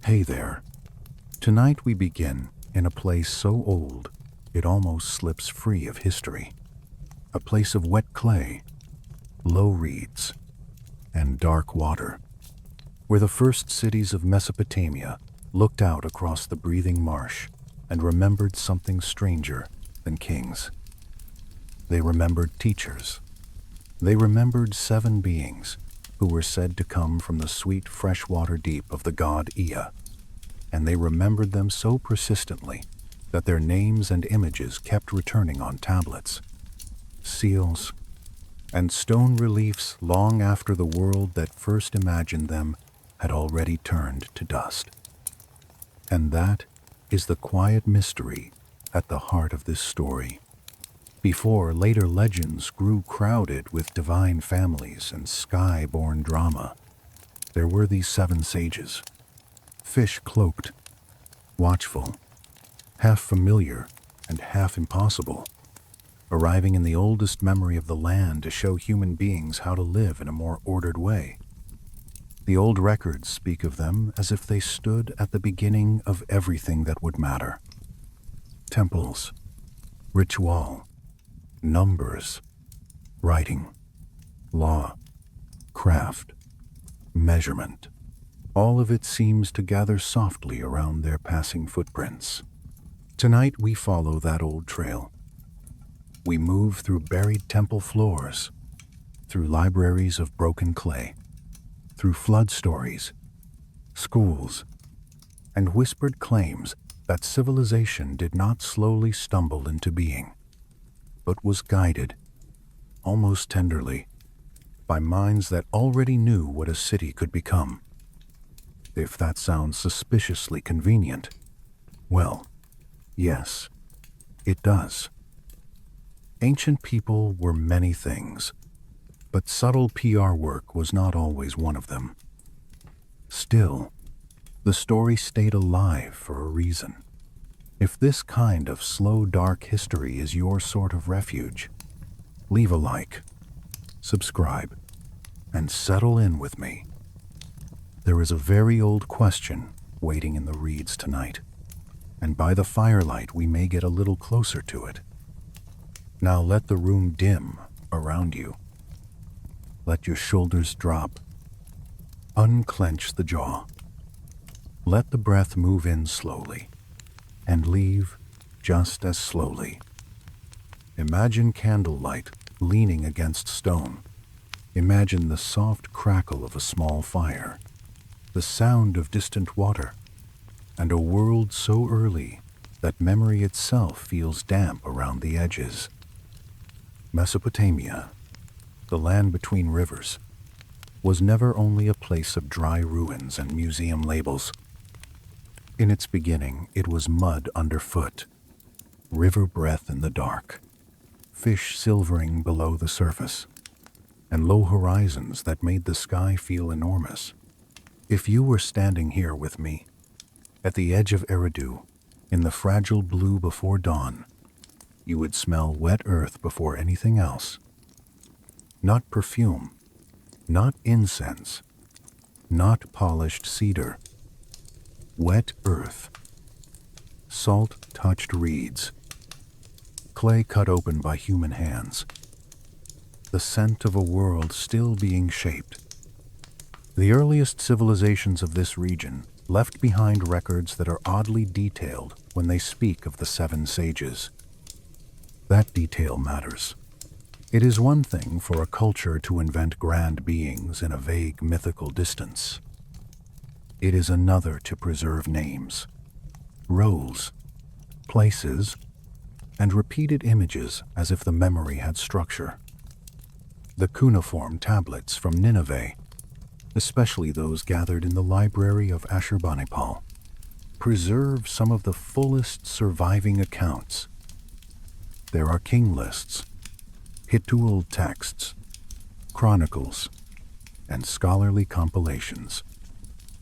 Hey there. Tonight we begin in a place so old it almost slips free of history. A place of wet clay, low reeds, and dark water, where the first cities of Mesopotamia looked out across the breathing marsh and remembered something stranger than kings. They remembered teachers. They remembered 7 beings who were said to come from the sweet freshwater deep of the god Ea, and they remembered them so persistently that their names and images kept returning on tablets, seals, and stone reliefs long after the world that first imagined them had already turned to dust. And that is the quiet mystery at the heart of this story. Before later legends grew crowded with divine families and sky-born drama, there were these 7 sages, fish-cloaked, watchful, half familiar and half impossible, arriving in the oldest memory of the land to show human beings how to live in a more ordered way. The old records speak of them as if they stood at the beginning of everything that would matter. Temples, ritual, numbers, writing, law, craft, measurement. All of it seems to gather softly around their passing footprints. Tonight we follow that old trail. We move through buried temple floors, through libraries of broken clay, through flood stories, schools, and whispered claims that civilization did not slowly stumble into being, but was guided, almost tenderly, by minds that already knew what a city could become. If that sounds suspiciously convenient, well, yes, it does. Ancient people were many things, but subtle PR work was not always one of them. Still, the story stayed alive for a reason. If this kind of slow, dark history is your sort of refuge, leave a like, subscribe, and settle in with me. There is a very old question waiting in the reeds tonight, and by the firelight we may get a little closer to it. Now let the room dim around you. Let your shoulders drop. Unclench the jaw. Let the breath move in slowly and leave just as slowly. Imagine candlelight leaning against stone. Imagine the soft crackle of a small fire, the sound of distant water, and a world so early that memory itself feels damp around the edges. Mesopotamia, the land between rivers, was never only a place of dry ruins and museum labels. In its beginning, it was mud underfoot, river breath in the dark, fish silvering below the surface, and low horizons that made the sky feel enormous. If you were standing here with me, at the edge of Eridu, in the fragile blue before dawn, you would smell wet earth before anything else. Not perfume, not incense, not polished cedar. Wet earth, salt-touched reeds, clay cut open by human hands, the scent of a world still being shaped. The earliest civilizations of this region left behind records that are oddly detailed when they speak of the 7 sages. That detail matters. It is one thing for a culture to invent grand beings in a vague mythical distance. It is another to preserve names, roles, places, and repeated images as if the memory had structure. The cuneiform tablets from Nineveh, especially those gathered in the library of Ashurbanipal, preserve some of the fullest surviving accounts. There are king lists, Hitual texts, chronicles, and scholarly compilations,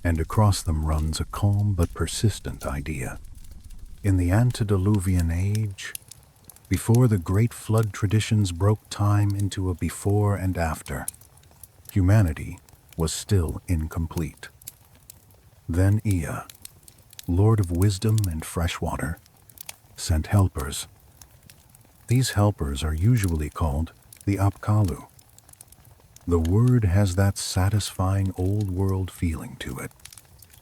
and across them runs a calm but persistent idea. In the antediluvian age, before the great flood traditions broke time into a before and after, humanity was still incomplete. Then Ea, Lord of Wisdom and Freshwater, sent helpers. These helpers are usually called the Apkallu. The word has that satisfying old-world feeling to it,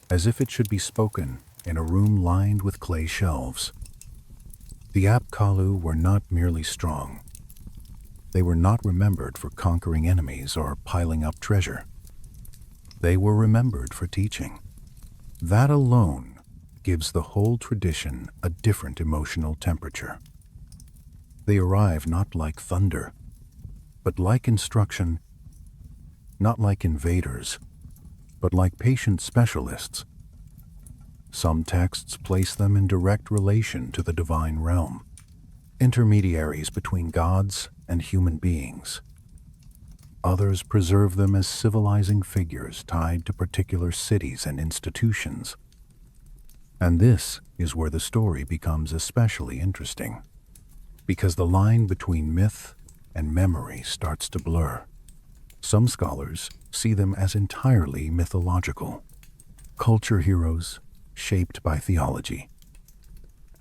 as if it should be spoken in a room lined with clay shelves. The Apkallu were not merely strong. They were not remembered for conquering enemies or piling up treasure. They were remembered for teaching. That alone gives the whole tradition a different emotional temperature. They arrive not like thunder, but like instruction, not like invaders, but like patient specialists. Some texts place them in direct relation to the divine realm, intermediaries between gods and human beings. Others preserve them as civilizing figures tied to particular cities and institutions. And this is where the story becomes especially interesting, because the line between myth and memory starts to blur. Some scholars see them as entirely mythological, culture heroes shaped by theology.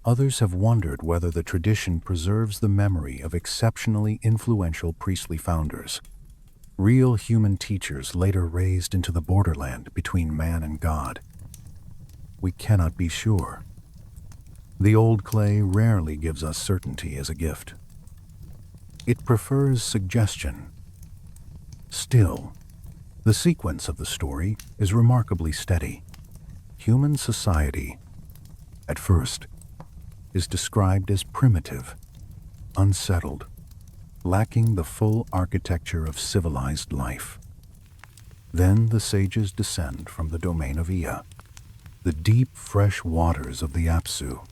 Others have wondered whether the tradition preserves the memory of exceptionally influential priestly founders, real human teachers later raised into the borderland between man and God. We cannot be sure. The old clay rarely gives us certainty as a gift. It prefers suggestion. Still, the sequence of the story is remarkably steady. Human society, at first, is described as primitive, unsettled, lacking the full architecture of civilized life. Then the sages descend from the domain of Ea, the deep, fresh waters of the Apsu,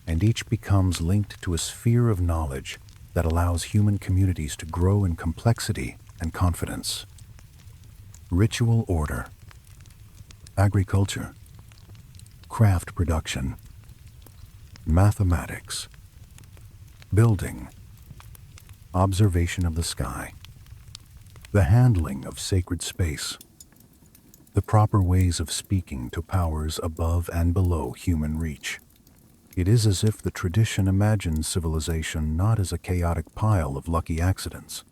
and each becomes linked to a sphere of knowledge that allows human communities to grow in complexity and confidence. Ritual order, agriculture, craft production, mathematics, building, observation of the sky, the handling of sacred space, the proper ways of speaking to powers above and below human reach. It is as if the tradition imagines civilization not as a chaotic pile of lucky accidents,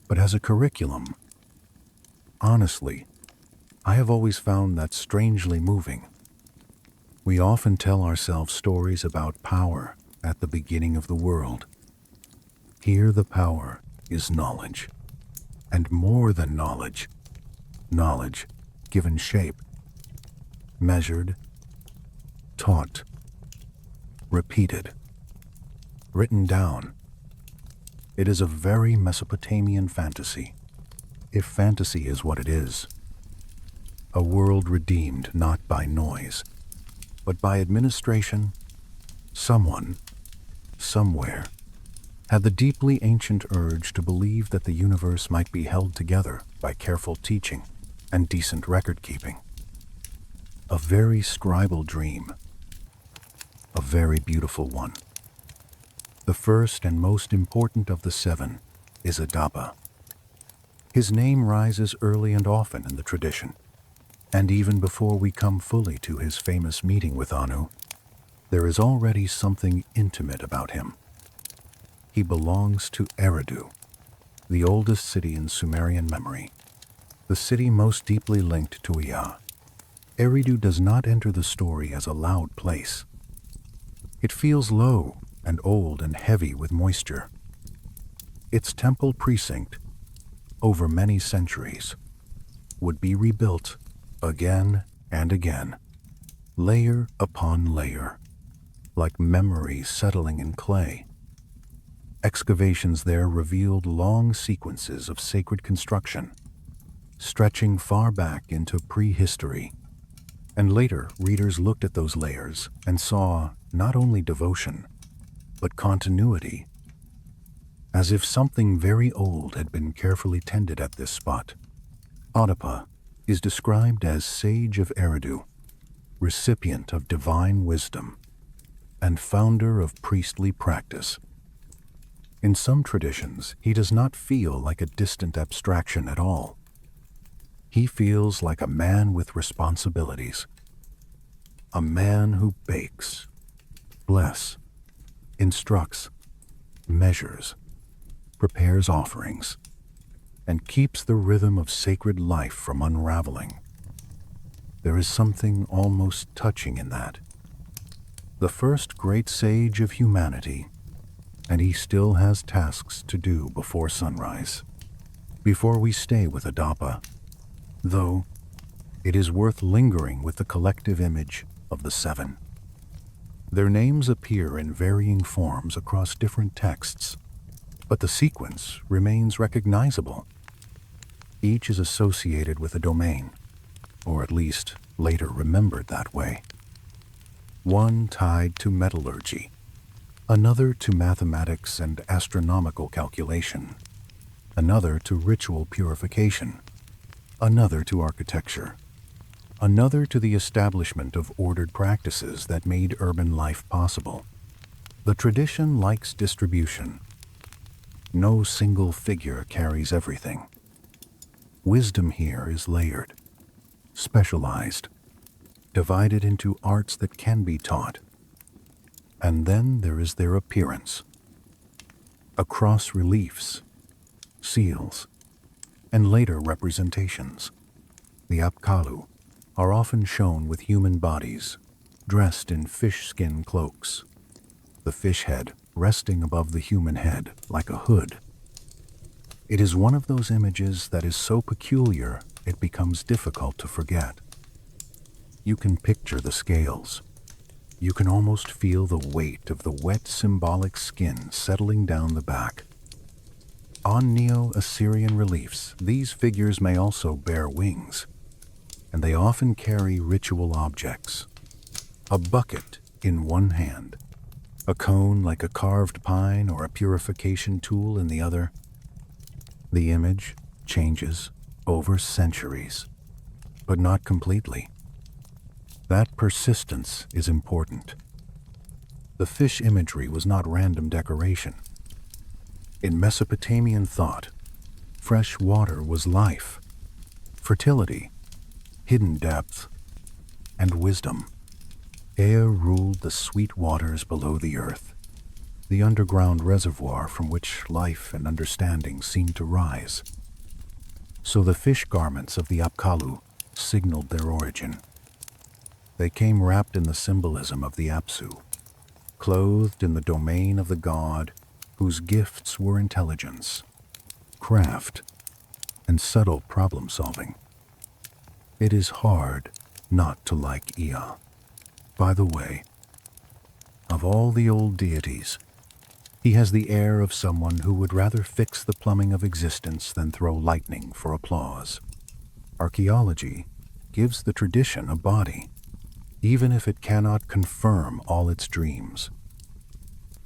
but as a curriculum. Honestly, I have always found that strangely moving. We often tell ourselves stories about power at the beginning of the world. Here the power is knowledge, and more than knowledge, knowledge given shape, measured, taught, repeated, written down. It is a very Mesopotamian fantasy, if fantasy is what it is. A world redeemed not by noise, but by administration. Someone, somewhere, had the deeply ancient urge to believe that the universe might be held together by careful teaching and decent record-keeping. A very scribal dream, a very beautiful one. The first and most important of the seven is Adapa. His name rises early and often in the tradition, and even before we come fully to his famous meeting with Anu, there is already something intimate about him. He belongs to Eridu, the oldest city in Sumerian memory, the city most deeply linked to Ea. Eridu does not enter the story as a loud place. It feels low and old and heavy with moisture. Its temple precinct, over many centuries, would be rebuilt again and again, layer upon layer, like memories settling in clay. Excavations there revealed long sequences of sacred construction, stretching far back into prehistory. And later, readers looked at those layers and saw not only devotion, but continuity, as if something very old had been carefully tended at this spot. Adapa is described as sage of Eridu, recipient of divine wisdom, and founder of priestly practice. In some traditions, he does not feel like a distant abstraction at all. He feels like a man with responsibilities, a man who bakes, bless, instructs, measures, prepares offerings, and keeps the rhythm of sacred life from unraveling. There is something almost touching in that. The first great sage of humanity, and he still has tasks to do before sunrise. Before we stay with Adapa, though, it is worth lingering with the collective image of the seven. Their names appear in varying forms across different texts, but the sequence remains recognizable. Each is associated with a domain, or at least later remembered that way. One tied to metallurgy, another to mathematics and astronomical calculation, another to ritual purification, another to architecture, another to the establishment of ordered practices that made urban life possible. The tradition likes distribution. No single figure carries everything. Wisdom here is layered, specialized, divided into arts that can be taught. And then there is their appearance. Across reliefs, seals, and later representations, the Apkallu are often shown with human bodies, dressed in fish skin cloaks, the fish head resting above the human head like a hood. It is one of those images that is so peculiar it becomes difficult to forget. You can picture the scales. You can almost feel the weight of the wet symbolic skin settling down the back. On Neo-Assyrian reliefs, these figures may also bear wings, and they often carry ritual objects. A bucket in one hand, a cone like a carved pine or a purification tool in the other. The image changes over centuries, but not completely. That persistence is important. The fish imagery was not random decoration. In Mesopotamian thought, fresh water was life, fertility, hidden depth, and wisdom. Ea ruled the sweet waters below the earth, the underground reservoir from which life and understanding seemed to rise. So the fish garments of the Apkallu signaled their origin. They came wrapped in the symbolism of the Apsu, clothed in the domain of the god whose gifts were intelligence, craft, and subtle problem-solving. It is hard not to like Ea. By the way, of all the old deities, he has the air of someone who would rather fix the plumbing of existence than throw lightning for applause. Archaeology gives the tradition a body, even if it cannot confirm all its dreams.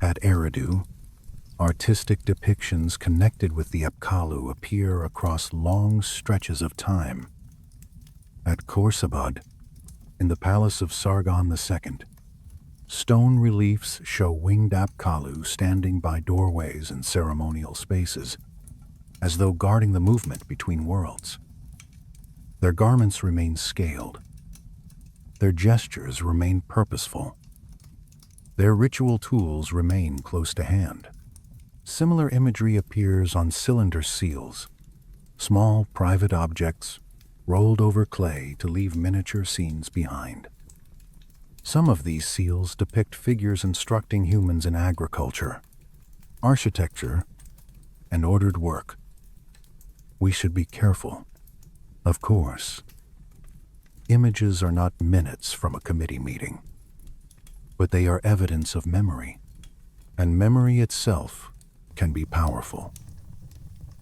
At Eridu, artistic depictions connected with the Apkallu appear across long stretches of time. At Khorsabad, in the palace of Sargon II, stone reliefs show winged Apkallu standing by doorways and ceremonial spaces, as though guarding the movement between worlds. Their garments remain scaled. Their gestures remain purposeful. Their ritual tools remain close to hand. Similar imagery appears on cylinder seals, small private objects rolled over clay to leave miniature scenes behind. Some of these seals depict figures instructing humans in agriculture, architecture, and ordered work. We should be careful. Of course, images are not minutes from a committee meeting, but they are evidence of memory, and memory itself can be powerful.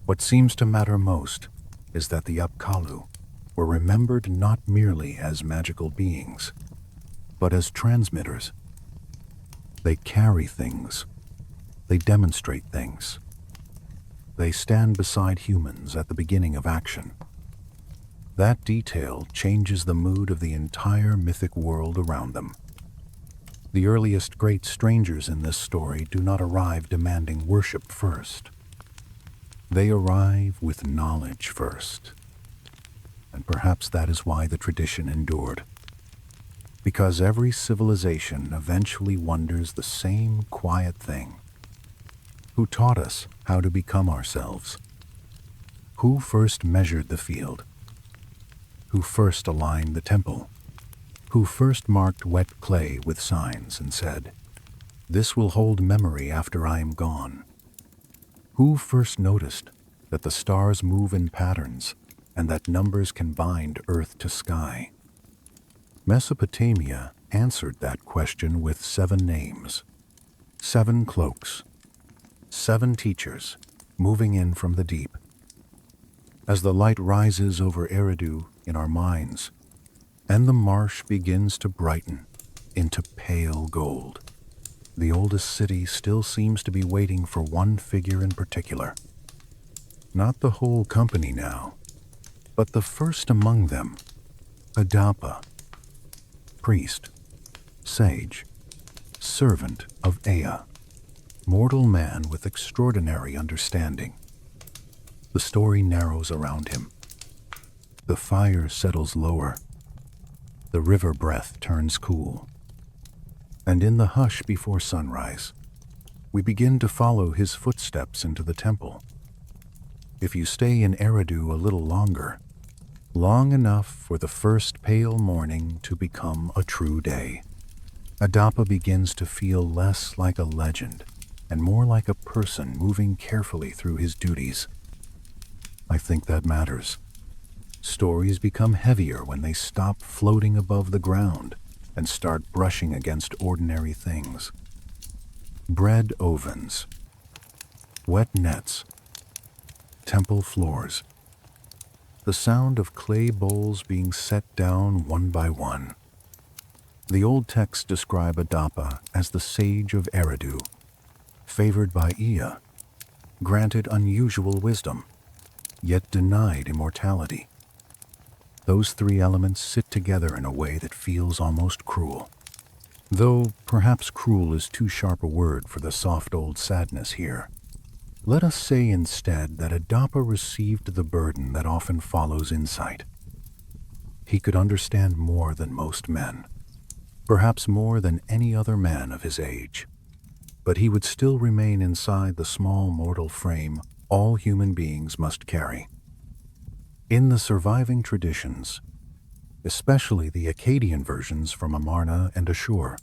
What seems to matter most is that the Apkallu were remembered not merely as magical beings, but as transmitters. They carry things. They demonstrate things. They stand beside humans at the beginning of action. That detail changes the mood of the entire mythic world around them. The earliest great strangers in this story do not arrive demanding worship first. They arrive with knowledge first. And perhaps that is why the tradition endured. Because every civilization eventually wonders the same quiet thing. Who taught us how to become ourselves? Who first measured the field? Who first aligned the temple? Who first marked wet clay with signs and said, "This will hold memory after I am gone"? Who first noticed that the stars move in patterns and that numbers can bind earth to sky? Mesopotamia answered that question with 7 names, 7 cloaks, 7 teachers moving in from the deep. As the light rises over Eridu in our minds, and the marsh begins to brighten into pale gold, the oldest city still seems to be waiting for one figure in particular. Not the whole company now, but the first among them, Adapa, priest, sage, servant of Ea, mortal man with extraordinary understanding. The story narrows around him. The fire settles lower. The river breath turns cool. And in the hush before sunrise, we begin to follow his footsteps into the temple. If you stay in Eridu a little longer, long enough for the first pale morning to become a true day, Adapa begins to feel less like a legend and more like a person moving carefully through his duties. I think that matters. Stories become heavier when they stop floating above the ground and start brushing against ordinary things. Bread ovens, wet nets, temple floors, the sound of clay bowls being set down one by one. The old texts describe Adapa as the sage of Eridu, favored by Ea, granted unusual wisdom, yet denied immortality. Those 3 elements sit together in a way that feels almost cruel. Though perhaps cruel is too sharp a word for the soft old sadness here. Let us say instead that Adapa received the burden that often follows insight. He could understand more than most men, perhaps more than any other man of his age. But he would still remain inside the small mortal frame all human beings must carry. In the surviving traditions, especially the Akkadian versions from Amarna and Ashur,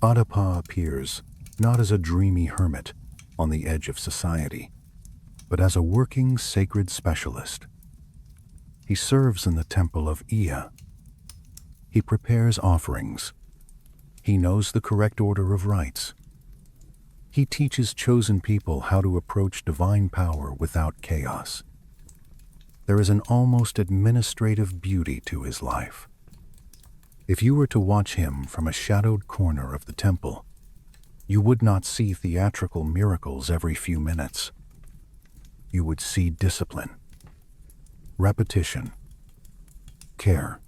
Adapa appears not as a dreamy hermit on the edge of society, but as a working sacred specialist. He serves in the temple of Ea. He prepares offerings. He knows the correct order of rites. He teaches chosen people how to approach divine power without chaos. There is an almost administrative beauty to his life. If you were to watch him from a shadowed corner of the temple, you would not see theatrical miracles every few minutes. You would see discipline, repetition, care.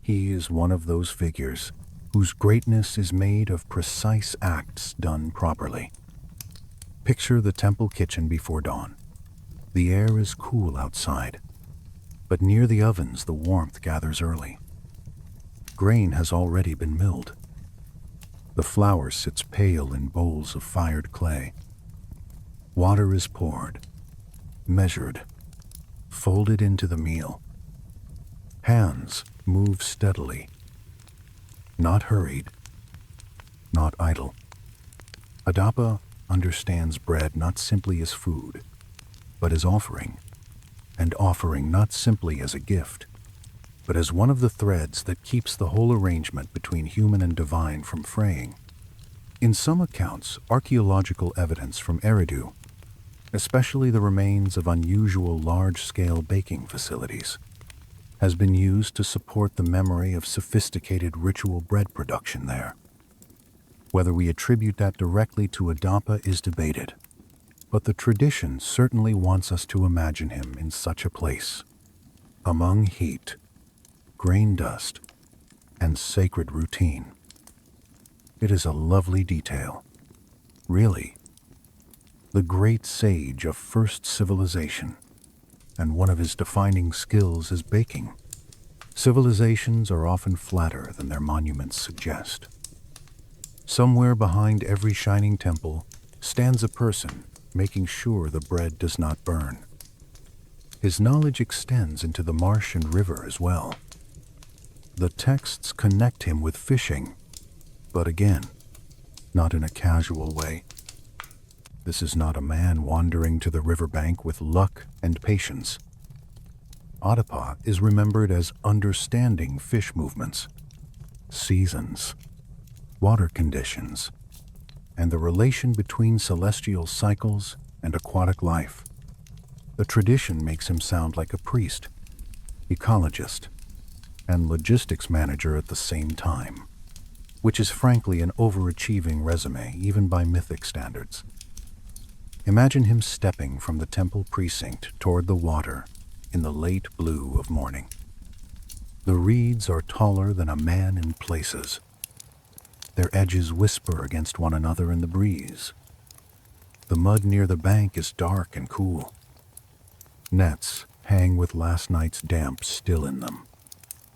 He is one of those figures whose greatness is made of precise acts done properly. Picture the temple kitchen before dawn. The air is cool outside, but near the ovens the warmth gathers early. Grain has already been milled. The flour sits pale in bowls of fired clay. Water is poured, measured, folded into the meal. Hands move steadily, not hurried, not idle. Adapa understands bread not simply as food, but as offering, and offering not simply as a gift, but as one of the threads that keeps the whole arrangement between human and divine from fraying. In some accounts, archaeological evidence from Eridu, especially the remains of unusual large-scale baking facilities, has been used to support the memory of sophisticated ritual bread production there. Whether we attribute that directly to Adapa is debated, but the tradition certainly wants us to imagine him in such a place, among heat, grain dust, and sacred routine. It is a lovely detail. Really, the great sage of first civilization, and one of his defining skills is baking. Civilizations are often flatter than their monuments suggest. Somewhere behind every shining temple stands a person making sure the bread does not burn. His knowledge extends into the marsh and river as well. The texts connect him with fishing, but again, not in a casual way. This is not a man wandering to the riverbank with luck and patience. Adapa is remembered as understanding fish movements, seasons, water conditions, and the relation between celestial cycles and aquatic life. The tradition makes him sound like a priest, ecologist, and logistics manager at the same time, which is frankly an overachieving resume even by mythic standards. Imagine him stepping from the temple precinct toward the water in the late blue of morning. The reeds are taller than a man in places. Their edges whisper against one another in the breeze. The mud near the bank is dark and cool. Nets hang with last night's damp still in them.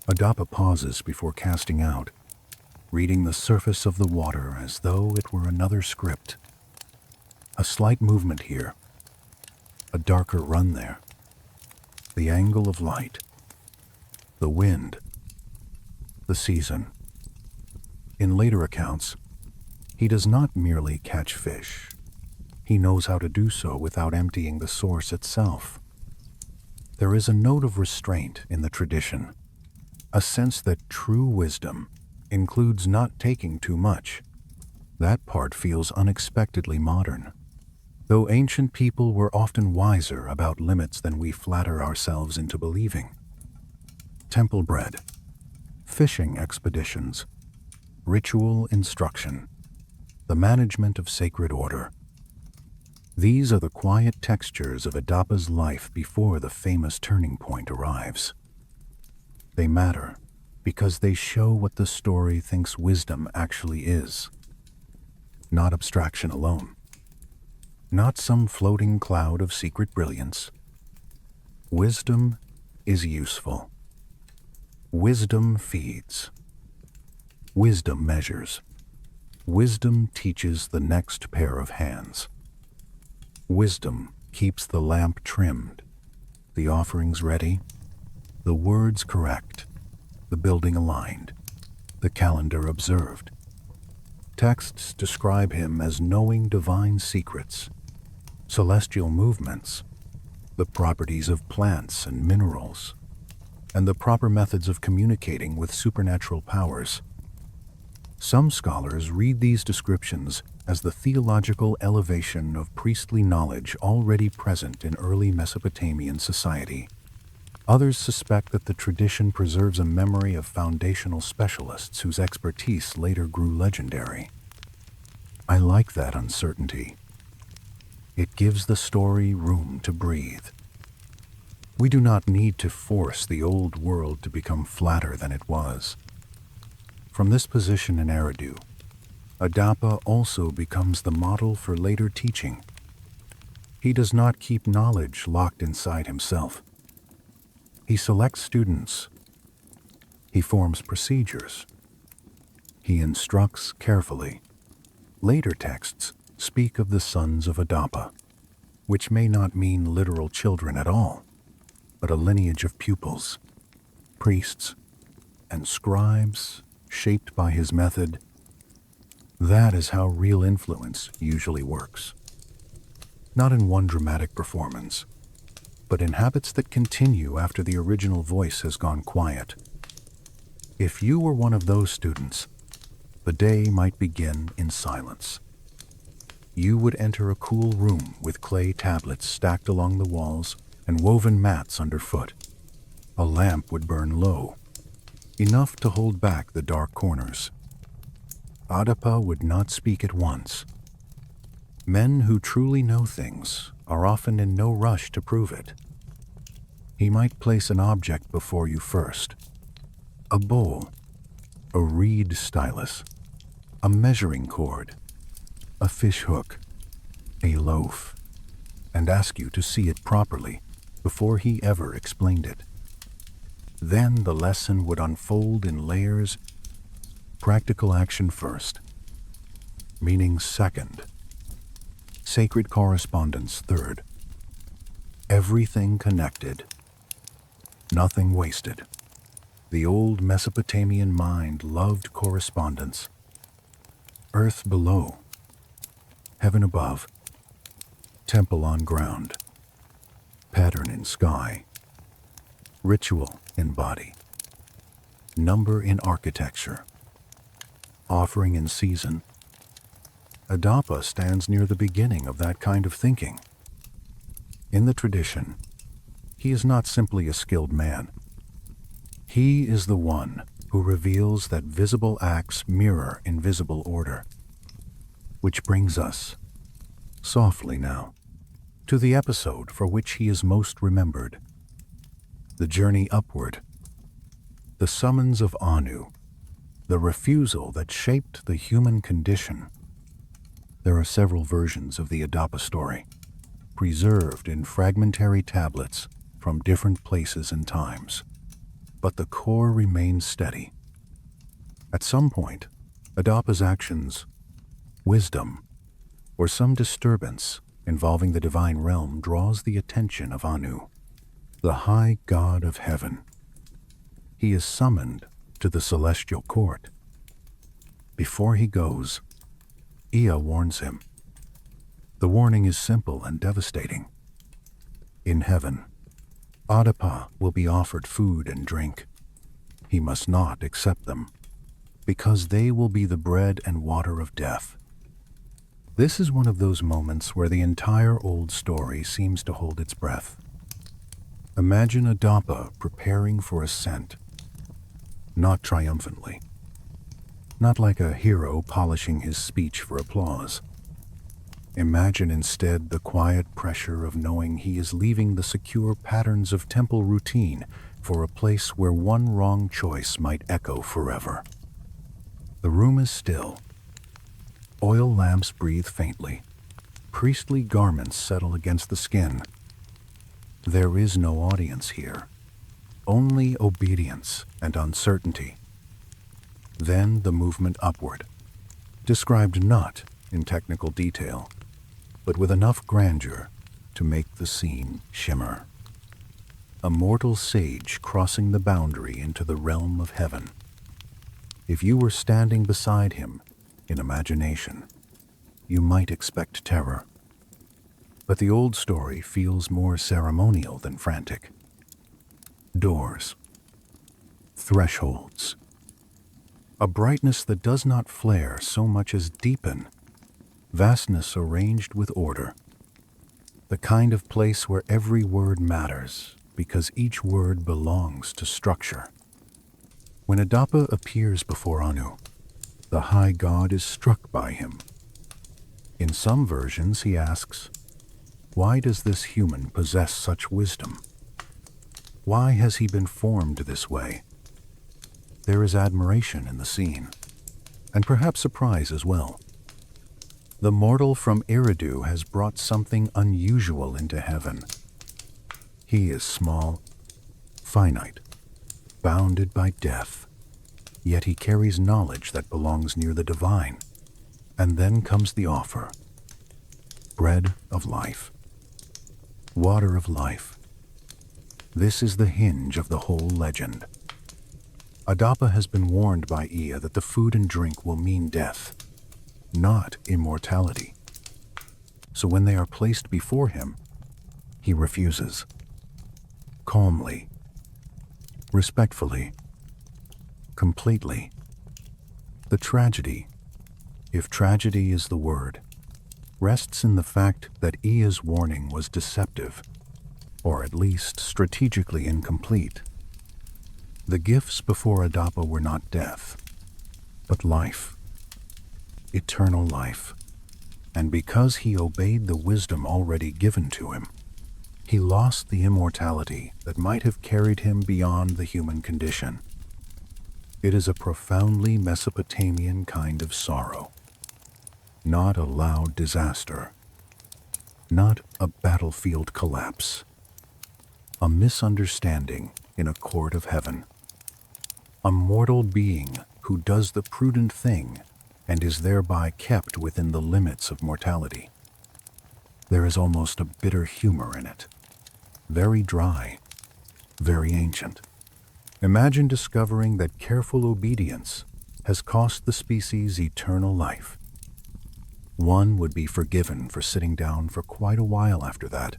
Adapa pauses before casting out, reading the surface of the water as though it were another script. A slight movement here, a darker run there. The angle of light, the wind, the season. In later accounts, he does not merely catch fish. He knows how to do so without emptying the source itself. There is a note of restraint in the tradition, a sense that true wisdom includes not taking too much. That part feels unexpectedly modern. Though ancient people were often wiser about limits than we flatter ourselves into believing. Temple bread, fishing expeditions, ritual instruction, the management of sacred order. These are the quiet textures of Adapa's life before the famous turning point arrives. They matter because they show what the story thinks wisdom actually is. Not abstraction alone. Not some floating cloud of secret brilliance. Wisdom is useful. Wisdom feeds. Wisdom measures. Wisdom teaches the next pair of hands. Wisdom keeps the lamp trimmed, the offerings ready, the words correct, the building aligned, the calendar observed. Texts describe him as knowing divine secrets, celestial movements, the properties of plants and minerals, and the proper methods of communicating with supernatural powers. Some scholars read these descriptions as the theological elevation of priestly knowledge already present in early Mesopotamian society. Others suspect that the tradition preserves a memory of foundational specialists whose expertise later grew legendary. I like that uncertainty. It gives the story room to breathe. We do not need to force the old world to become flatter than it was. From this position in Eridu, Adapa also becomes the model for later teaching. He does not keep knowledge locked inside himself. He selects students. He forms procedures. He instructs carefully. Later texts speak of the sons of Adapa, which may not mean literal children at all, but a lineage of pupils, priests, and scribes shaped by his method. That is how real influence usually works. Not in one dramatic performance, but in habits that continue after the original voice has gone quiet. If you were one of those students, the day might begin in silence. You would enter a cool room with clay tablets stacked along the walls and woven mats underfoot. A lamp would burn low, enough to hold back the dark corners. Adapa would not speak at once. Men who truly know things are often in no rush to prove it. He might place an object before you first. A bowl, a reed stylus, a measuring cord, a fish hook, a loaf, and ask you to see it properly before he ever explained it. Then the lesson would unfold in layers, practical action first, meaning second, sacred correspondence third. Everything connected, nothing wasted. The old Mesopotamian mind loved correspondence. Earth below, heaven above, temple on ground, pattern in sky, ritual in body, number in architecture, offering in season. Adapa stands near the beginning of that kind of thinking. In the tradition, he is not simply a skilled man. He is the one who reveals that visible acts mirror invisible order. Which brings us, softly now, to the episode for which he is most remembered. The journey upward, the summons of Anu, the refusal that shaped the human condition. There are several versions of the Adapa story, preserved in fragmentary tablets from different places and times. But the core remains steady. At some point, Adapa's actions, wisdom, or some disturbance involving the divine realm draws the attention of Anu, the high god of heaven. He is summoned to the celestial court. Before he goes, Ea warns him. The warning is simple and devastating. In heaven, Adapa will be offered food and drink. He must not accept them, because they will be the bread and water of death. This is one of those moments where the entire old story seems to hold its breath. Imagine Adapa preparing for ascent, not triumphantly, not like a hero polishing his speech for applause. Imagine instead the quiet pressure of knowing he is leaving the secure patterns of temple routine for a place where one wrong choice might echo forever. The room is still. Oil lamps breathe faintly. Priestly garments settle against the skin. There is no audience here, only obedience and uncertainty. Then the movement upward, described not in technical detail, but with enough grandeur to make the scene shimmer. A mortal sage crossing the boundary into the realm of heaven. If you were standing beside him in imagination, you might expect terror. But the old story feels more ceremonial than frantic. Doors, thresholds, a brightness that does not flare so much as deepen, vastness arranged with order, the kind of place where every word matters because each word belongs to structure. When Adapa appears before Anu, the high god is struck by him. In some versions he asks, why does this human possess such wisdom? Why has he been formed this way? There is admiration in the scene, and perhaps surprise as well. The mortal from Eridu has brought something unusual into heaven. He is small, finite, bounded by death, yet he carries knowledge that belongs near the divine. And then comes the offer. Bread of life, water of life. This is the hinge of the whole legend. Adapa has been warned by Ea that the food and drink will mean death, not immortality. So when they are placed before him, he refuses. Calmly, respectfully, completely. The tragedy, if tragedy is the word, rests in the fact that Ea's warning was deceptive, or at least strategically incomplete. The gifts before Adapa were not death, but life, eternal life. And because he obeyed the wisdom already given to him, he lost the immortality that might have carried him beyond the human condition. It is a profoundly Mesopotamian kind of sorrow. Not a loud disaster, not a battlefield collapse. A misunderstanding in a court of heaven. A mortal being who does the prudent thing and is thereby kept within the limits of mortality. There is almost a bitter humor in it, very dry, very ancient. Imagine discovering that careful obedience has cost the species eternal life. One would be forgiven for sitting down for quite a while after that.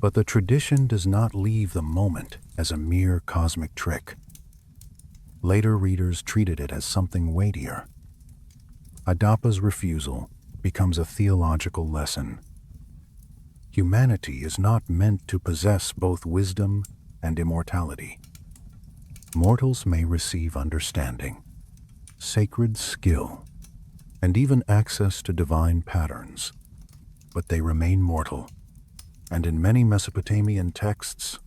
But the tradition does not leave the moment as a mere cosmic trick. Later readers treated it as something weightier. Adapa's refusal becomes a theological lesson. Humanity is not meant to possess both wisdom and immortality. Mortals may receive understanding, sacred skill, and even access to divine patterns, but they remain mortal, and in many Mesopotamian texts,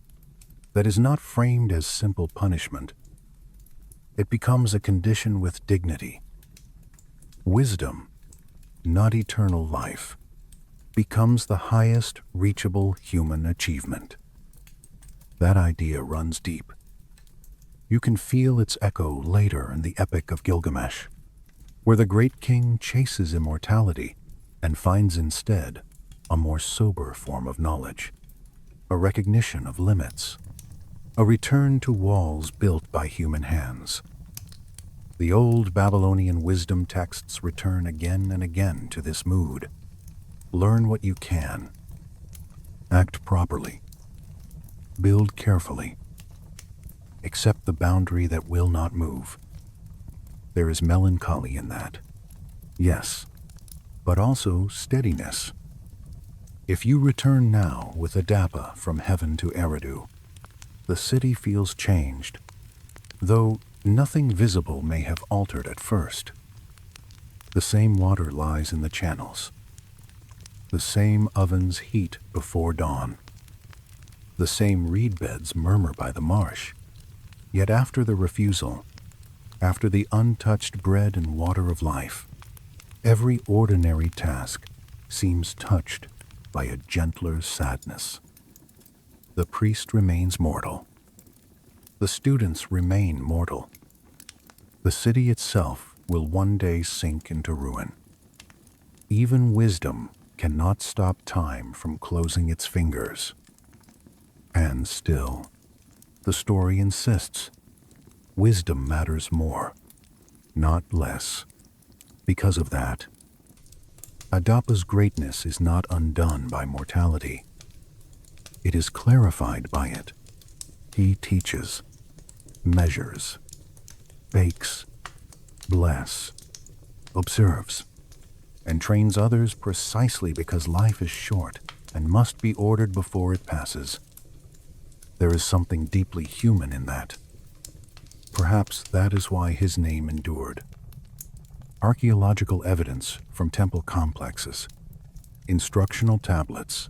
that is not framed as simple punishment. It becomes a condition with dignity. Wisdom, not eternal life, becomes the highest reachable human achievement. That idea runs deep. You can feel its echo later in the Epic of Gilgamesh, where the great king chases immortality and finds instead a more sober form of knowledge, a recognition of limits, a return to walls built by human hands. The old Babylonian wisdom texts return again and again to this mood. Learn what you can. Act properly. Build carefully. Accept the boundary that will not move. There is melancholy in that, yes, but also steadiness. If you return now with Adapa from heaven to Eridu, the city feels changed, though nothing visible may have altered at first. The same water lies in the channels. The same ovens heat before dawn. The same reed beds murmur by the marsh. Yet after the refusal, after the untouched bread and water of life, every ordinary task seems touched by a gentler sadness. The priest remains mortal. The students remain mortal. The city itself will one day sink into ruin. Even wisdom cannot stop time from closing its fingers. And still, the story insists, wisdom matters more, not less. Because of that, Adapa's greatness is not undone by mortality. It is clarified by it. He teaches, measures, bakes, bless, observes, and trains others precisely because life is short and must be ordered before it passes. There is something deeply human in that. Perhaps that is why his name endured. Archaeological evidence from temple complexes, instructional tablets,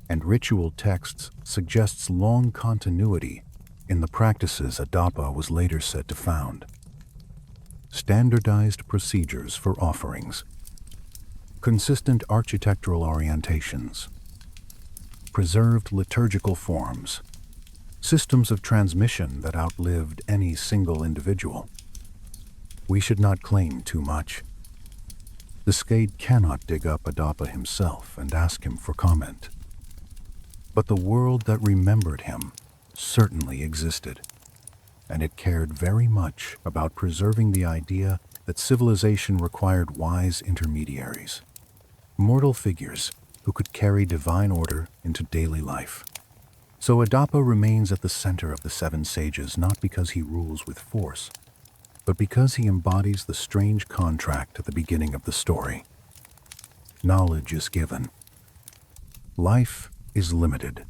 and ritual texts suggests long continuity in the practices Adapa was later said to found. Standardized procedures for offerings, consistent architectural orientations, preserved liturgical forms, systems of transmission that outlived any single individual. We should not claim too much. The Skade cannot dig up Adapa himself and ask him for comment. But the world that remembered him certainly existed, and it cared very much about preserving the idea that civilization required wise intermediaries, mortal figures who could carry divine order into daily life. So Adapa remains at the center of the seven sages not because he rules with force, but because he embodies the strange contract at the beginning of the story. Knowledge is given. Life is limited.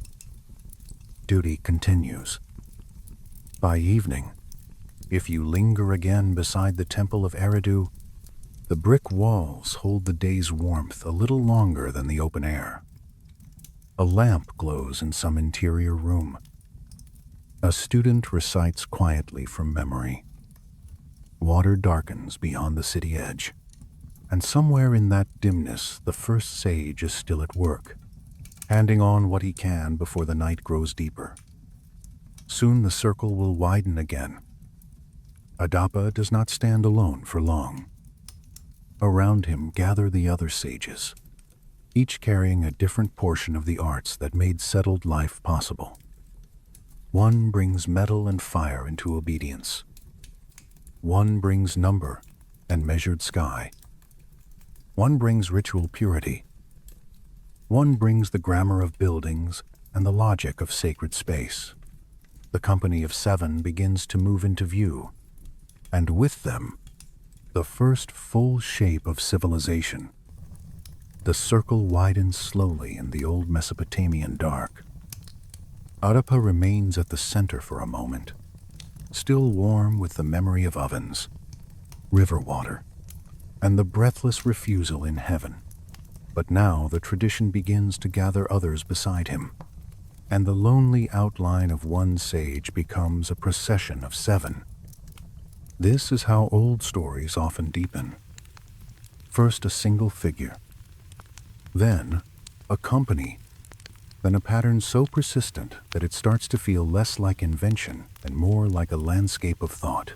Duty continues. By evening, if you linger again beside the temple of Eridu, the brick walls hold the day's warmth a little longer than the open air. A lamp glows in some interior room. A student recites quietly from memory. Water darkens beyond the city edge, and somewhere in that dimness the first sage is still at work, handing on what he can before the night grows deeper. Soon the circle will widen again. Adapa does not stand alone for long. Around him gather the other sages, each carrying a different portion of the arts that made settled life possible. One brings metal and fire into obedience. One brings number and measured sky. One brings ritual purity. One brings the grammar of buildings and the logic of sacred space. The company of seven begins to move into view, and with them, the first full shape of civilization. The circle widens slowly in the old Mesopotamian dark. Adapa remains at the center for a moment, still warm with the memory of ovens, river water, and the breathless refusal in heaven. But now the tradition begins to gather others beside him, and the lonely outline of one sage becomes a procession of seven. This is how old stories often deepen. First a single figure, then a company, then a pattern so persistent that it starts to feel less like invention and more like a landscape of thought.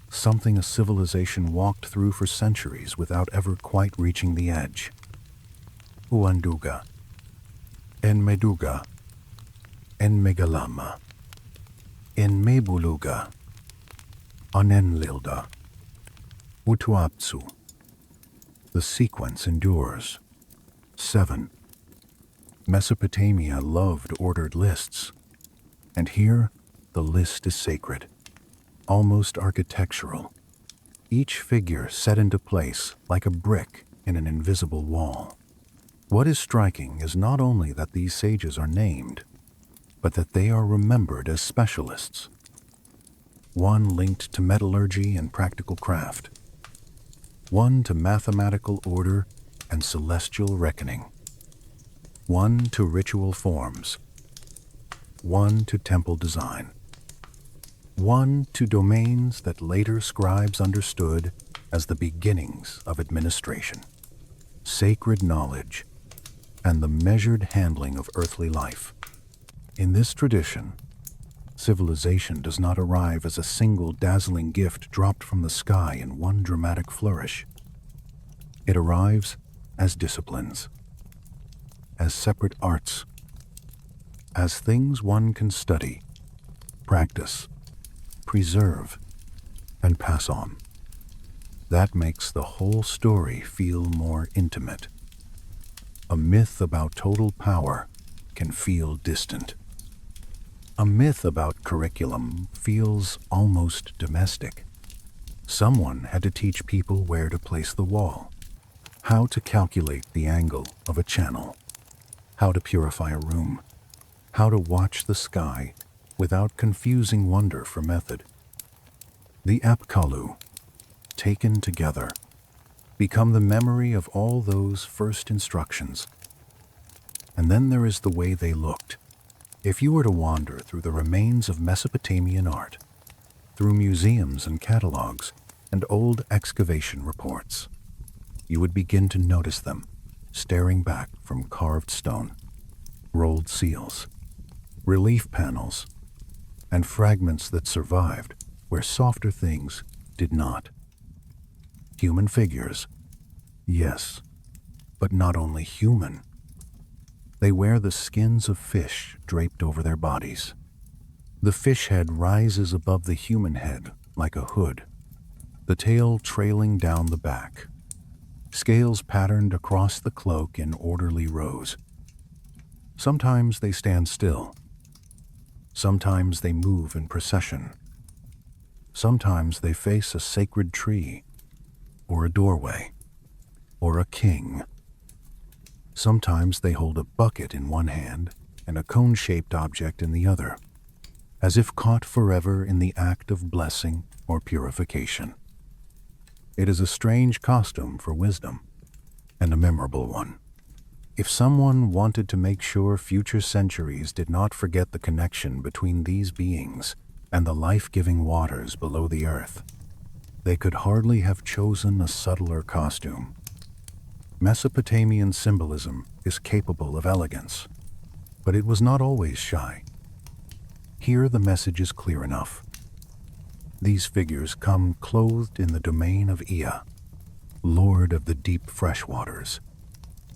Something a civilization walked through for centuries without ever quite reaching the edge. Uanduga, Enmeduga, Enmegalama, Enmebuluga, Anenlilda, Utuaptsu. The sequence endures. 7. Mesopotamia loved ordered lists, and here the list is sacred, almost architectural, each figure set into place like a brick in an invisible wall. What is striking is not only that these sages are named, but that they are remembered as specialists. One linked to metallurgy and practical craft, one to mathematical order and celestial reckoning, one to ritual forms, one to temple design, one to domains that later scribes understood as the beginnings of administration, sacred knowledge, and the measured handling of earthly life. In this tradition, civilization does not arrive as a single dazzling gift dropped from the sky in one dramatic flourish. It arrives as disciplines, as separate arts, as things one can study, practice, preserve, and pass on. That makes the whole story feel more intimate. A myth about total power can feel distant. A myth about curriculum feels almost domestic. Someone had to teach people where to place the wall, how to calculate the angle of a channel, how to purify a room, how to watch the sky without confusing wonder for method. The Apkallu, taken together, become the memory of all those first instructions. And then there is the way they looked. If you were to wander through the remains of Mesopotamian art, through museums and catalogs and old excavation reports, you would begin to notice them staring back from carved stone, rolled seals, relief panels, and fragments that survived where softer things did not. Human figures, yes, but not only human. They wear the skins of fish draped over their bodies. The fish head rises above the human head like a hood, the tail trailing down the back, scales patterned across the cloak in orderly rows. Sometimes they stand still. Sometimes they move in procession. Sometimes they face a sacred tree, or a doorway, or a king. Sometimes they hold a bucket in one hand and a cone-shaped object in the other, as if caught forever in the act of blessing or purification. It is a strange costume for wisdom, and a memorable one. If someone wanted to make sure future centuries did not forget the connection between these beings and the life-giving waters below the earth, they could hardly have chosen a subtler costume. Mesopotamian symbolism is capable of elegance, but it was not always shy. Here the message is clear enough. These figures come clothed in the domain of Ea, Lord of the deep freshwaters,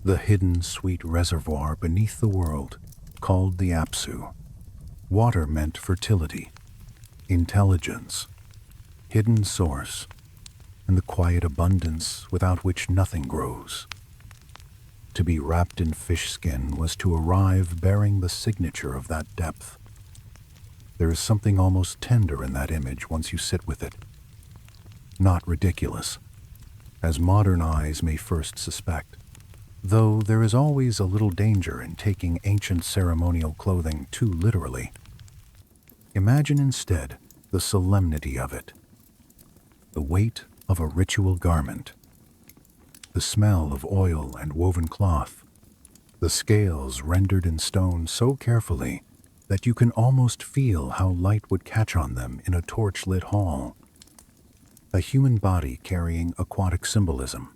the hidden sweet reservoir beneath the world called the Apsu. Water meant fertility, intelligence, hidden source, and the quiet abundance without which nothing grows. To be wrapped in fish skin was to arrive bearing the signature of that depth. There is something almost tender in that image once you sit with it. Not ridiculous, as modern eyes may first suspect, though there is always a little danger in taking ancient ceremonial clothing too literally. Imagine instead the solemnity of it, the weight of a ritual garment, the smell of oil and woven cloth, the scales rendered in stone so carefully that you can almost feel how light would catch on them in a torch-lit hall. A human body carrying aquatic symbolism,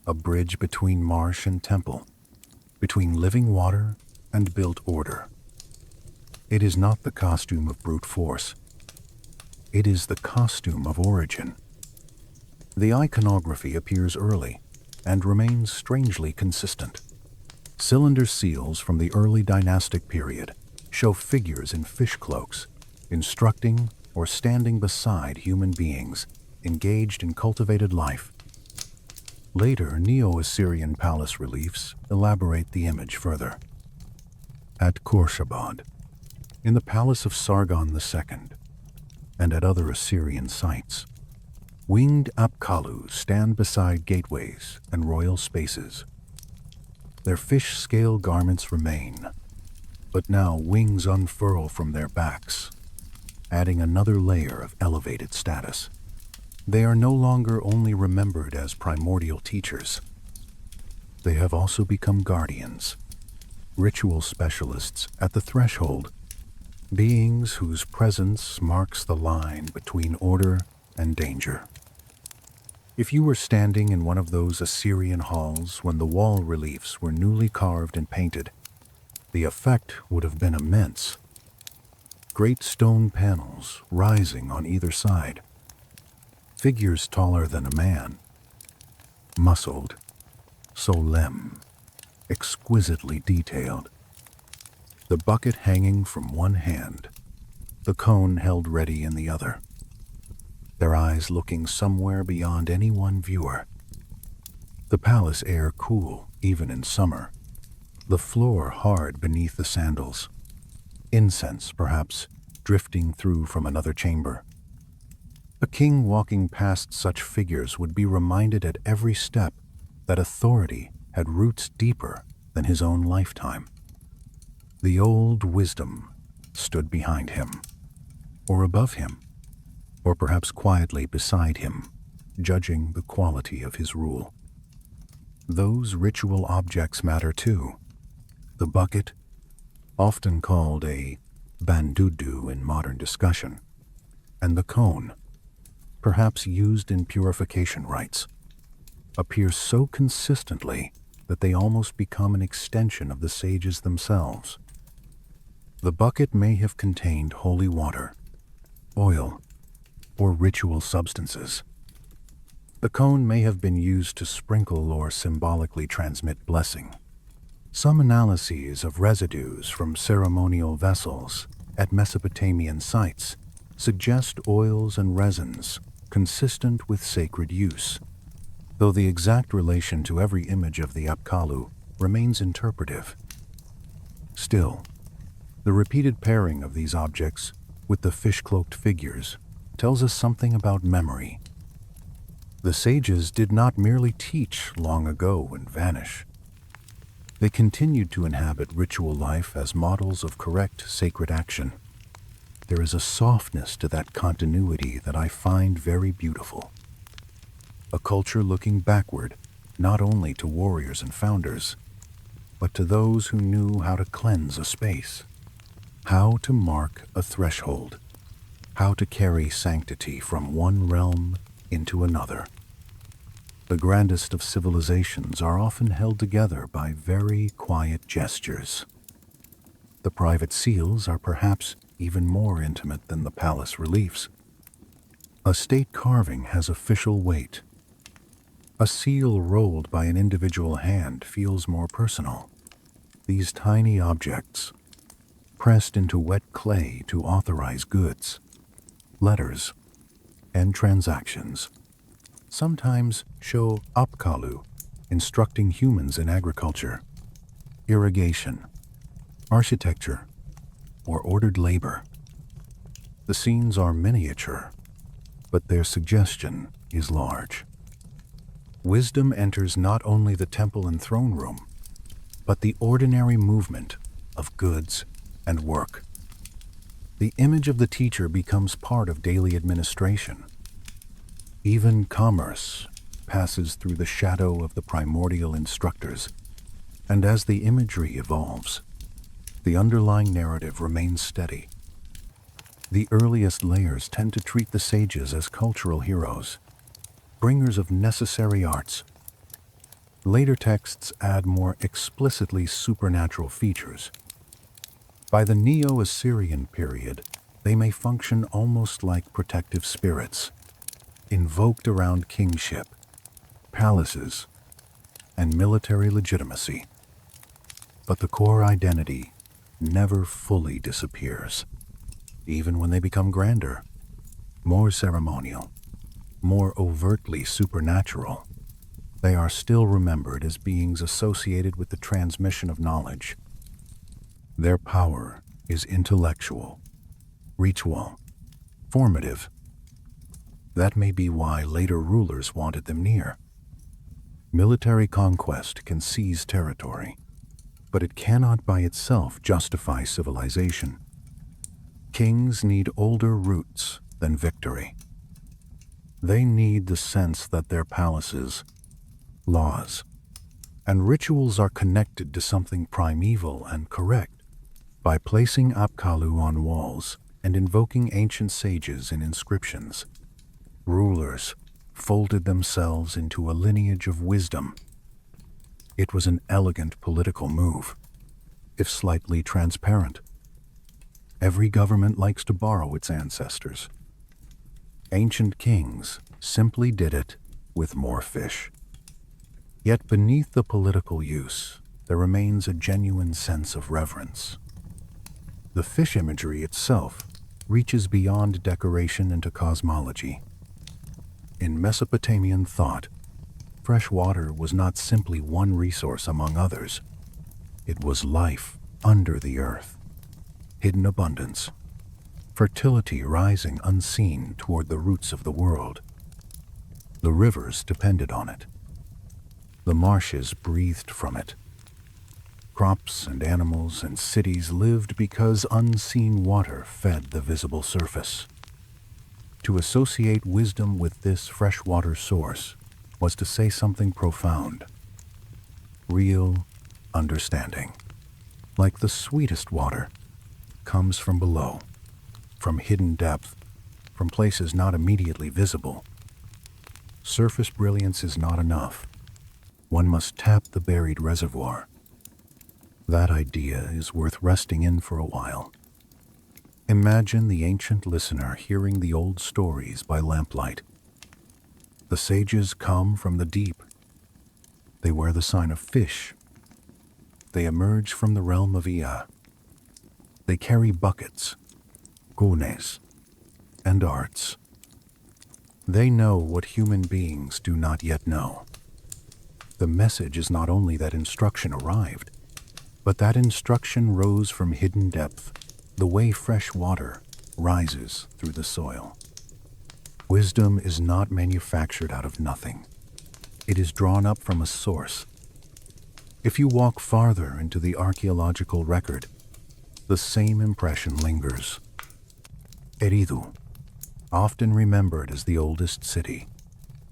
a bridge between marsh and temple, between living water and built order. It is not the costume of brute force. It is the costume of origin. The iconography appears early and remains strangely consistent. Cylinder seals from the early dynastic period show figures in fish cloaks, instructing or standing beside human beings engaged in cultivated life. Later, Neo-Assyrian palace reliefs elaborate the image further. At Khorsabad, in the palace of Sargon II, and at other Assyrian sites, winged Apkallu stand beside gateways and royal spaces. Their fish-scale garments remain, but now wings unfurl from their backs, adding another layer of elevated status. They are no longer only remembered as primordial teachers. They have also become guardians, ritual specialists at the threshold, beings whose presence marks the line between order and danger. If you were standing in one of those Assyrian halls when the wall reliefs were newly carved and painted, the effect would have been immense. Great stone panels rising on either side, figures taller than a man, muscled, solemn, exquisitely detailed. The bucket hanging from one hand, the cone held ready in the other, their eyes looking somewhere beyond any one viewer. The palace air cool even in summer, the floor hard beneath the sandals, incense perhaps drifting through from another chamber. A king walking past such figures would be reminded at every step that authority had roots deeper than his own lifetime. The old wisdom stood behind him, or above him, or perhaps quietly beside him, judging the quality of his rule. Those ritual objects matter too. The bucket, often called a bandudu in modern discussion, and the cone, perhaps used in purification rites, appear so consistently that they almost become an extension of the sages themselves. The bucket may have contained holy water, oil, or ritual substances. The cone may have been used to sprinkle or symbolically transmit blessing. Some analyses of residues from ceremonial vessels at Mesopotamian sites suggest oils and resins consistent with sacred use, though the exact relation to every image of the Apkallu remains interpretive. Still, the repeated pairing of these objects with the fish-cloaked figures tells us something about memory. The sages did not merely teach long ago and vanish. They continued to inhabit ritual life as models of correct sacred action. There is a softness to that continuity that I find very beautiful. A culture looking backward, not only to warriors and founders, but to those who knew how to cleanse a space, how to mark a threshold, how to carry sanctity from one realm into another. The grandest of civilizations are often held together by very quiet gestures. The private seals are perhaps even more intimate than the palace reliefs. A state carving has official weight. A seal rolled by an individual hand feels more personal. These tiny objects, pressed into wet clay to authorize goods, letters, and transactions, sometimes show Apkallu instructing humans in agriculture, irrigation, architecture, or ordered labor. The scenes are miniature, but their suggestion is large. Wisdom enters not only the temple and throne room, but the ordinary movement of goods and work. The image of the teacher becomes part of daily administration. Even commerce passes through the shadow of the primordial instructors, and as the imagery evolves, the underlying narrative remains steady. The earliest layers tend to treat the sages as cultural heroes, bringers of necessary arts. Later texts add more explicitly supernatural features. By the Neo-Assyrian period, they may function almost like protective spirits, invoked around kingship, palaces, and military legitimacy. But the core identity never fully disappears. Even when they become grander, more ceremonial, more overtly supernatural, they are still remembered as beings associated with the transmission of knowledge. Their power is intellectual, ritual, formative. That may be why later rulers wanted them near. Military conquest can seize territory, but it cannot by itself justify civilization. Kings need older roots than victory. They need the sense that their palaces, laws, and rituals are connected to something primeval and correct. By placing Apkallu on walls and invoking ancient sages in inscriptions, rulers folded themselves into a lineage of wisdom. It was an elegant political move, if slightly transparent. Every government likes to borrow its ancestors. Ancient kings simply did it with more fish. Yet beneath the political use, there remains a genuine sense of reverence. The fish imagery itself reaches beyond decoration into cosmology. In Mesopotamian thought, fresh water was not simply one resource among others. It was life under the earth, hidden abundance, fertility rising unseen toward the roots of the world. The rivers depended on it. The marshes breathed from it. Crops and animals and cities lived because unseen water fed the visible surface. To associate wisdom with this freshwater source was to say something profound. Real understanding, like the sweetest water, comes from below, from hidden depth, from places not immediately visible. Surface brilliance is not enough. One must tap the buried reservoir. That idea is worth resting in for a while. Imagine the ancient listener hearing the old stories by lamplight. The sages come from the deep. They wear the sign of fish. They emerge from the realm of Ea. They carry buckets, gunes, and arts. They know what human beings do not yet know. The message is not only that instruction arrived, but that instruction rose from hidden depth, the way fresh water rises through the soil. Wisdom is not manufactured out of nothing. It is drawn up from a source. If you walk farther into the archaeological record, the same impression lingers. Eridu, often remembered as the oldest city,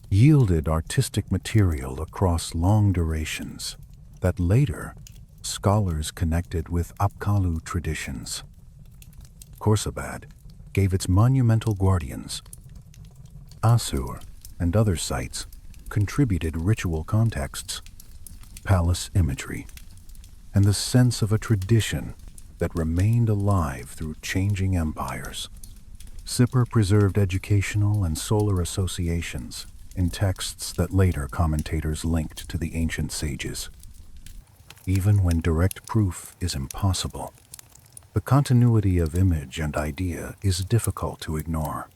yielded artistic material across long durations that later scholars connected with Apkallu traditions. Khorsabad gave its monumental guardians. Assur and other sites contributed ritual contexts, palace imagery, and the sense of a tradition that remained alive through changing empires. Sipper preserved educational and solar associations in texts that later commentators linked to the ancient sages. Even when direct proof is impossible, the continuity of image and idea is difficult to ignore.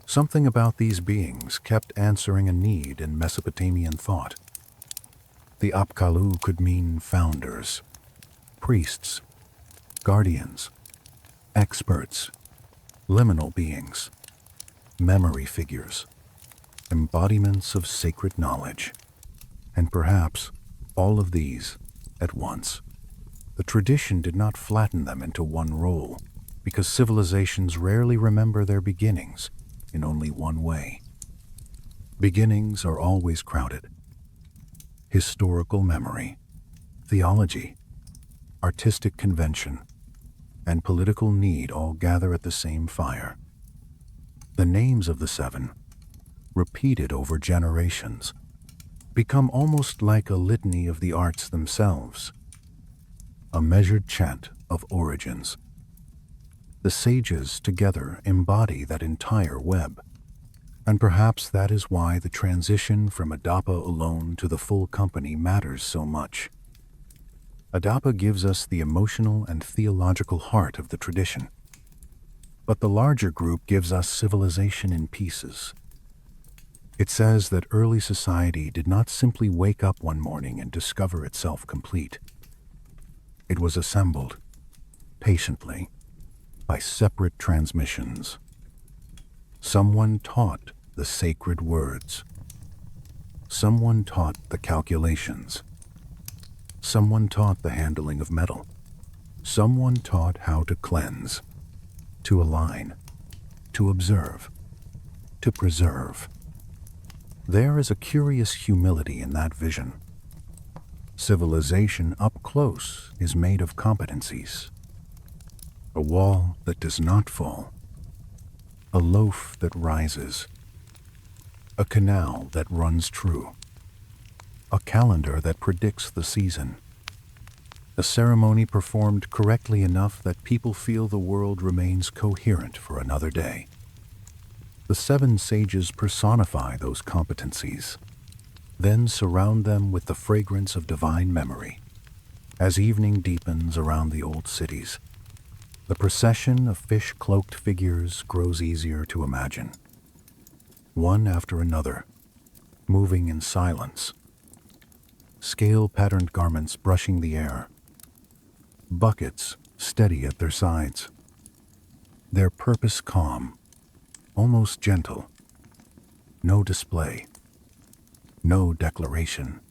Something about these beings kept answering a need in Mesopotamian thought. The Apkallu could mean founders, priests, guardians, experts, liminal beings, memory figures, embodiments of sacred knowledge, and perhaps all of these at once. The tradition did not flatten them into one role, because civilizations rarely remember their beginnings in only one way. Beginnings are always crowded. Historical memory, theology, artistic convention, and political need all gather at the same fire. The names of the seven, repeated over generations, become almost like a litany of the arts themselves, a measured chant of origins. The sages together embody that entire web, and perhaps that is why the transition from Adapa alone to the full company matters so much. Adapa gives us the emotional and theological heart of the tradition, but the larger group gives us civilization in pieces. It says that early society did not simply wake up one morning and discover itself complete. It was assembled, patiently, by separate transmissions. Someone taught the sacred words. Someone taught the calculations. Someone taught the handling of metal. Someone taught how to cleanse, to align, to observe, to preserve. There is a curious humility in that vision. Civilization up close is made of competencies. A wall that does not fall. A loaf that rises. A canal that runs true. A calendar that predicts the season. A ceremony performed correctly enough that people feel the world remains coherent for another day. The seven sages personify those competencies, then surround them with the fragrance of divine memory. As evening deepens around the old cities, the procession of fish-cloaked figures grows easier to imagine. One after another, moving in silence. Scale-patterned garments brushing the air. Buckets steady at their sides. Their purpose calm, almost gentle. No display. No declaration.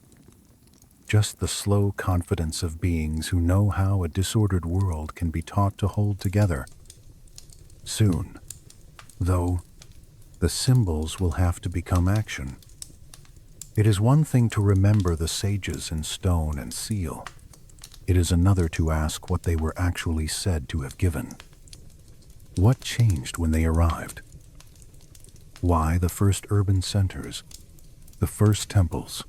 Just the slow confidence of beings who know how a disordered world can be taught to hold together. Soon, though, the symbols will have to become action. It is one thing to remember the sages in stone and seal. It is another to ask what they were actually said to have given. What changed when they arrived? Why the first urban centers, the first temples,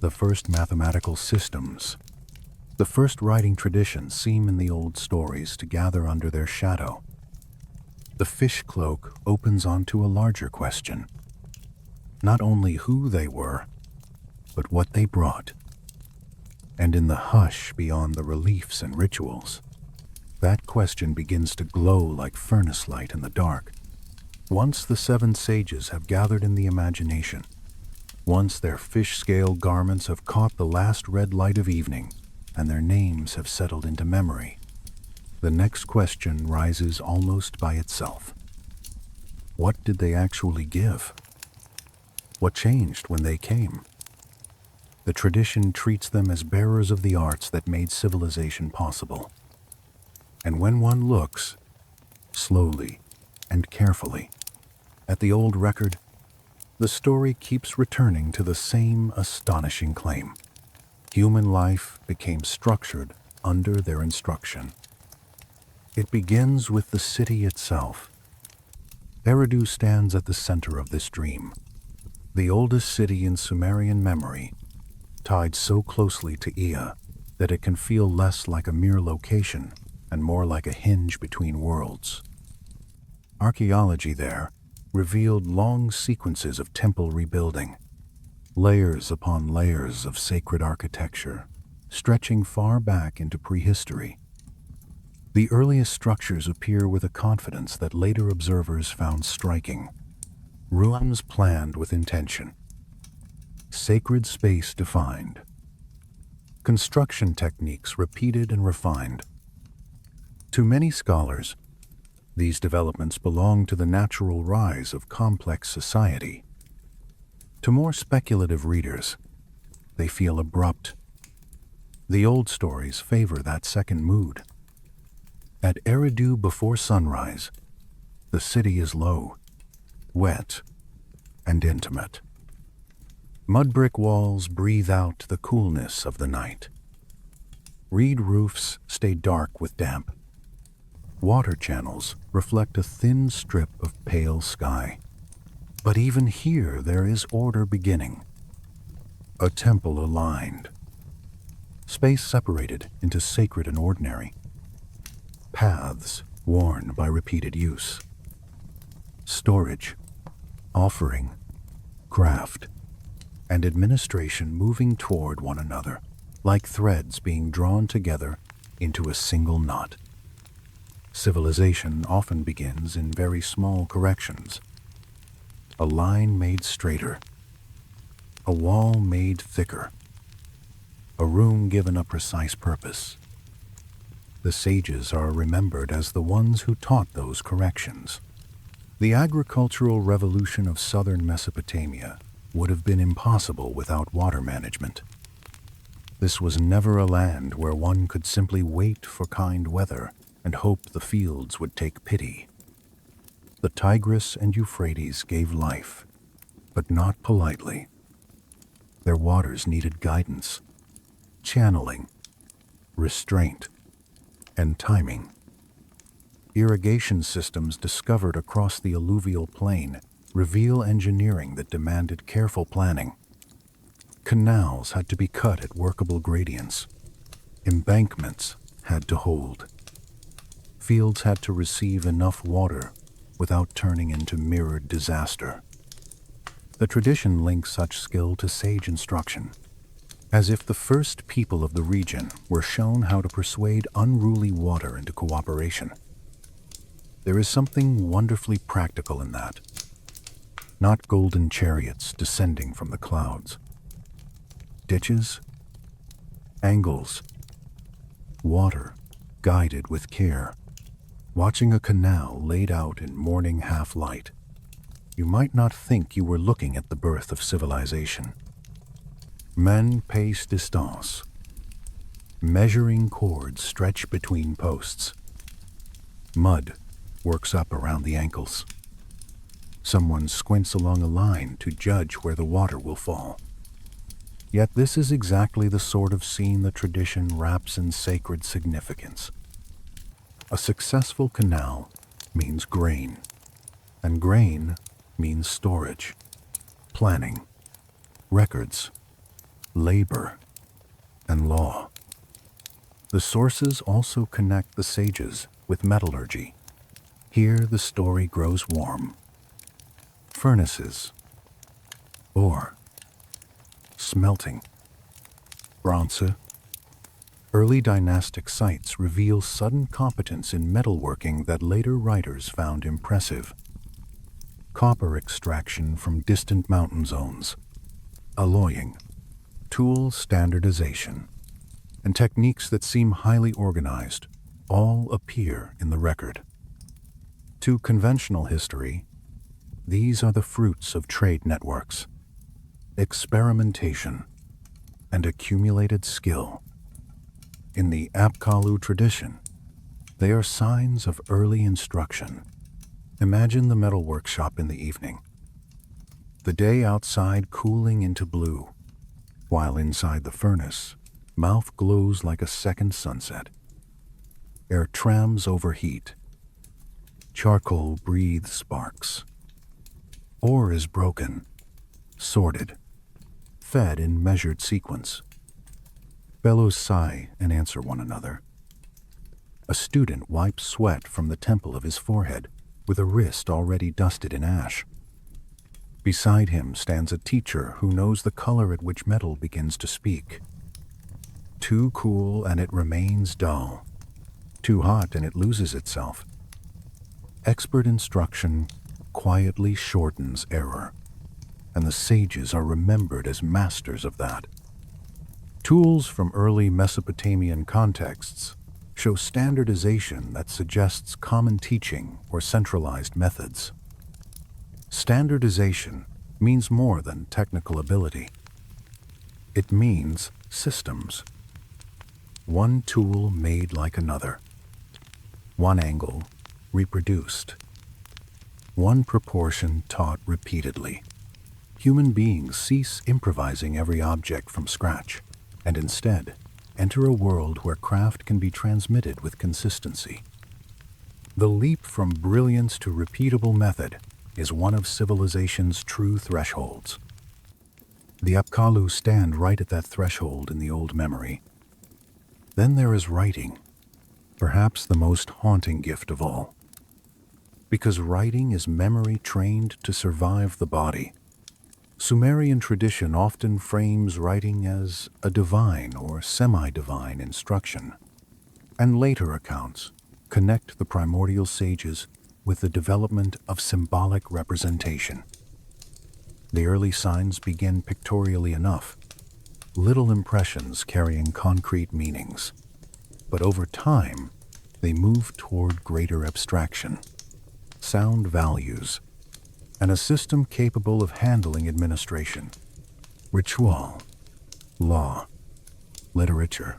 the first mathematical systems, the first writing traditions seem in the old stories to gather under their shadow? The fish cloak opens onto a larger question. Not only who they were, but what they brought. And in the hush beyond the reliefs and rituals, that question begins to glow like furnace light in the dark. Once the seven sages have gathered in the imagination, once their fish-scale garments have caught the last red light of evening, and their names have settled into memory, the next question rises almost by itself. What did they actually give? What changed when they came? The tradition treats them as bearers of the arts that made civilization possible. And when one looks, slowly and carefully, at the old record, the story keeps returning to the same astonishing claim. Human life became structured under their instruction. It begins with the city itself. Eridu stands at the center of this dream, the oldest city in Sumerian memory, tied so closely to Ea, that it can feel less like a mere location and more like a hinge between worlds. Archaeology there revealed long sequences of temple rebuilding, layers upon layers of sacred architecture, stretching far back into prehistory. The earliest structures appear with a confidence that later observers found striking. Ruins planned with intention, sacred space defined, construction techniques repeated and refined. To many scholars, these developments belong to the natural rise of complex society. To more speculative readers, they feel abrupt. The old stories favor that second mood. At Eridu before sunrise, the city is low, wet, and intimate. Mud brick walls breathe out the coolness of the night. Reed roofs stay dark with damp. Water channels reflect a thin strip of pale sky. But even here there is order beginning. A temple aligned. Space separated into sacred and ordinary. Paths worn by repeated use. Storage, offering, craft, and administration moving toward one another, like threads being drawn together into a single knot. Civilization often begins in very small corrections. A line made straighter, a wall made thicker, a room given a precise purpose. The sages are remembered as the ones who taught those corrections. The agricultural revolution of southern Mesopotamia would have been impossible without water management. This was never a land where one could simply wait for kind weather and hope the fields would take pity. The Tigris and Euphrates gave life, but not politely. Their waters needed guidance, channeling, restraint, and timing. Irrigation systems discovered across the alluvial plain reveal engineering that demanded careful planning. Canals had to be cut at workable gradients. Embankments had to hold. Fields had to receive enough water without turning into mirrored disaster. The tradition links such skill to sage instruction, as if the first people of the region were shown how to persuade unruly water into cooperation. There is something wonderfully practical in that. Not golden chariots descending from the clouds. Ditches, angles, water guided with care. Watching a canal laid out in morning half-light, you might not think you were looking at the birth of civilization. Men pace distance. Measuring cords stretch between posts. Mud works up around the ankles. Someone squints along a line to judge where the water will fall. Yet this is exactly the sort of scene the tradition wraps in sacred significance. A successful canal means grain, and grain means storage, planning, records, labor, and law. The sources also connect the sages with metallurgy. Here the story grows warm. Furnaces, ore, smelting, bronze. Early dynastic sites reveal sudden competence in metalworking that later writers found impressive. Copper extraction from distant mountain zones, alloying, tool standardization, and techniques that seem highly organized all appear in the record. To conventional history, these are the fruits of trade networks, experimentation, and accumulated skill. In the Apkallu tradition, they are signs of early instruction. Imagine the metal workshop in the evening. The day outside cooling into blue, while inside the furnace, mouth glows like a second sunset. Ere trams overheat, charcoal breathes sparks. Ore is broken, sorted, fed in measured sequence. Bellows sigh and answer one another. A student wipes sweat from the temple of his forehead with a wrist already dusted in ash. Beside him stands a teacher who knows the color at which metal begins to speak. Too cool and it remains dull. Too hot and it loses itself. Expert instruction quietly shortens error, and the sages are remembered as masters of that. Tools from early Mesopotamian contexts show standardization that suggests common teaching or centralized methods. Standardization means more than technical ability. It means systems. One tool made like another. One angle reproduced. One proportion taught repeatedly. Human beings cease improvising every object from scratch, and instead enter a world where craft can be transmitted with consistency. The leap from brilliance to repeatable method is one of civilization's true thresholds. The Apkallu stand right at that threshold in the old memory. Then there is writing, perhaps the most haunting gift of all. Because writing is memory trained to survive the body. Sumerian tradition often frames writing as a divine or semi-divine instruction, and later accounts connect the primordial sages with the development of symbolic representation. The early signs begin pictorially enough, little impressions carrying concrete meanings, but over time they move toward greater abstraction, sound values, and a system capable of handling administration, ritual, law, literature,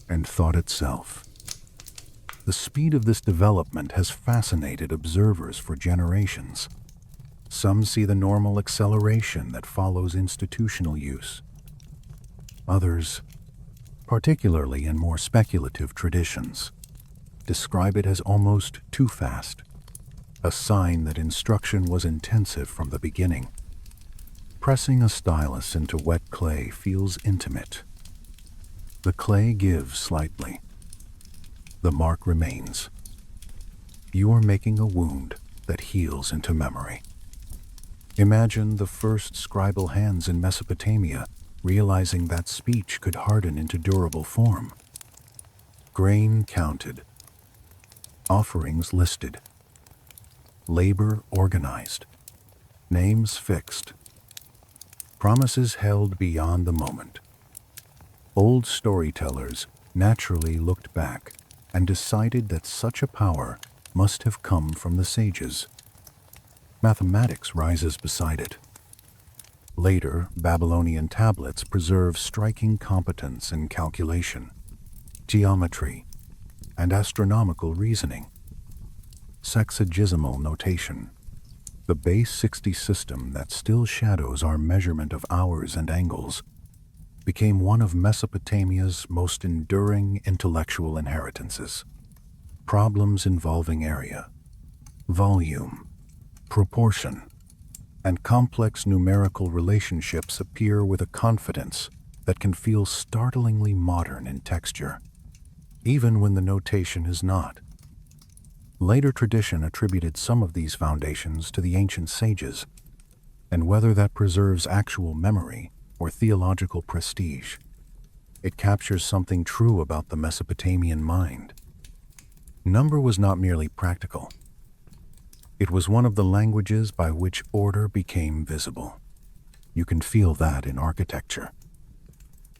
and thought itself. The speed of this development has fascinated observers for generations. Some see the normal acceleration that follows institutional use. Others, particularly in more speculative traditions, describe it as almost too fast, a sign that instruction was intensive from the beginning. Pressing a stylus into wet clay feels intimate. The clay gives slightly. The mark remains. You are making a wound that heals into memory. Imagine the first scribal hands in Mesopotamia realizing that speech could harden into durable form. Grain counted. Offerings listed. Labor organized. Names fixed. Promises held beyond the moment. Old storytellers naturally looked back and decided that such a power must have come from the sages. Mathematics rises beside it. Later, Babylonian tablets preserve striking competence in calculation, geometry, and astronomical reasoning. Sexagesimal notation, the base 60 system that still shadows our measurement of hours and angles, became one of Mesopotamia's most enduring intellectual inheritances. Problems involving area, volume, proportion, and complex numerical relationships appear with a confidence that can feel startlingly modern in texture, even when the notation is not. Later tradition attributed some of these foundations to the ancient sages, and whether that preserves actual memory or theological prestige, it captures something true about the Mesopotamian mind. Number was not merely practical. It was one of the languages by which order became visible. You can feel that in architecture.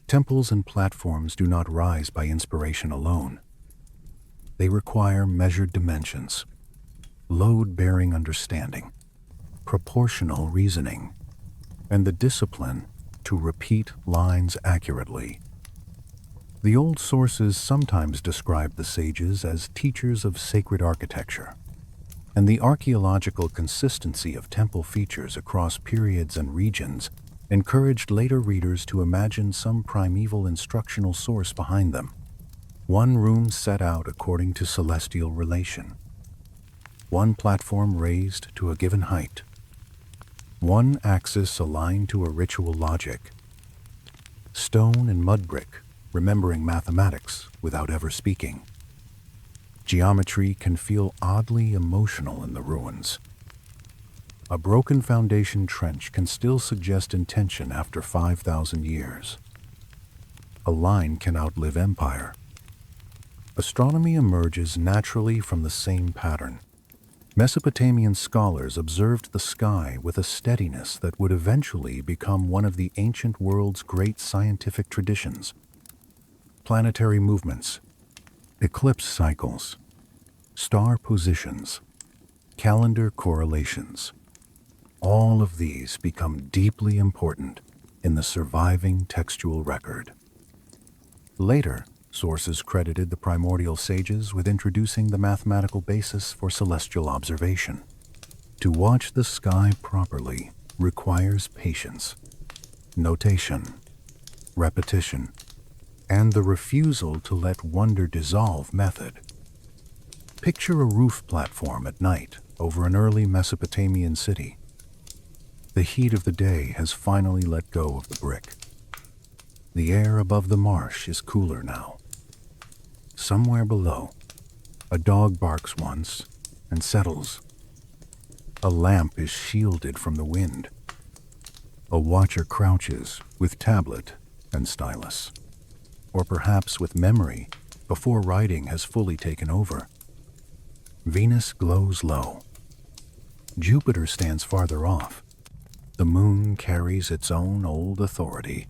Temples and platforms do not rise by inspiration alone. They require measured dimensions, load-bearing understanding, proportional reasoning, and the discipline to repeat lines accurately. The old sources sometimes describe the sages as teachers of sacred architecture, and the archaeological consistency of temple features across periods and regions encouraged later readers to imagine some primeval instructional source behind them. One room set out according to celestial relation. One platform raised to a given height. One axis aligned to a ritual logic. Stone and mud brick remembering mathematics without ever speaking. Geometry can feel oddly emotional in the ruins. A broken foundation trench can still suggest intention after 5,000 years. A line can outlive empire. Astronomy emerges naturally from the same pattern. Mesopotamian scholars observed the sky with a steadiness that would eventually become one of the ancient world's great scientific traditions. Planetary movements, eclipse cycles, star positions, calendar correlations. All of these become deeply important in the surviving textual record. Later, sources credited the primordial sages with introducing the mathematical basis for celestial observation. To watch the sky properly requires patience, notation, repetition, and the refusal to let wonder dissolve method. Picture a roof platform at night over an early Mesopotamian city. The heat of the day has finally let go of the brick. The air above the marsh is cooler now. Somewhere below, a dog barks once and settles. A lamp is shielded from the wind. A watcher crouches with tablet and stylus, or perhaps with memory before writing has fully taken over. Venus glows low. Jupiter stands farther off. The moon carries its own old authority.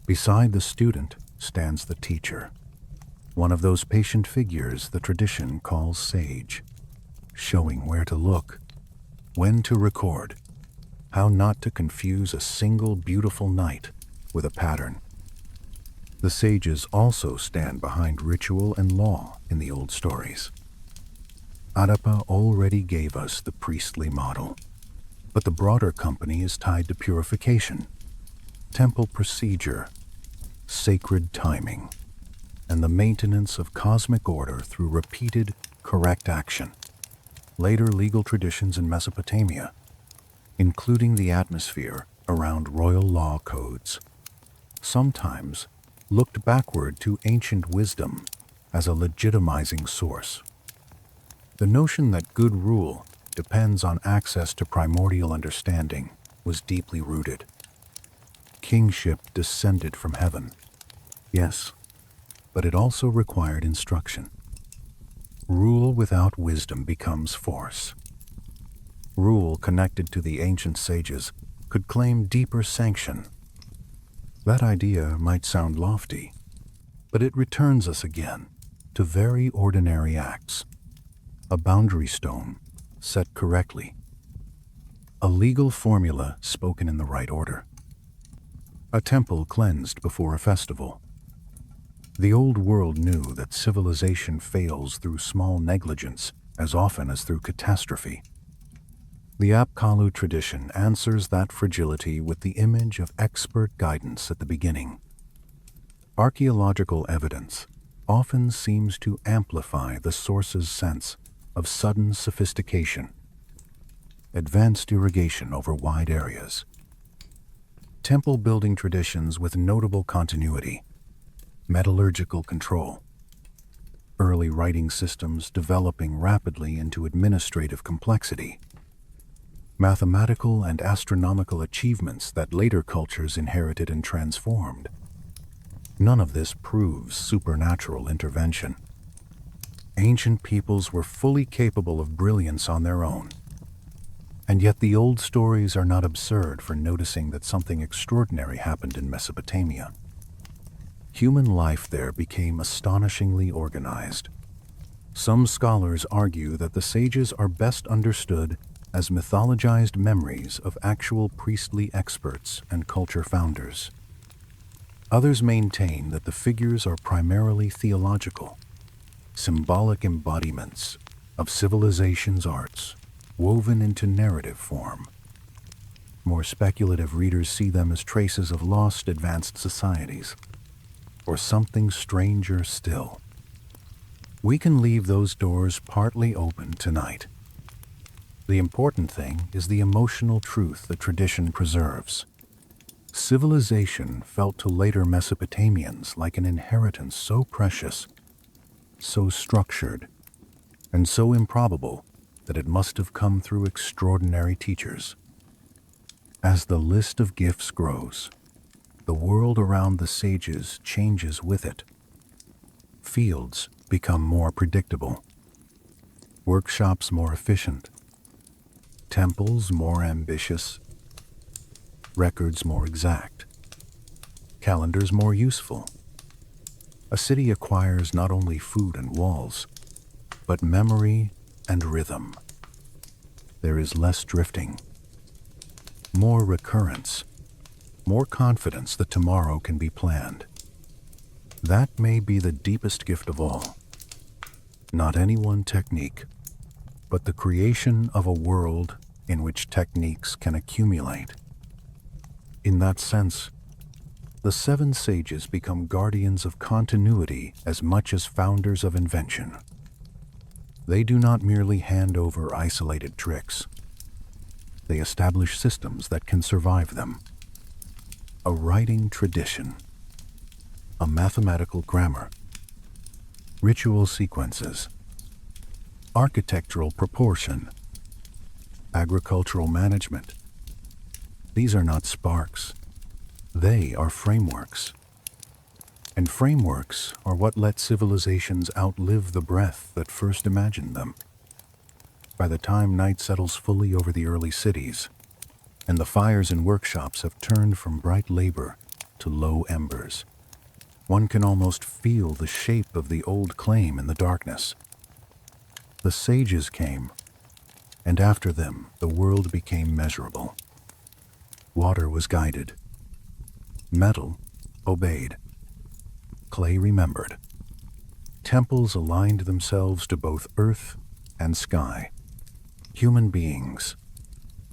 Beside the student stands the teacher, one of those patient figures the tradition calls sage, showing where to look, when to record, how not to confuse a single beautiful night with a pattern. The sages also stand behind ritual and law in the old stories. Adapa already gave us the priestly model, but the broader company is tied to purification, temple procedure, sacred timing, and the maintenance of cosmic order through repeated, correct action. Later legal traditions in Mesopotamia, including the atmosphere around royal law codes, sometimes looked backward to ancient wisdom as a legitimizing source. The notion that good rule depends on access to primordial understanding was deeply rooted. Kingship descended from heaven, yes, but it also required instruction. Rule without wisdom becomes force. Rule connected to the ancient sages could claim deeper sanction. That idea might sound lofty, but it returns us again to very ordinary acts. A boundary stone set correctly. A legal formula spoken in the right order. A temple cleansed before a festival. The old world knew that civilization fails through small negligence as often as through catastrophe. The Apkallu tradition answers that fragility with the image of expert guidance at the beginning. Archaeological evidence often seems to amplify the source's sense of sudden sophistication. Advanced irrigation over wide areas. Temple building traditions with notable continuity. Metallurgical control. Early writing systems developing rapidly into administrative complexity. Mathematical and astronomical achievements that later cultures inherited and transformed. None of this proves supernatural intervention. Ancient peoples were fully capable of brilliance on their own. And yet the old stories are not absurd for noticing that something extraordinary happened in Mesopotamia. Human life there became astonishingly organized. Some scholars argue that the sages are best understood as mythologized memories of actual priestly experts and culture founders. Others maintain that the figures are primarily theological, symbolic embodiments of civilization's arts woven into narrative form. More speculative readers see them as traces of lost advanced societies, or something stranger still. We can leave those doors partly open tonight. The important thing is the emotional truth the tradition preserves. Civilization felt to later Mesopotamians like an inheritance so precious, so structured, and so improbable that it must have come through extraordinary teachers. As the list of gifts grows, the world around the sages changes with it. Fields become more predictable, workshops more efficient, temples more ambitious, records more exact, calendars more useful. A city acquires not only food and walls, but memory and rhythm. There is less drifting, more recurrence, more confidence that tomorrow can be planned. That may be the deepest gift of all. Not any one technique, but the creation of a world in which techniques can accumulate. In that sense, the seven sages become guardians of continuity as much as founders of invention. They do not merely hand over isolated tricks. They establish systems that can survive them. A writing tradition, a mathematical grammar, ritual sequences, architectural proportion, agricultural management. These are not sparks. They are frameworks. And frameworks are what let civilizations outlive the breath that first imagined them. By the time night settles fully over the early cities, and the fires in workshops have turned from bright labor to low embers, one can almost feel the shape of the old claim in the darkness. The sages came, and after them the world became measurable. Water was guided. Metal obeyed. Clay remembered. Temples aligned themselves to both earth and sky. Human beings,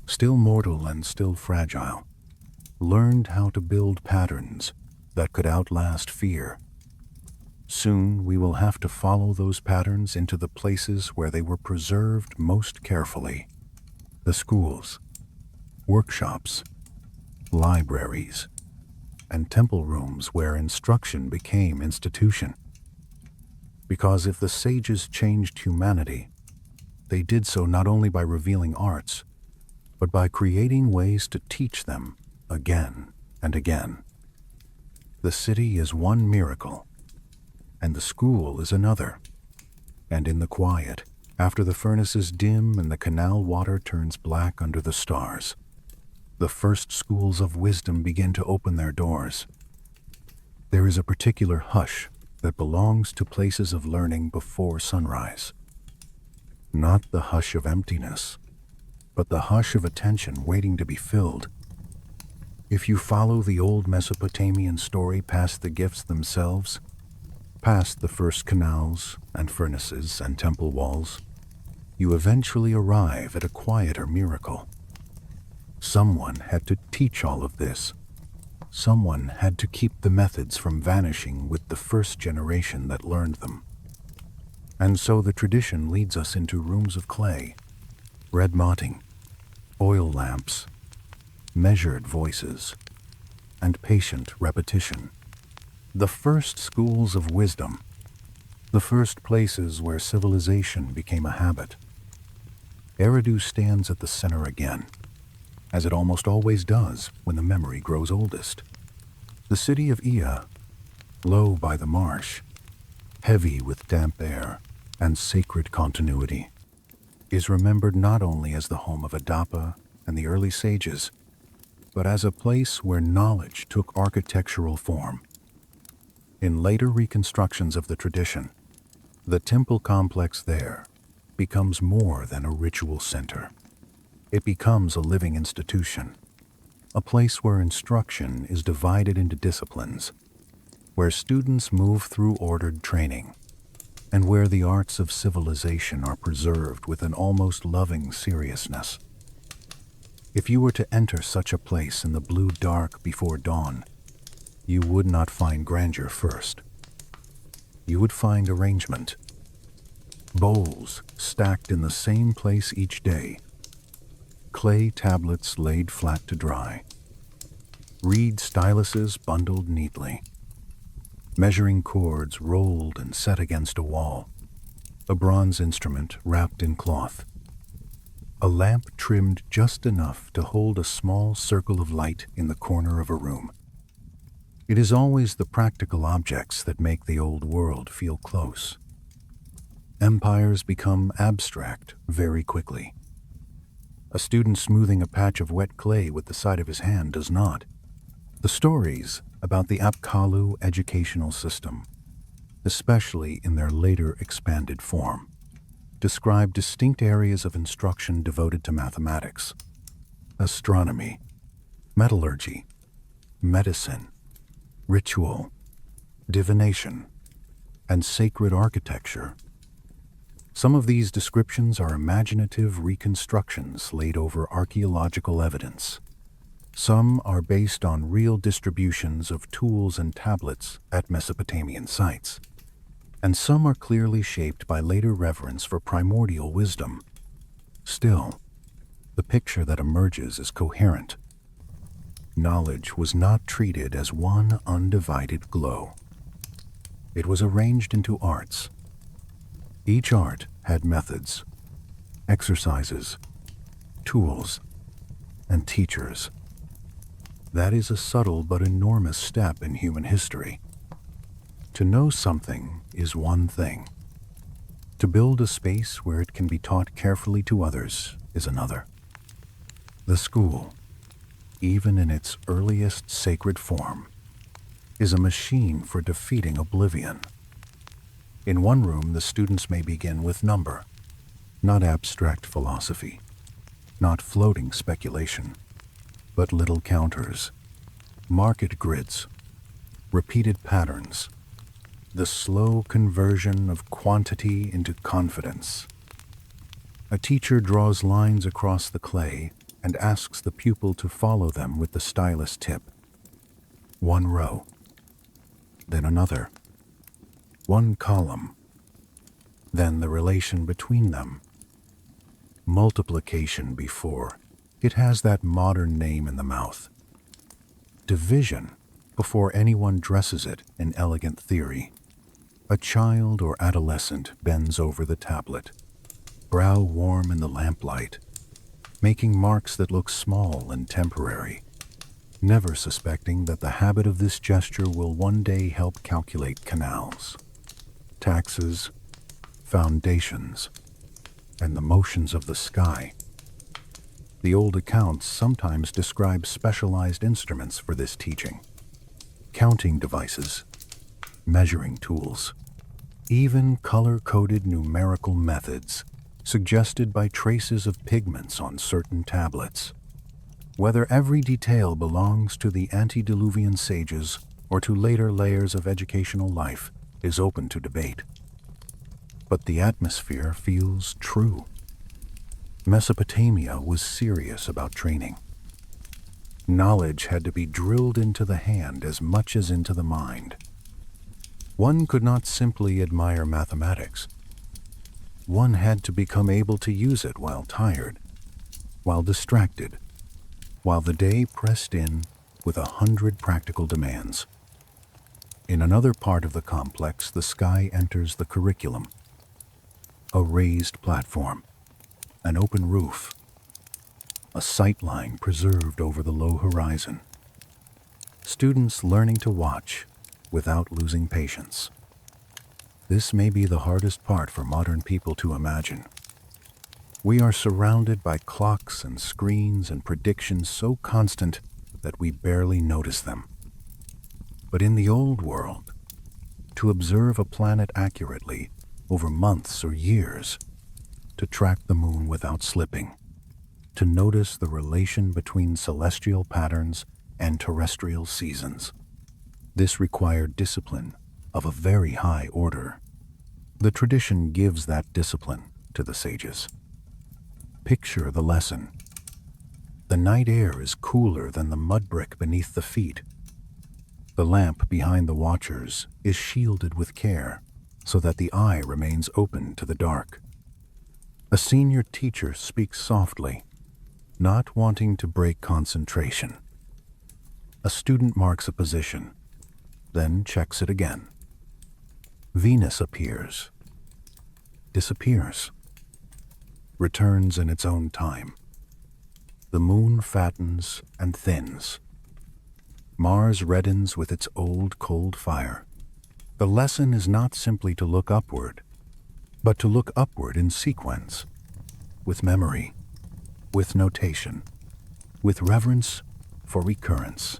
still mortal and still fragile, learned how to build patterns that could outlast fear. Soon we will have to follow those patterns into the places where they were preserved most carefully. The schools, workshops, libraries, and temple rooms where instruction became institution. Because if the sages changed humanity, they did so not only by revealing arts, but by creating ways to teach them again and again. The city is one miracle, and the school is another. And in the quiet, after the furnaces dim and the canal water turns black under the stars, the first schools of wisdom begin to open their doors. There is a particular hush that belongs to places of learning before sunrise. Not the hush of emptiness, but the hush of attention waiting to be filled. If you follow the old Mesopotamian story past the gifts themselves, past the first canals and furnaces and temple walls, you eventually arrive at a quieter miracle. Someone had to teach all of this. Someone had to keep the methods from vanishing with the first generation that learned them. And so the tradition leads us into rooms of clay, red modding, oil lamps, measured voices, and patient repetition. The first schools of wisdom, the first places where civilization became a habit. Eridu stands at the center again, as it almost always does when the memory grows oldest. The city of Ea, low by the marsh, heavy with damp air and sacred continuity, is remembered not only as the home of Adapa and the early sages, but as a place where knowledge took architectural form. In later reconstructions of the tradition, the temple complex there becomes more than a ritual center. It becomes a living institution, a place where instruction is divided into disciplines, where students move through ordered training, and where the arts of civilization are preserved with an almost loving seriousness. If you were to enter such a place in the blue dark before dawn, you would not find grandeur first. You would find arrangement. Bowls stacked in the same place each day, clay tablets laid flat to dry, reed styluses bundled neatly, measuring cords rolled and set against a wall, a bronze instrument wrapped in cloth, a lamp trimmed just enough to hold a small circle of light in the corner of a room. It is always the practical objects that make the old world feel close. Empires become abstract very quickly. A student smoothing a patch of wet clay with the side of his hand does not. The stories about the Apkallu educational system, especially in their later expanded form, describe distinct areas of instruction devoted to mathematics, astronomy, metallurgy, medicine, ritual, divination, and sacred architecture. Some of these descriptions are imaginative reconstructions laid over archaeological evidence. Some are based on real distributions of tools and tablets at Mesopotamian sites, and some are clearly shaped by later reverence for primordial wisdom. Still, the picture that emerges is coherent. Knowledge was not treated as one undivided glow. It was arranged into arts. Each art had methods, exercises, tools, and teachers. That is a subtle but enormous step in human history. To know something is one thing. To build a space where it can be taught carefully to others is another. The school, even in its earliest sacred form, is a machine for defeating oblivion. In one room, the students may begin with number, not abstract philosophy, not floating speculation, but little counters, market grids, repeated patterns, the slow conversion of quantity into confidence. A teacher draws lines across the clay and asks the pupil to follow them with the stylus tip. One row, then another, one column, then the relation between them. Multiplication before it has that modern name in the mouth. Division before anyone dresses it in elegant theory. A child or adolescent bends over the tablet, brow warm in the lamplight, making marks that look small and temporary, never suspecting that the habit of this gesture will one day help calculate canals, taxes, foundations, and the motions of the sky. The old accounts sometimes describe specialized instruments for this teaching: counting devices, measuring tools, even color-coded numerical methods suggested by traces of pigments on certain tablets. Whether every detail belongs to the antediluvian sages or to later layers of educational life is open to debate. But the atmosphere feels true. Mesopotamia was serious about training. Knowledge had to be drilled into the hand as much as into the mind. One could not simply admire mathematics. One had to become able to use it while tired, while distracted, while the day pressed in with 100 practical demands. In another part of the complex, the sky enters the curriculum. A raised platform, an open roof, a sight line preserved over the low horizon. Students learning to watch without losing patience. This may be the hardest part for modern people to imagine. We are surrounded by clocks and screens and predictions so constant that we barely notice them. But in the old world, to observe a planet accurately over months or years, to track the moon without slipping, to notice the relation between celestial patterns and terrestrial seasons. This required discipline of a very high order. The tradition gives that discipline to the sages. Picture the lesson. The night air is cooler than the mud brick beneath the feet. The lamp behind the watchers is shielded with care so that the eye remains open to the dark. A senior teacher speaks softly, not wanting to break concentration. A student marks a position, then checks it again. Venus appears, disappears, returns in its own time. The moon fattens and thins. Mars reddens with its old cold fire. The lesson is not simply to look upward, but to look upward in sequence, with memory, with notation, with reverence for recurrence.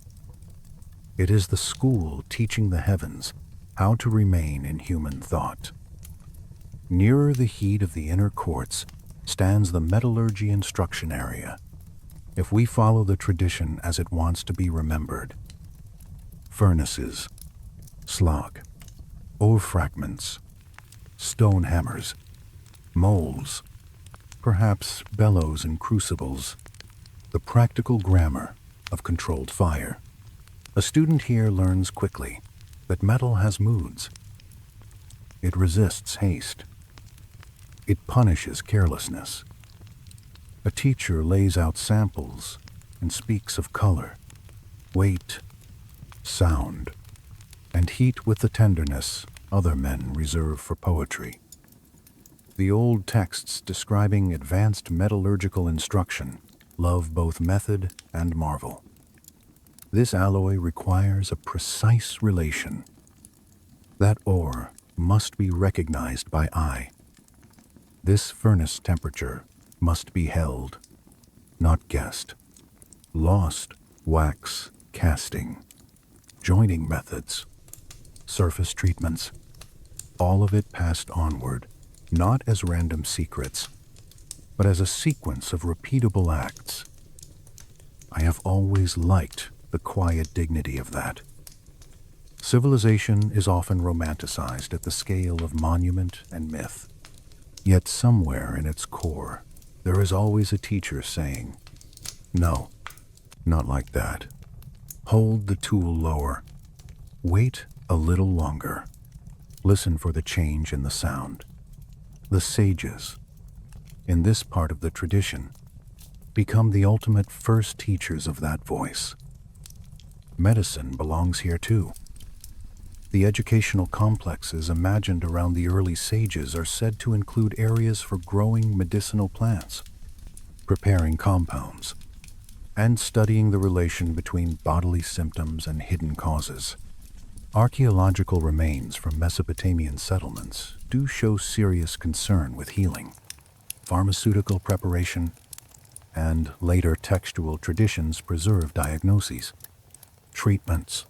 It is the school teaching the heavens how to remain in human thought. Nearer the heat of the inner courts stands the Metallurgy instruction area, if we follow the tradition as it wants to be remembered. Furnaces, slag, ore fragments, stone hammers, moles, perhaps bellows and crucibles, the practical grammar of controlled fire. A student here learns quickly that metal has moods. It resists haste. It punishes carelessness. A teacher lays out samples and speaks of color, weight, sound, and heat with the tenderness other men reserve for poetry. The old texts describing advanced metallurgical instruction love both method and marvel. This alloy requires a precise relation. That ore must be recognized by eye. This furnace temperature must be held, not guessed. Lost wax casting, joining methods, surface treatments, all of it passed onward, not as random secrets, but as a sequence of repeatable acts. I have always liked the quiet dignity of that. Civilization is often romanticized at the scale of monument and myth. Yet somewhere in its core, there is always a teacher saying, "No, not like that. Hold the tool lower. Wait a little longer. Listen for the change in the sound." The sages, in this part of the tradition, become the ultimate first teachers of that voice. Medicine belongs here too. The educational complexes imagined around the early sages are said to include areas for growing medicinal plants, preparing compounds, and studying the relation between bodily symptoms and hidden causes. Archaeological remains from Mesopotamian settlements do show serious concern with healing, pharmaceutical preparation, and later textual traditions preserve diagnoses, treatments,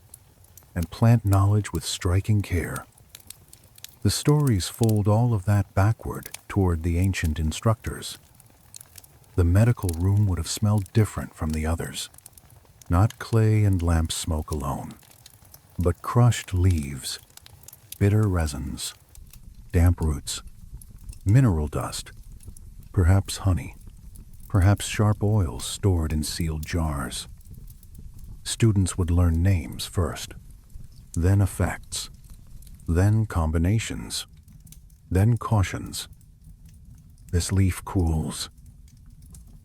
and plant knowledge with striking care. The stories fold all of that backward toward the ancient instructors. The medical room would have smelled different from the others, not clay and lamp smoke alone, but crushed leaves, bitter resins, damp roots, mineral dust, perhaps honey, perhaps sharp oils stored in sealed jars. Students would learn names first, then effects, then combinations, then cautions. This leaf cools.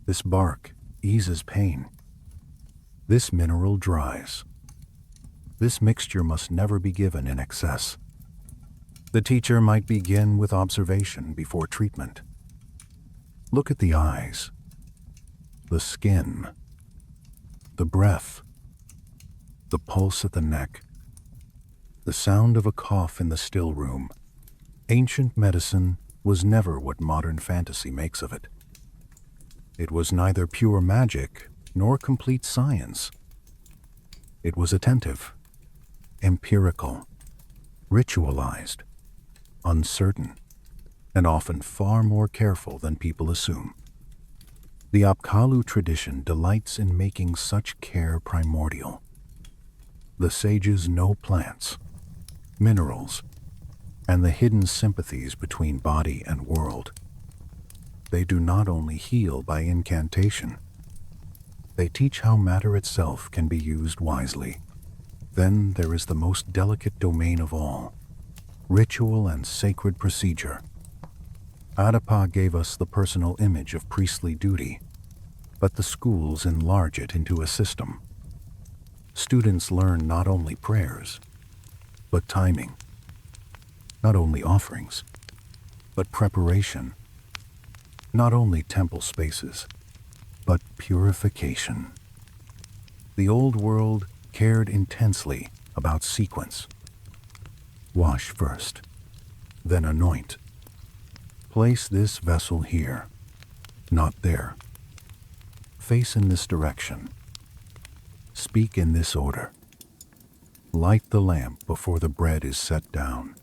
This bark eases pain. This mineral dries. This mixture must never be given in excess. The teacher might begin with observation before treatment. Look at the eyes, the skin, the breath, the pulse at the neck, the sound of a cough in the still room. Ancient medicine was never what modern fantasy makes of it. It was neither pure magic nor complete science. It was attentive, empirical, ritualized, uncertain, and often far more careful than people assume. The Apkallu tradition delights in making such care primordial. The sages know plants, minerals, and the hidden sympathies between body and world. They do not only heal by incantation, they teach how matter itself can be used wisely. Then there is the most delicate domain of all, ritual and sacred procedure. Adapa gave us the personal image of priestly duty, but the schools enlarge it into a system. Students learn not only prayers, but timing, not only offerings, but preparation, not only temple spaces, but purification. The old world cared intensely about sequence. Wash first, then anoint. Place this vessel here, not there. Face in this direction. Speak in this order. Light the lamp before the bread is set down.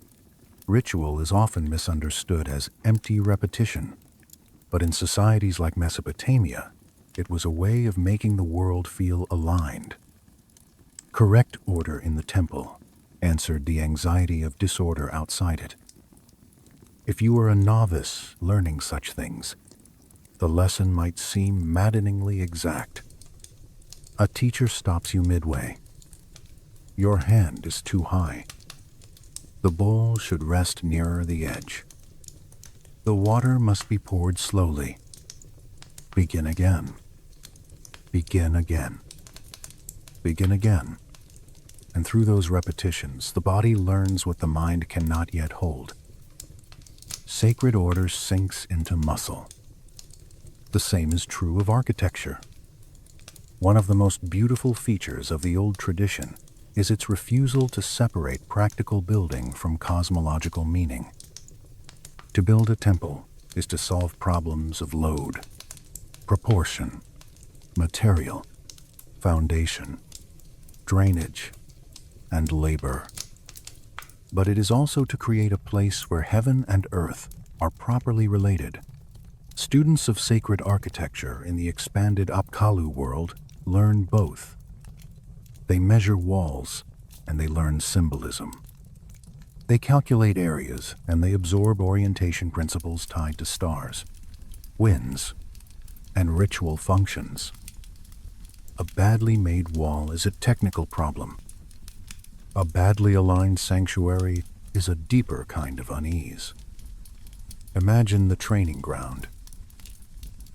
Ritual is often misunderstood as empty repetition, but in societies like Mesopotamia, it was a way of making the world feel aligned. Correct order in the temple answered the anxiety of disorder outside it. If you were a novice learning such things, the lesson might seem maddeningly exact. A teacher stops you midway. Your hand is too high. The bowl should rest nearer the edge. The water must be poured slowly. Begin again. Begin again. Begin again. And through those repetitions, the body learns what the mind cannot yet hold. Sacred order sinks into muscle. The same is true of architecture. One of the most beautiful features of the old tradition is its refusal to separate practical building from cosmological meaning. To build a temple is to solve problems of load, proportion, material, foundation, drainage, and labor. But it is also to create a place where heaven and earth are properly related. Students of sacred architecture in the expanded Apkallu world learn both. They measure walls and they learn symbolism. They calculate areas and they absorb orientation principles tied to stars, winds, and ritual functions. A badly made wall is a technical problem. A badly aligned sanctuary is a deeper kind of unease. Imagine the training ground.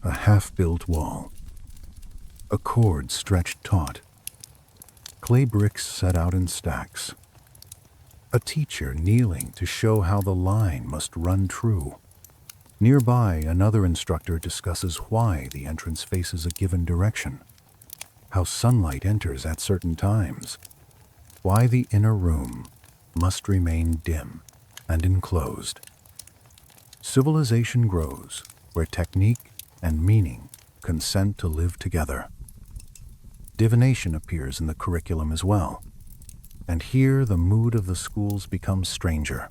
A half-built wall. A cord stretched taut. Clay bricks set out in stacks. A teacher kneeling to show how the line must run true. Nearby, another instructor discusses why the entrance faces a given direction, how sunlight enters at certain times, why the inner room must remain dim and enclosed. Civilization grows where technique and meaning consent to live together. Divination appears in the curriculum as well, and here the mood of the schools becomes stranger,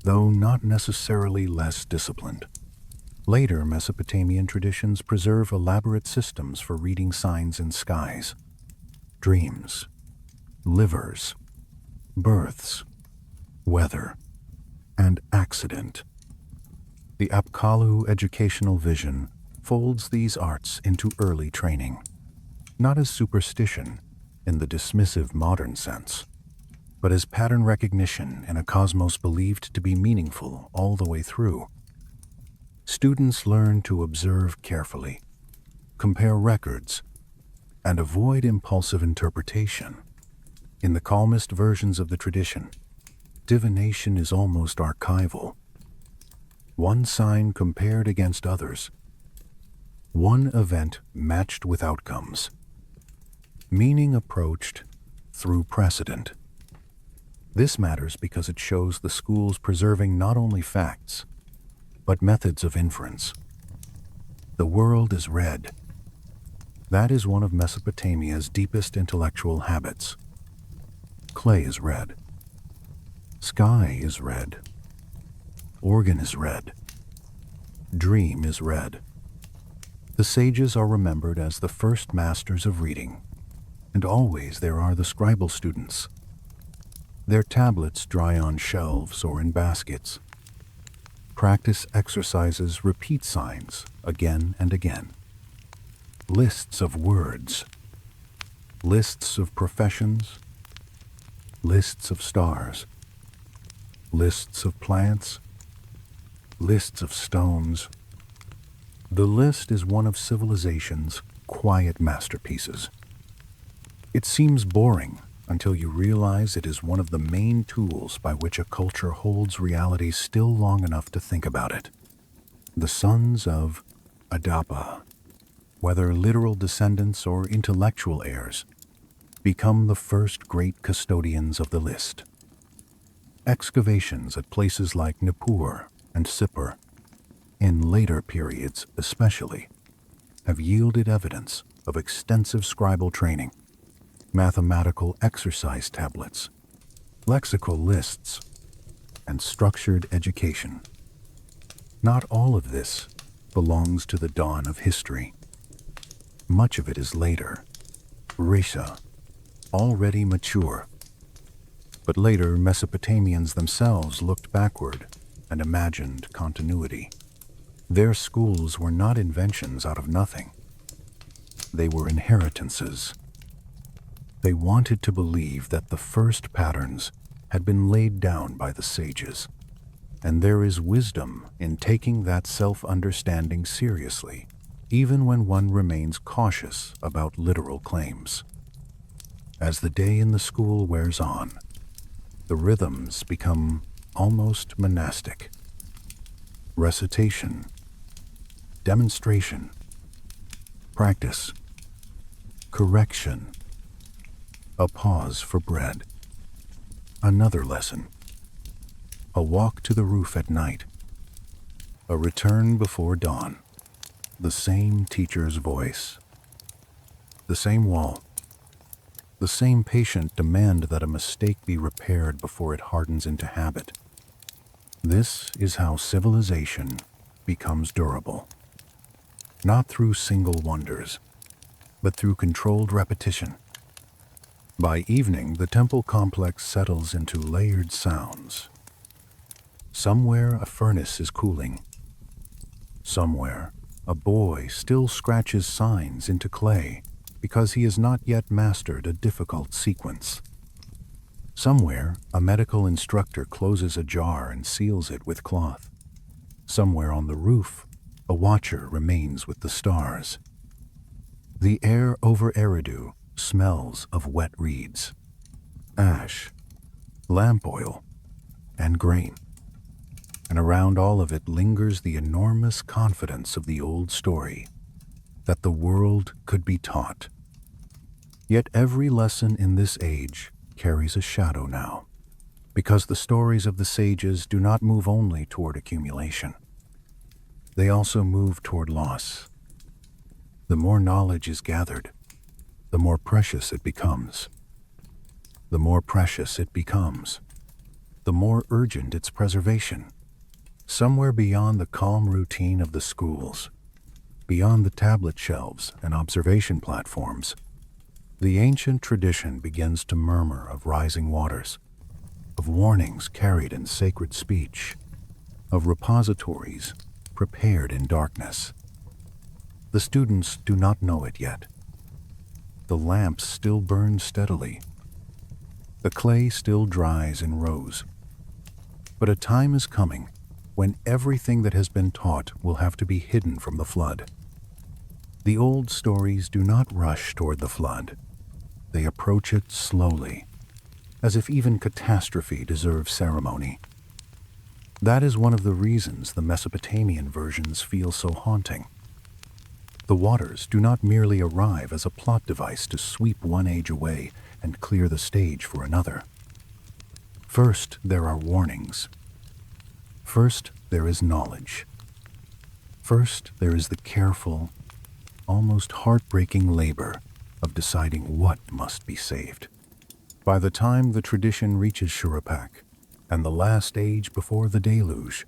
though not necessarily less disciplined. Later Mesopotamian traditions preserve elaborate systems for reading signs in skies, dreams, livers, births, weather, and accident. The Apkallu educational vision folds these arts into early training, not as superstition in the dismissive modern sense, but as pattern recognition in a cosmos believed to be meaningful all the way through. Students learn to observe carefully, compare records, and avoid impulsive interpretation. In the calmest versions of the tradition, divination is almost archival. One sign compared against others. One event matched with outcomes. Meaning approached through precedent. This matters because it shows the schools preserving not only facts, but methods of inference. The world is red. That is one of Mesopotamia's deepest intellectual habits. Clay is red. Sky is red. Organ is red. Dream is red. The sages are remembered as the first masters of reading, and always there are the scribal students. Their tablets dry on shelves or in baskets. Practice exercises repeat signs again and again. Lists of words. Lists of professions. Lists of stars. Lists of plants. Lists of stones. The list is one of civilization's quiet masterpieces. It seems boring until you realize it is one of the main tools by which a culture holds reality still long enough to think about it. The sons of Adapa, whether literal descendants or intellectual heirs, become the first great custodians of the list. Excavations at places like Nippur and Sippur, in later periods especially, have yielded evidence of extensive scribal training, mathematical exercise tablets, lexical lists, and structured education. Not all of this belongs to the dawn of history. Much of it is later, Risha, already mature. But later, Mesopotamians themselves looked backward and imagined continuity. Their schools were not inventions out of nothing. They were inheritances. They wanted to believe that the first patterns had been laid down by the sages, and there is wisdom in taking that self-understanding seriously, even when one remains cautious about literal claims. As the day in the school wears on, the rhythms become almost monastic. Recitation, demonstration, practice, correction, a pause for bread, another lesson, a walk to the roof at night, a return before dawn, the same teacher's voice, the same wall, the same patient demand that a mistake be repaired before it hardens into habit. This is how civilization becomes durable. Not through single wonders, but through controlled repetition. By evening, the temple complex settles into layered sounds. Somewhere a furnace is cooling. Somewhere a boy still scratches signs into clay because he has not yet mastered a difficult sequence. Somewhere a medical instructor closes a jar and seals it with cloth. Somewhere on the roof, a watcher remains with the stars. The air over Eridu smells of wet reeds, ash, lamp oil, and grain. And around all of it lingers the enormous confidence of the old story that the world could be taught. Yet every lesson in this age carries a shadow now, because the stories of the sages do not move only toward accumulation. They also move toward loss. The more knowledge is gathered, the more precious it becomes. The more precious it becomes, the more urgent its preservation. Somewhere beyond the calm routine of the schools, beyond the tablet shelves and observation platforms, the ancient tradition begins to murmur of rising waters, of warnings carried in sacred speech, of repositories prepared in darkness. The students do not know it yet. The lamps still burn steadily. The clay still dries in rows. But a time is coming when everything that has been taught will have to be hidden from the flood. The old stories do not rush toward the flood. They approach it slowly, as if even catastrophe deserves ceremony. That is one of the reasons the Mesopotamian versions feel so haunting. The waters do not merely arrive as a plot device to sweep one age away and clear the stage for another. First, there are warnings. First, there is knowledge. First, there is the careful, almost heartbreaking labor of deciding what must be saved. By the time the tradition reaches Shuruppak and the last age before the deluge,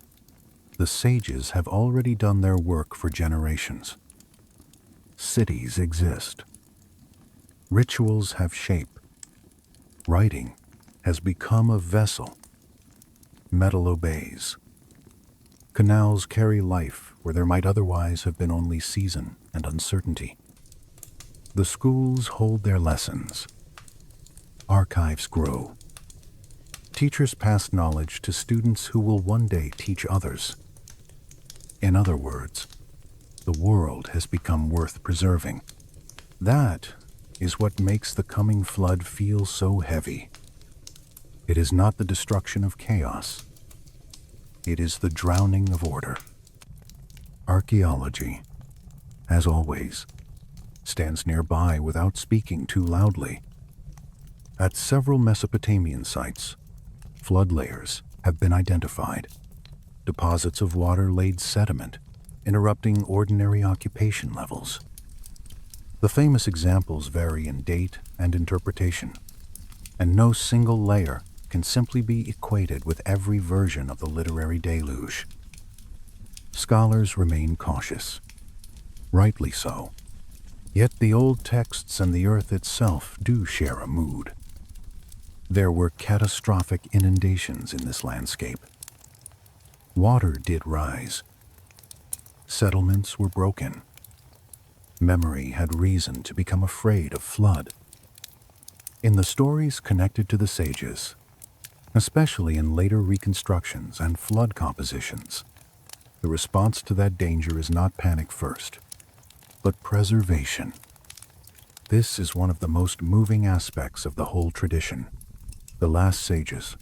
the sages have already done their work for generations. Cities exist. Rituals have shape. Writing has become a vessel. Metal obeys. Canals carry life where there might otherwise have been only season and uncertainty. The schools hold their lessons. Archives grow. Teachers pass knowledge to students who will one day teach others. In other words, the world has become worth preserving. That is what makes the coming flood feel so heavy. It is not the destruction of chaos. It is the drowning of order. Archaeology, as always, stands nearby without speaking too loudly. At several Mesopotamian sites, flood layers have been identified. Deposits of water-laid sediment, interrupting ordinary occupation levels. The famous examples vary in date and interpretation, and no single layer can simply be equated with every version of the literary deluge. Scholars remain cautious, rightly so. Yet the old texts and the earth itself do share a mood. There were catastrophic inundations in this landscape. Water did rise. Settlements were broken. Memory had reason to become afraid of flood. In the stories connected to the sages, especially in later reconstructions and flood compositions, the response to that danger is not panic first, but preservation. This is one of the most moving aspects of the whole tradition. The last sages,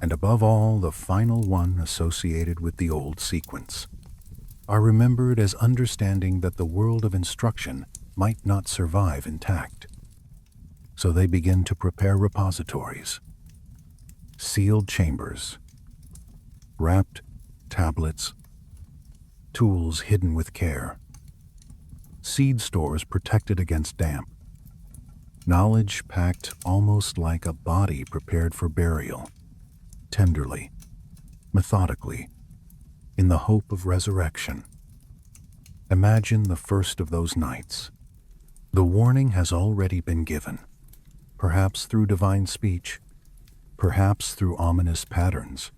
and above all the final one associated with the old sequence, are remembered as understanding that the world of instruction might not survive intact. So they begin to prepare repositories, sealed chambers, wrapped tablets, tools hidden with care, seed stores protected against damp, knowledge packed almost like a body prepared for burial, tenderly, methodically, in the hope of resurrection. Imagine the first of those nights. The warning has already been given, perhaps through divine speech, perhaps through ominous patterns,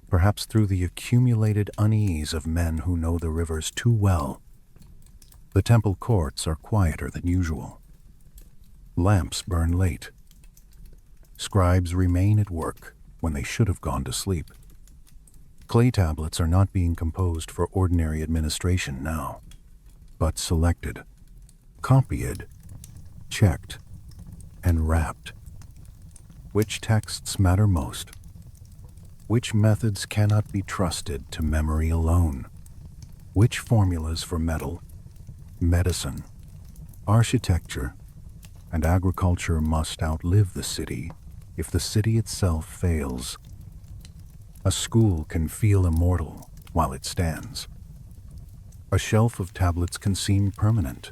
perhaps through the accumulated unease of men who know the rivers too well. The temple courts are quieter than usual. Lamps burn late. Scribes remain at work when they should have gone to sleep. Clay tablets are not being composed for ordinary administration now, but selected, copied, checked, and wrapped. Which texts matter most? Which methods cannot be trusted to memory alone? Which formulas for metal, medicine, architecture, and agriculture must outlive the city if the city itself fails? A school can feel immortal while it stands. A shelf of tablets can seem permanent.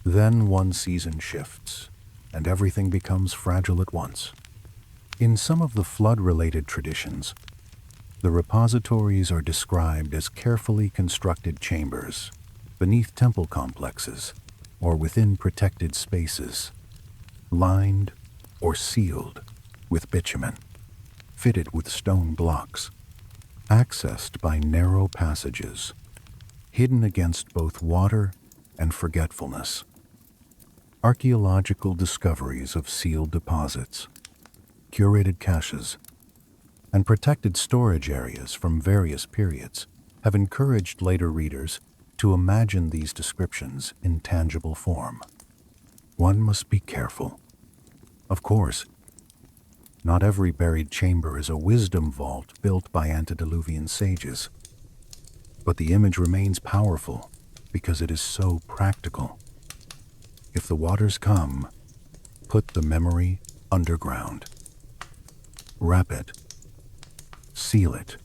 Then one season shifts, and everything becomes fragile at once. In some of the flood-related traditions, the repositories are described as carefully constructed chambers beneath temple complexes or within protected spaces, lined or sealed with bitumen, fitted with stone blocks, accessed by narrow passages, hidden against both water and forgetfulness. Archaeological discoveries of sealed deposits, curated caches, and protected storage areas from various periods have encouraged later readers to imagine these descriptions in tangible form. One must be careful. Of course, not every buried chamber is a wisdom vault built by antediluvian sages, but the image remains powerful because it is so practical. If the waters come, put the memory underground. Wrap it. Seal it.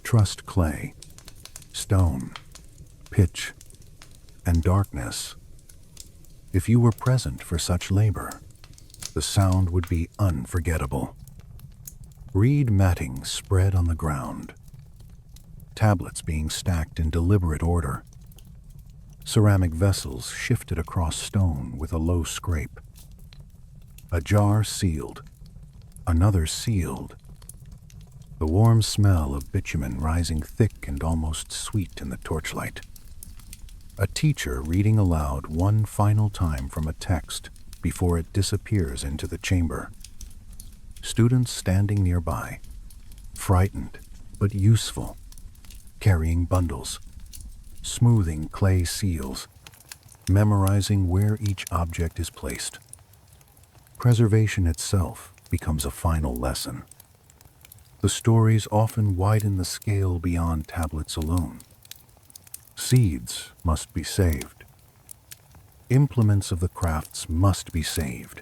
Trust clay, stone, pitch, and darkness. If you were present for such labor, the sound would be unforgettable. Reed matting spread on the ground, tablets being stacked in deliberate order, ceramic vessels shifted across stone with a low scrape, a jar sealed, another sealed, the warm smell of bitumen rising thick and almost sweet in the torchlight. A teacher reading aloud one final time from a text before it disappears into the chamber. Students standing nearby, frightened but useful, carrying bundles, smoothing clay seals, memorizing where each object is placed. Preservation itself becomes a final lesson. The stories often widen the scale beyond tablets alone. Seeds must be saved. Implements of the crafts must be saved.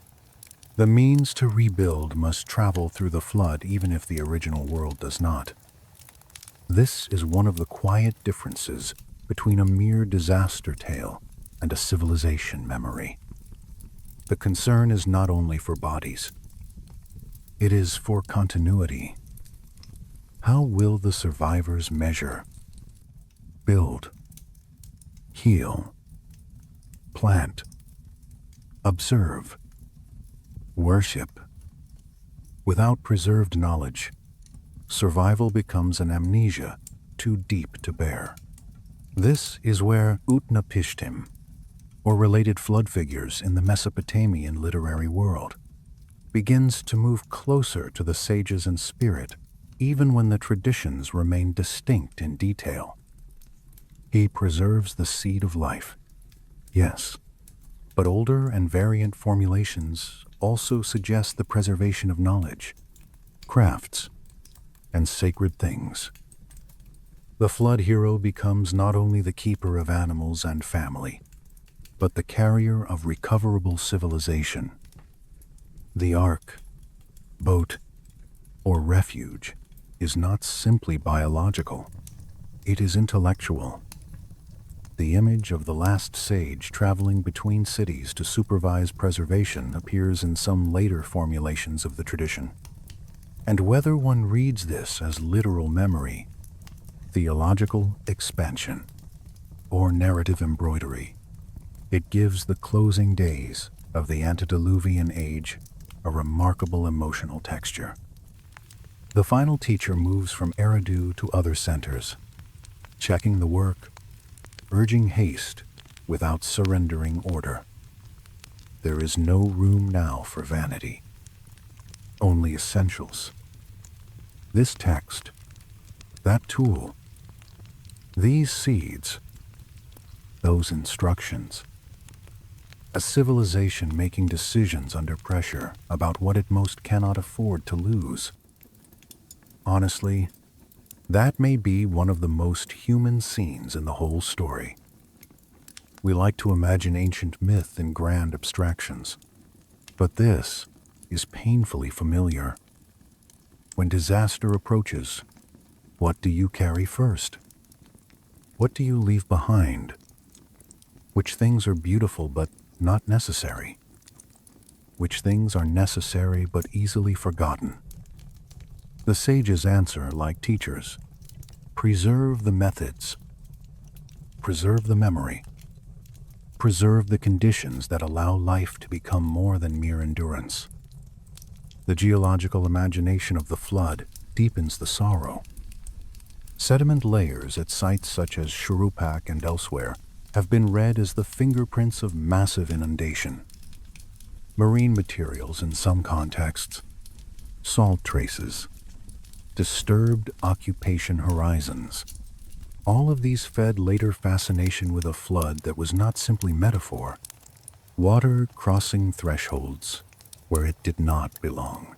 The means to rebuild must travel through the flood even if the original world does not. This is one of the quiet differences between a mere disaster tale and a civilization memory. The concern is not only for bodies. It is for continuity. How will the survivors measure, build, heal, plant, observe, worship? Without preserved knowledge, survival becomes an amnesia too deep to bear. This is where Utnapishtim, or related flood figures in the Mesopotamian literary world, begins to move closer to the sages in spirit, even when the traditions remain distinct in detail. He preserves the seed of life, yes, but older and variant formulations also suggest the preservation of knowledge, crafts, and sacred things. The flood hero becomes not only the keeper of animals and family, but the carrier of recoverable civilization. The ark, boat, or refuge is not simply biological, it is intellectual. The image of the last sage traveling between cities to supervise preservation appears in some later formulations of the tradition. And whether one reads this as literal memory, theological expansion, or narrative embroidery, it gives the closing days of the antediluvian age a remarkable emotional texture. The final teacher moves from Eridu to other centers, checking the work, urging haste without surrendering order. There is no room now for vanity, only essentials. This text, that tool, these seeds, those instructions. A civilization making decisions under pressure about what it most cannot afford to lose. Honestly, that may be one of the most human scenes in the whole story. We like to imagine ancient myth in grand abstractions, but this is painfully familiar. When disaster approaches, what do you carry first? What do you leave behind? Which things are beautiful but not necessary? Which things are necessary but easily forgotten? The sages answer like teachers: preserve the methods, preserve the memory, preserve the conditions that allow life to become more than mere endurance. The geological imagination of the flood deepens the sorrow. Sediment layers at sites such as Shurupak and elsewhere have been read as the fingerprints of massive inundation. Marine materials in some contexts, salt traces, disturbed occupation horizons. All of these fed later fascination with a flood that was not simply metaphor, water crossing thresholds where it did not belong.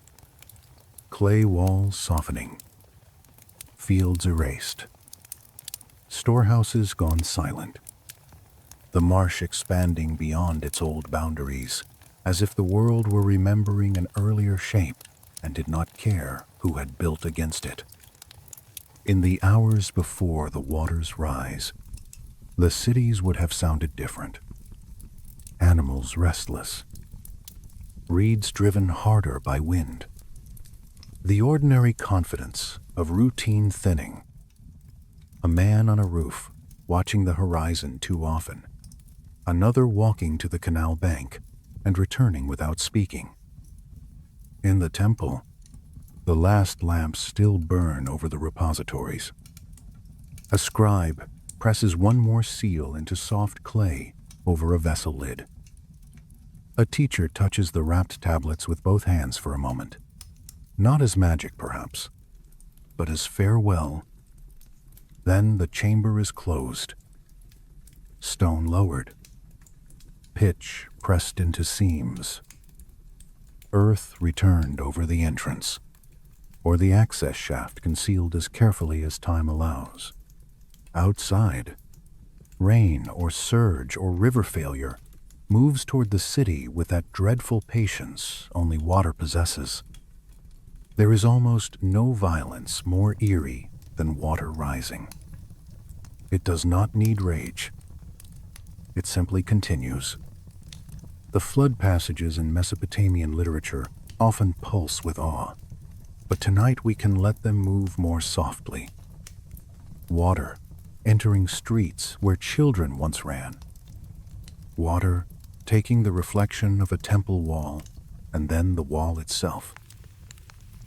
Clay walls softening, fields erased, storehouses gone silent, the marsh expanding beyond its old boundaries, as if the world were remembering an earlier shape and did not care who had built against it. In the hours before the waters rise, the cities would have sounded different. Animals restless, reeds driven harder by wind. The ordinary confidence of routine thinning. A man on a roof, watching the horizon too often. Another walking to the canal bank and returning without speaking. In the temple, the last lamps still burn over the repositories. A scribe presses one more seal into soft clay over a vessel lid. A teacher touches the wrapped tablets with both hands for a moment. Not as magic, perhaps, but as farewell. Then the chamber is closed. Stone lowered. pitch pressed into seams. Earth returned over the entrance, or the access shaft concealed as carefully as time allows. Outside, rain or surge or river failure moves toward the city with that dreadful patience only water possesses. There is almost no violence more eerie than water rising. It does not need rage. It simply continues. The flood passages in Mesopotamian literature often pulse with awe, but tonight we can let them move more softly. Water entering streets where children once ran. Water taking the reflection of a temple wall and then the wall itself.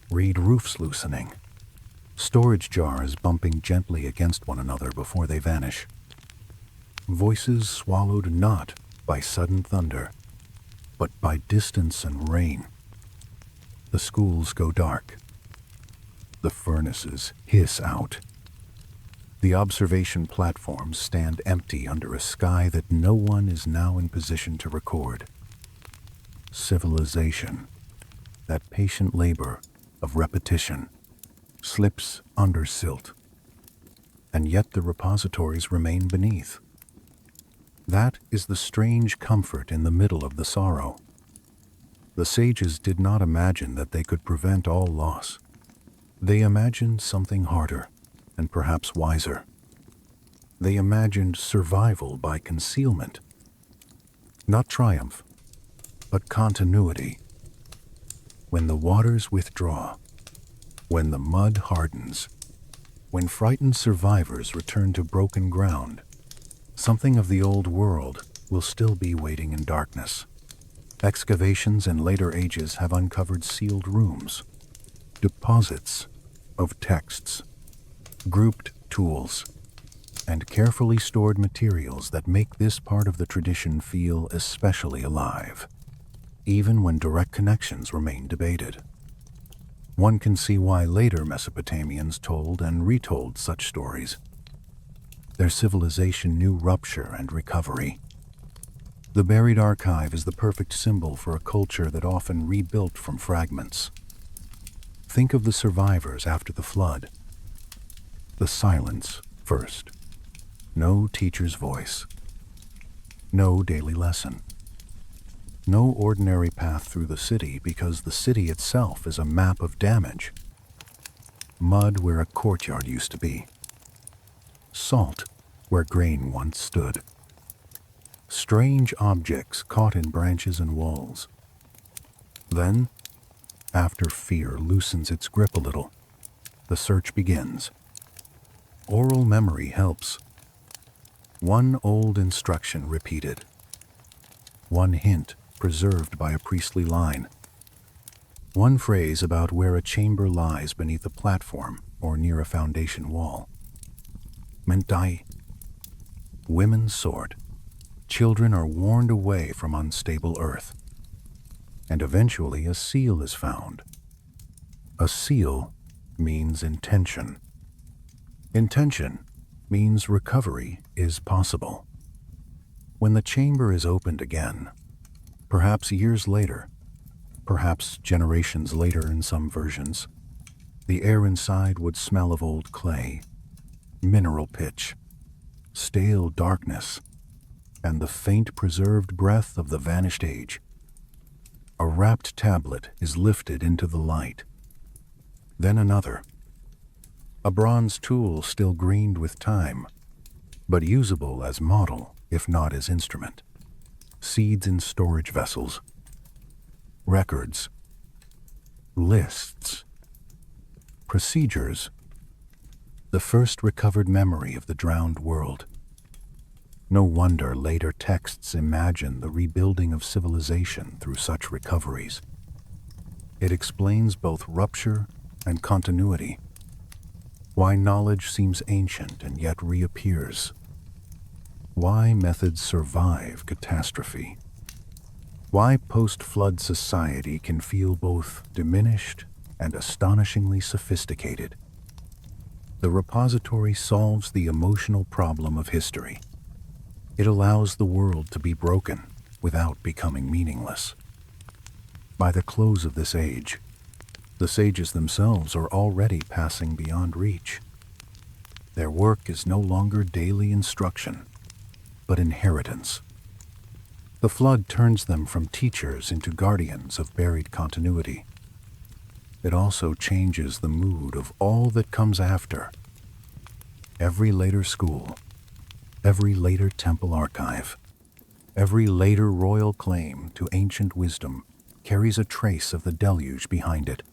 Read roofs loosening, storage jars bumping gently against one another before they vanish. Voices swallowed not by sudden thunder, but by distance and rain. The schools go dark. The furnaces hiss out. The observation platforms stand empty under a sky that no one is now in position to record. Civilization, that patient labor of repetition, slips under silt, and yet the repositories remain beneath. That is the strange comfort in the middle of the sorrow. The sages did not imagine that they could prevent all loss. They imagined something harder and perhaps wiser. They imagined survival by concealment. Not triumph, but continuity. When the waters withdraw, when the mud hardens, when frightened survivors return to broken ground, something of the old world will still be waiting in darkness. Excavations in later ages have uncovered sealed rooms, deposits of texts, grouped tools, and carefully stored materials that make this part of the tradition feel especially alive, even when direct connections remain debated. One can see why later Mesopotamians told and retold such stories. Their civilization knew rupture and recovery. The buried archive is the perfect symbol for a culture that often rebuilt from fragments. Think of the survivors after the flood. The silence first. No teacher's voice. No daily lesson. No ordinary path through the city because the city itself is a map of damage. Mud where a courtyard used to be. Salt where grain once stood. Strange objects caught in branches and walls. Then, after fear loosens its grip a little, the search begins. Oral memory helps. One old instruction repeated. One hint preserved by a priestly line. One phrase about where a chamber lies beneath a platform or near a foundation wall. Mentai. Women sort. Children are warned away from unstable earth. And eventually a seal is found. A seal means intention. Intention means recovery is possible. When the chamber is opened again, perhaps years later, perhaps generations later in some versions, the air inside would smell of old clay, mineral pitch, stale darkness, and the faint preserved breath of the vanished age. A wrapped tablet is lifted into the light. Then another. A bronze tool still greened with time, but usable as model, if not as instrument. Seeds in storage vessels. Records. Lists. Procedures. The first recovered memory of the drowned world. No wonder later texts imagine the rebuilding of civilization through such recoveries. It explains both rupture and continuity. Why knowledge seems ancient and yet reappears. Why methods survive catastrophe. Why post-flood society can feel both diminished and astonishingly sophisticated. The repository solves the emotional problem of history. It allows the world to be broken, without becoming meaningless. By the close of this age, the sages themselves are already passing beyond reach. Their work is no longer daily instruction, but inheritance. The flood turns them from teachers into guardians of buried continuity. It also changes the mood of all that comes after. Every later school, every later temple archive, every later royal claim to ancient wisdom carries a trace of the deluge behind it.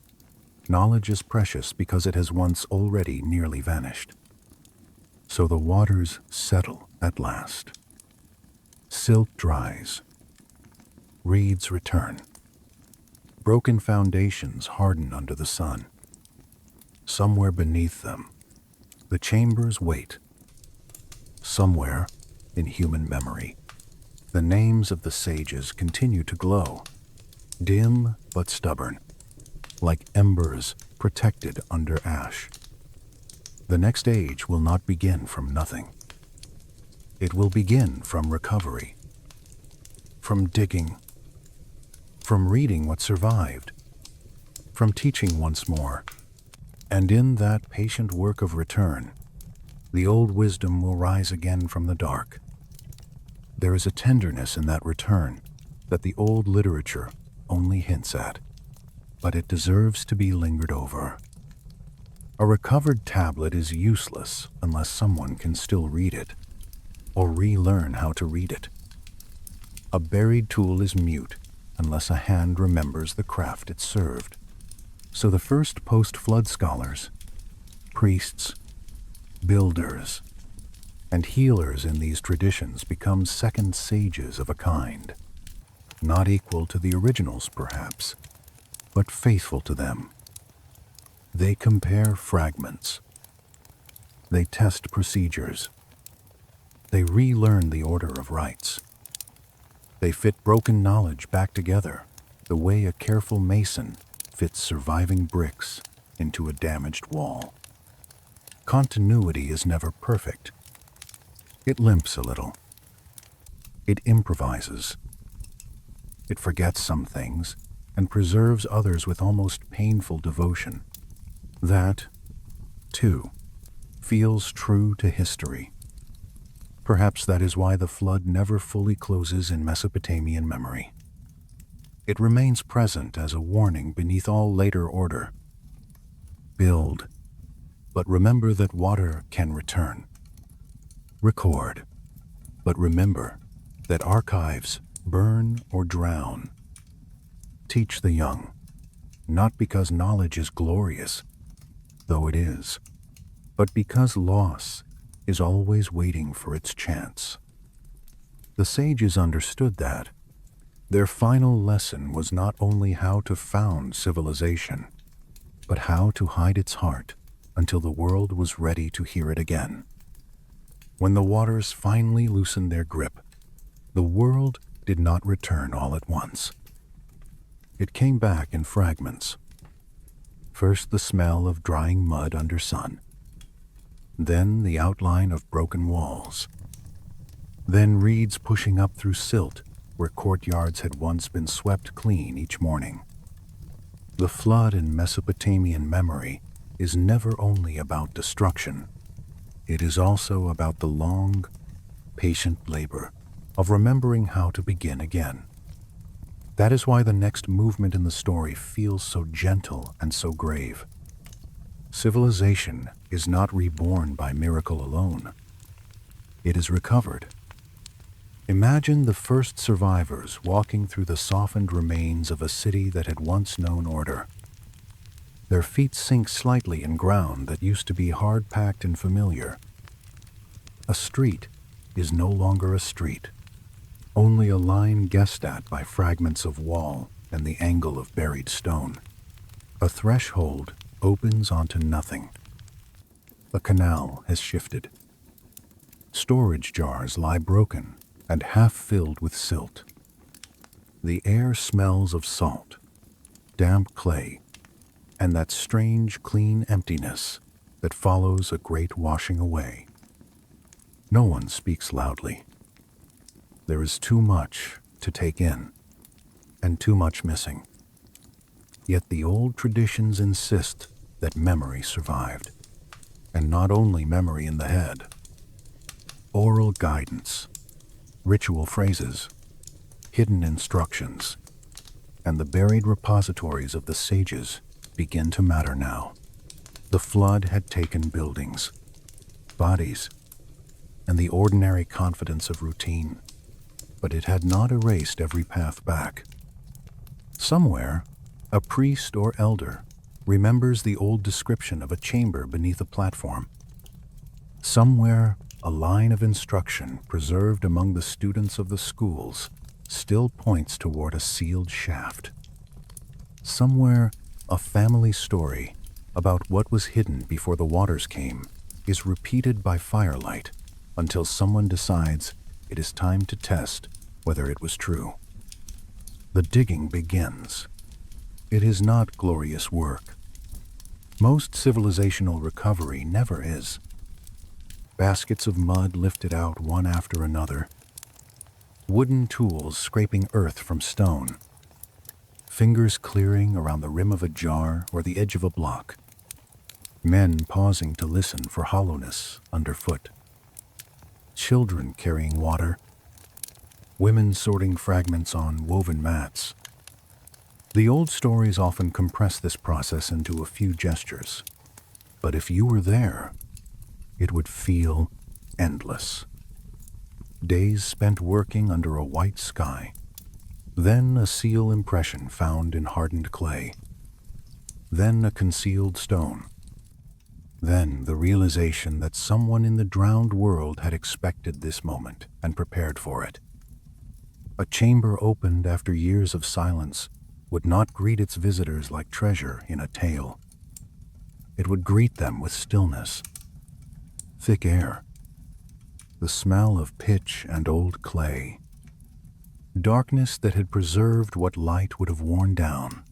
Knowledge is precious because it has once already nearly vanished. So the waters settle at last. Silt dries. Reeds return. Broken foundations harden under the sun. Somewhere beneath them, the chambers wait. Somewhere, in human memory, the names of the sages continue to glow, dim but stubborn, like embers protected under ash. The next age will not begin from nothing. It will begin from recovery, from digging, from reading what survived, from teaching once more. And in that patient work of return, the old wisdom will rise again from the dark. There is a tenderness in that return that the old literature only hints at, but it deserves to be lingered over. A recovered tablet is useless unless someone can still read it, or relearn how to read it. A buried tool is mute unless a hand remembers the craft it served. So the first post-flood scholars, priests, builders, and healers in these traditions become second sages of a kind, not equal to the originals perhaps, but faithful to them. They compare fragments. They test procedures. They relearn the order of rites. They fit broken knowledge back together the way a careful mason fits surviving bricks into a damaged wall. Continuity is never perfect. It limps a little. It improvises. It forgets some things and preserves others with almost painful devotion. That, too, feels true to history. Perhaps that is why the flood never fully closes in Mesopotamian memory. It remains present as a warning beneath all later order. Build, but remember that water can return. Record, but remember that archives burn or drown. Teach the young, not because knowledge is glorious, though it is, but because loss is always waiting for its chance. The sages understood that. Their final lesson was not only how to found civilization, but how to hide its heart until the world was ready to hear it again. When the waters finally loosened their grip, the world did not return all at once. It came back in fragments. First the smell of drying mud under sun, then the outline of broken walls, then reeds pushing up through silt where courtyards had once been swept clean each morning. The flood in Mesopotamian memory is never only about destruction. It is also about the long, patient labor of remembering how to begin again. That is why the next movement in the story feels so gentle and so grave. Civilization is not reborn by miracle alone. It is recovered. Imagine the first survivors walking through the softened remains of a city that had once known order. Their feet sink slightly in ground that used to be hard-packed and familiar. A street is no longer a street, only a line guessed at by fragments of wall and the angle of buried stone. A threshold opens onto nothing. A canal has shifted. Storage jars lie broken and half filled with silt. The air smells of salt, damp clay, and that strange clean emptiness that follows a great washing away. No one speaks loudly. There is too much to take in, and too much missing. Yet the old traditions insist that memory survived, and not only memory in the head. Oral guidance, ritual phrases, hidden instructions, and the buried repositories of the sages begin to matter now. The flood had taken buildings, bodies, and the ordinary confidence of routine, but it had not erased every path back. Somewhere, a priest or elder remembers the old description of a chamber beneath a platform. Somewhere, a line of instruction preserved among the students of the schools still points toward a sealed shaft. Somewhere, a family story about what was hidden before the waters came is repeated by firelight until someone decides it is time to test whether it was true. The digging begins. It is not glorious work. Most civilizational recovery never is. Baskets of mud lifted out one after another, wooden tools scraping earth from stone, fingers clearing around the rim of a jar or the edge of a block, men pausing to listen for hollowness underfoot, children carrying water, women sorting fragments on woven mats. The old stories often compress this process into a few gestures, but if you were there, it would feel endless. Days spent working under a white sky, then a seal impression found in hardened clay, then a concealed stone, then the realization that someone in the drowned world had expected this moment and prepared for it. A chamber opened after years of silence would not greet its visitors like treasure in a tale. It would greet them with stillness, thick air, the smell of pitch and old clay, darkness that had preserved what light would have worn down,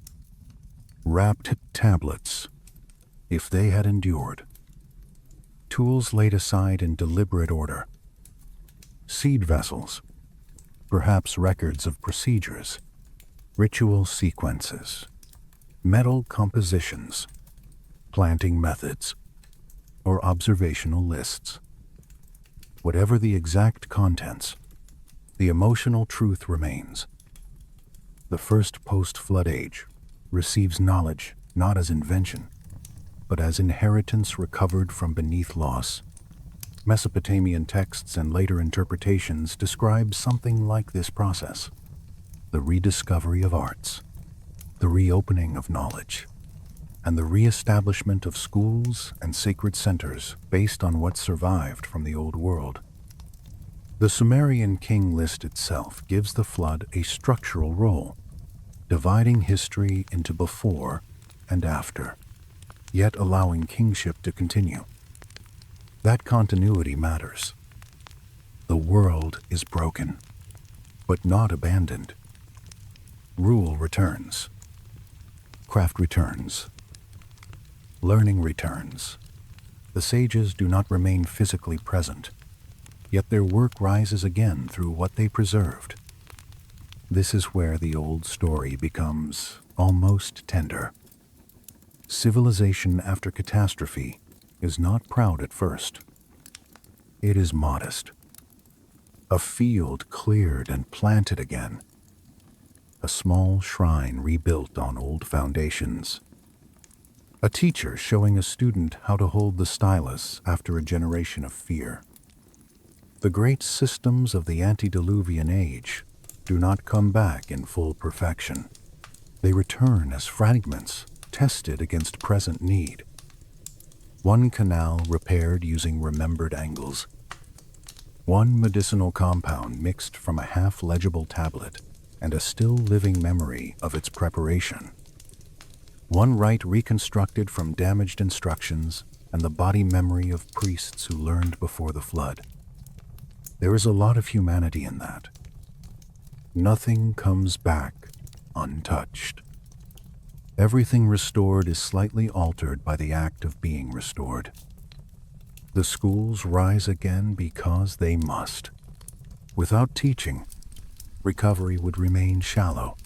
wrapped tablets, if they had endured, tools laid aside in deliberate order, seed vessels, perhaps records of procedures, ritual sequences, metal compositions, planting methods, or observational lists. Whatever the exact contents, the emotional truth remains. The first post-flood age receives knowledge not as invention, but as inheritance recovered from beneath loss. Mesopotamian texts and later interpretations describe something like this process: the rediscovery of arts, the reopening of knowledge, and the re-establishment of schools and sacred centers based on what survived from the old world. The Sumerian king list itself gives the flood a structural role, dividing history into before and after, yet allowing kingship to continue. That continuity matters. The world is broken, but not abandoned. Rule returns. Craft returns. Learning returns. The sages do not remain physically present, yet their work rises again through what they preserved. This is where the old story becomes almost tender. Civilization after catastrophe is not proud at first. It is modest. A field cleared and planted again. A small shrine rebuilt on old foundations. A teacher showing a student how to hold the stylus after a generation of fear. The great systems of the antediluvian age do not come back in full perfection. They return as fragments tested against present need. One canal repaired using remembered angles. One medicinal compound mixed from a half-legible tablet and a still living memory of its preparation. One rite reconstructed from damaged instructions and the body memory of priests who learned before the flood. There is a lot of humanity in that. Nothing comes back untouched. Everything restored is slightly altered by the act of being restored. The schools rise again because they must. Without teaching, recovery would remain shallow.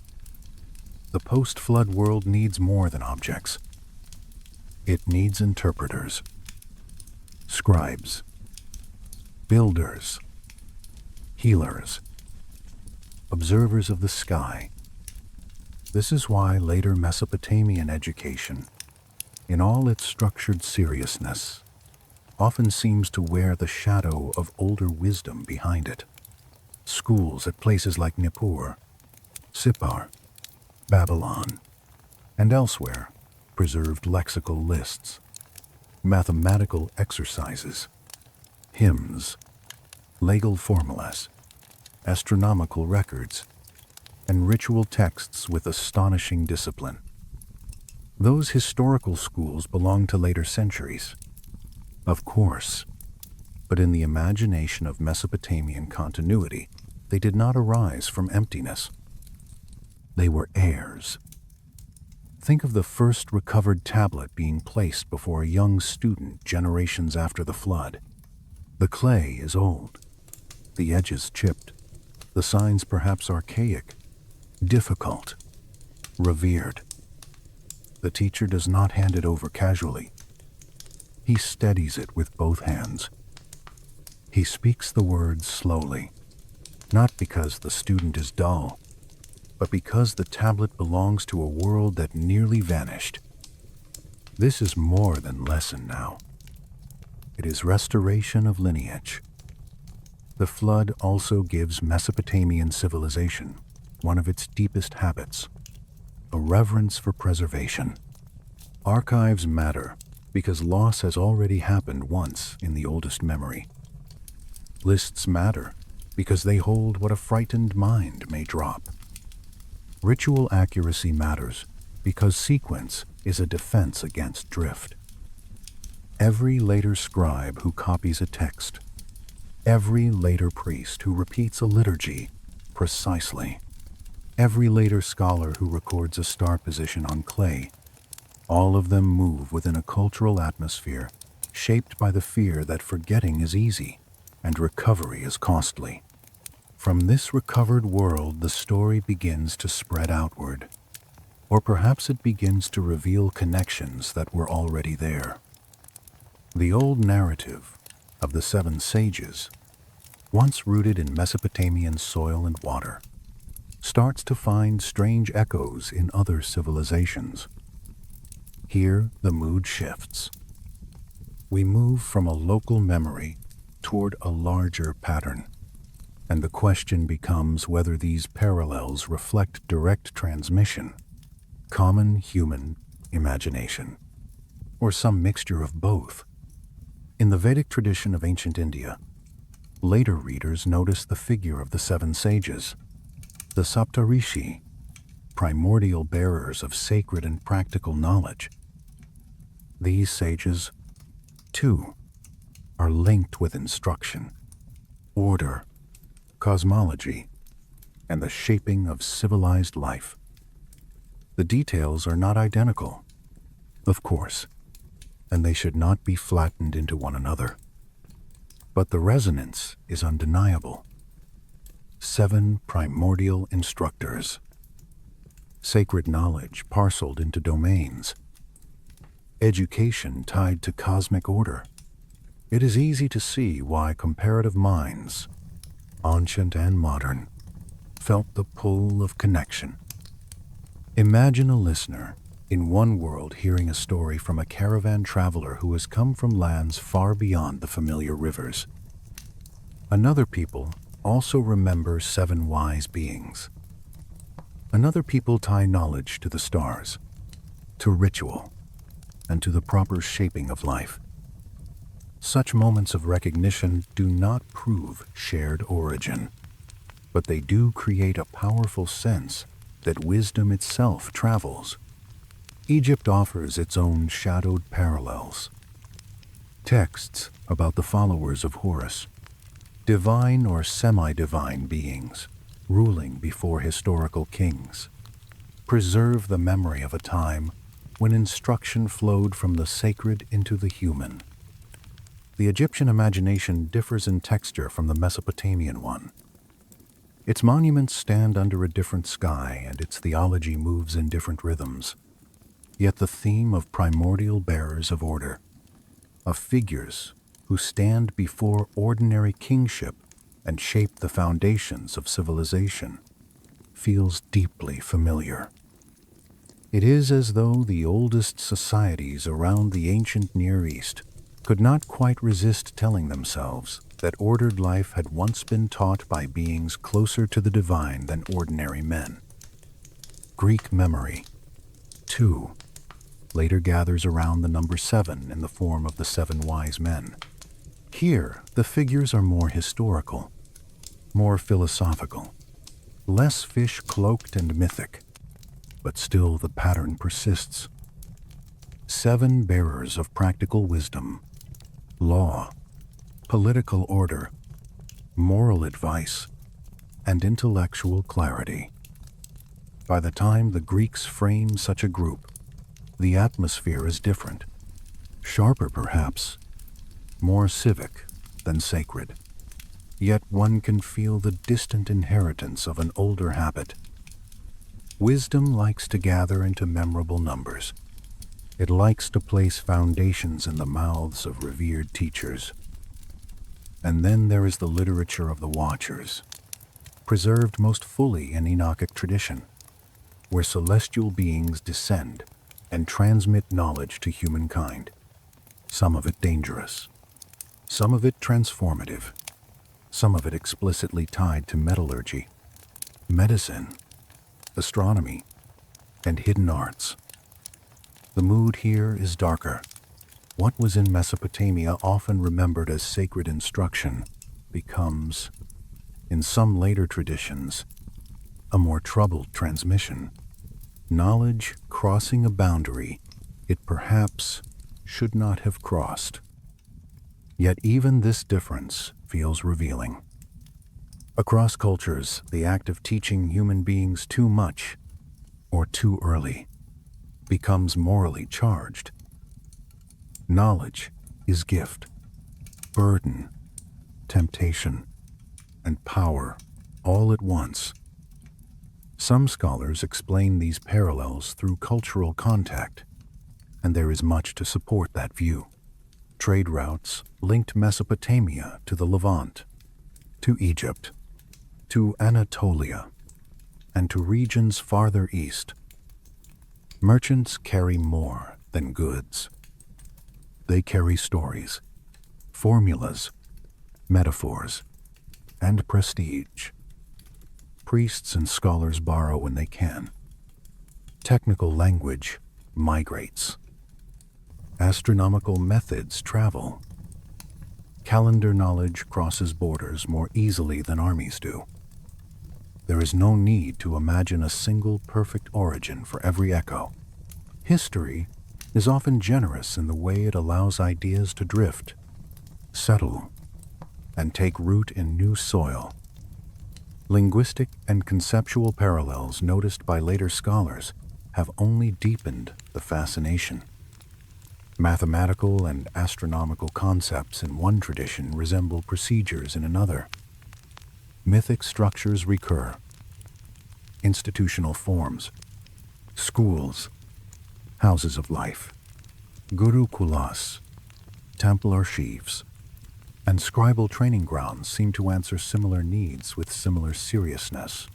The post-flood world needs more than objects. It needs interpreters, scribes, builders, healers, observers of the sky. This is why later Mesopotamian education, in all its structured seriousness, often seems to wear the shadow of older wisdom behind it. Schools at places like Nippur, Sippar, Babylon, and elsewhere preserved lexical lists, mathematical exercises, hymns, legal formulas, astronomical records, and ritual texts with astonishing discipline. Those historical schools belong to later centuries, of course, but in the imagination of Mesopotamian continuity, they did not arise from emptiness. They were heirs. Think of the first recovered tablet being placed before a young student generations after the flood. The clay is old, the edges chipped, the signs perhaps archaic, difficult, revered. The teacher does not hand it over casually. He steadies it with both hands. He speaks the words slowly, not because the student is dull, but because the tablet belongs to a world that nearly vanished. This is more than lesson now. It is restoration of lineage. The flood also gives Mesopotamian civilization one of its deepest habits, a reverence for preservation. Archives matter because loss has already happened once in the oldest memory. Lists matter because they hold what a frightened mind may drop. Ritual accuracy matters because sequence is a defense against drift. Every later scribe who copies a text, every later priest who repeats a liturgy precisely, every later scholar who records a star position on clay, all of them move within a cultural atmosphere shaped by the fear that forgetting is easy and recovery is costly. From this recovered world, the story begins to spread outward, or perhaps it begins to reveal connections that were already there. The old narrative of the seven sages, once rooted in Mesopotamian soil and water, starts to find strange echoes in other civilizations. Here, the mood shifts. We move from a local memory toward a larger pattern, and the question becomes whether these parallels reflect direct transmission, common human imagination, or some mixture of both. In the Vedic tradition of ancient India, later readers notice the figure of the seven sages, the Saptarishi, primordial bearers of sacred and practical knowledge. These sages, too, are linked with instruction, order, cosmology, and the shaping of civilized life. The details are not identical, of course, and they should not be flattened into one another. But the resonance is undeniable. 7 primordial instructors. Sacred knowledge parceled into domains. Education tied to cosmic order. It is easy to see why comparative minds, ancient and modern, felt the pull of connection. Imagine a listener in one world hearing a story from a caravan traveler who has come from lands far beyond the familiar rivers. Another people also remember 7 wise beings. Another people tie knowledge to the stars, to ritual, and to the proper shaping of life. Such moments of recognition do not prove shared origin, but they do create a powerful sense that wisdom itself travels. Egypt offers its own shadowed parallels. Texts about the followers of Horus, divine or semi-divine beings ruling before historical kings, preserve the memory of a time when instruction flowed from the sacred into the human. The Egyptian imagination differs in texture from the Mesopotamian one. Its monuments stand under a different sky, and its theology moves in different rhythms. Yet the theme of primordial bearers of order, of figures who stand before ordinary kingship and shape the foundations of civilization, feels deeply familiar. It is as though the oldest societies around the ancient Near East could not quite resist telling themselves that ordered life had once been taught by beings closer to the divine than ordinary men. Greek memory, too, later gathers around the number 7 in the form of the 7 wise men. Here, the figures are more historical, more philosophical, less fish-cloaked and mythic, but still the pattern persists. 7 bearers of practical wisdom, law, political order, moral advice, and intellectual clarity. By the time the Greeks frame such a group, the atmosphere is different, sharper perhaps, more civic than sacred. Yet one can feel the distant inheritance of an older habit. Wisdom likes to gather into memorable numbers. It likes to place foundations in the mouths of revered teachers. And then there is the literature of the Watchers, preserved most fully in Enochic tradition, where celestial beings descend and transmit knowledge to humankind. Some of it dangerous, some of it transformative, some of it explicitly tied to metallurgy, medicine, astronomy, and hidden arts. The mood here is darker. What was in Mesopotamia often remembered as sacred instruction becomes, in some later traditions, a more troubled transmission. Knowledge crossing a boundary it perhaps should not have crossed. Yet even this difference feels revealing. Across cultures, the act of teaching human beings too much or too early becomes morally charged. Knowledge is gift, burden, temptation, and power all at once. Some scholars explain these parallels through cultural contact, and there is much to support that view. Trade routes linked Mesopotamia to the Levant, to Egypt, to Anatolia, and to regions farther east. Merchants carry more than goods. They carry stories, formulas, metaphors, and prestige. Priests and scholars borrow when they can. Technical language migrates. Astronomical methods travel. Calendar knowledge crosses borders more easily than armies do. There is no need to imagine a single perfect origin for every echo. History is often generous in the way it allows ideas to drift, settle, and take root in new soil. Linguistic and conceptual parallels noticed by later scholars have only deepened the fascination. Mathematical and astronomical concepts in one tradition resemble procedures in another. Mythic structures recur. Institutional forms, schools, houses of life, gurukulas, temple archives, and scribal training grounds seem to answer similar needs with similar seriousness.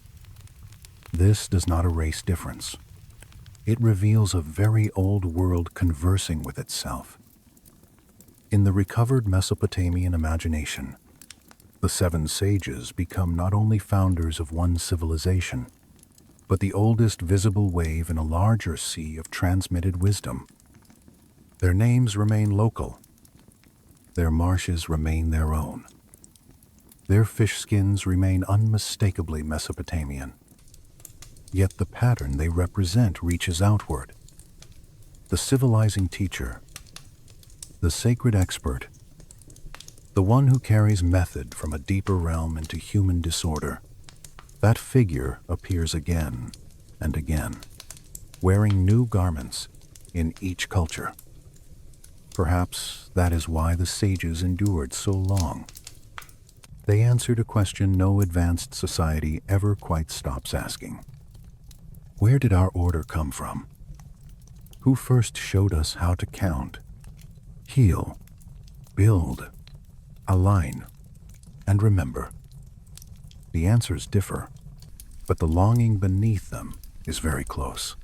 This does not erase difference. It reveals a very old world conversing with itself. In the recovered Mesopotamian imagination, the 7 sages become not only founders of one civilization, but the oldest visible wave in a larger sea of transmitted wisdom. Their names remain local. Their marshes remain their own. Their fish skins remain unmistakably Mesopotamian. Yet the pattern they represent reaches outward. The civilizing teacher, the sacred expert, the one who carries method from a deeper realm into human disorder. That figure appears again and again, wearing new garments in each culture. Perhaps that is why the sages endured so long. They answered a question no advanced society ever quite stops asking. Where did our order come from? Who first showed us how to count, heal, build, align, and remember? The answers differ, but the longing beneath them is very close.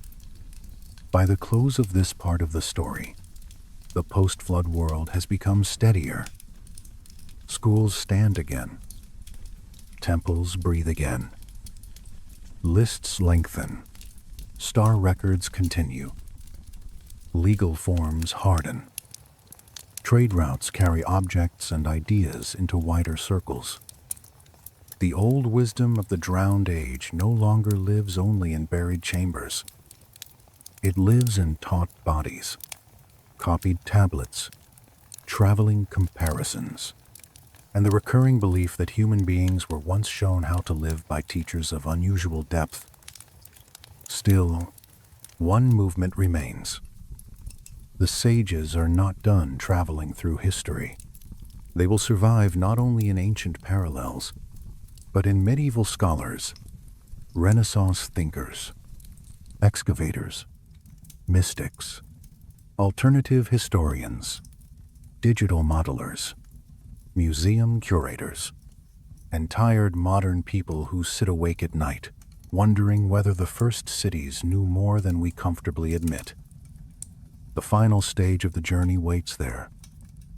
By the close of this part of the story, the post-flood world has become steadier. Schools stand again. Temples breathe again. Lists lengthen. Star records continue. Legal forms harden. Trade routes carry objects and ideas into wider circles. The old wisdom of the drowned age no longer lives only in buried chambers. It lives in taught bodies, copied tablets, traveling comparisons, and the recurring belief that human beings were once shown how to live by teachers of unusual depth. Still, one movement remains. The sages are not done traveling through history. They will survive not only in ancient parallels, but in medieval scholars, Renaissance thinkers, excavators, mystics, alternative historians, digital modelers, museum curators, and tired modern people who sit awake at night, wondering whether the first cities knew more than we comfortably admit. The final stage of the journey waits there,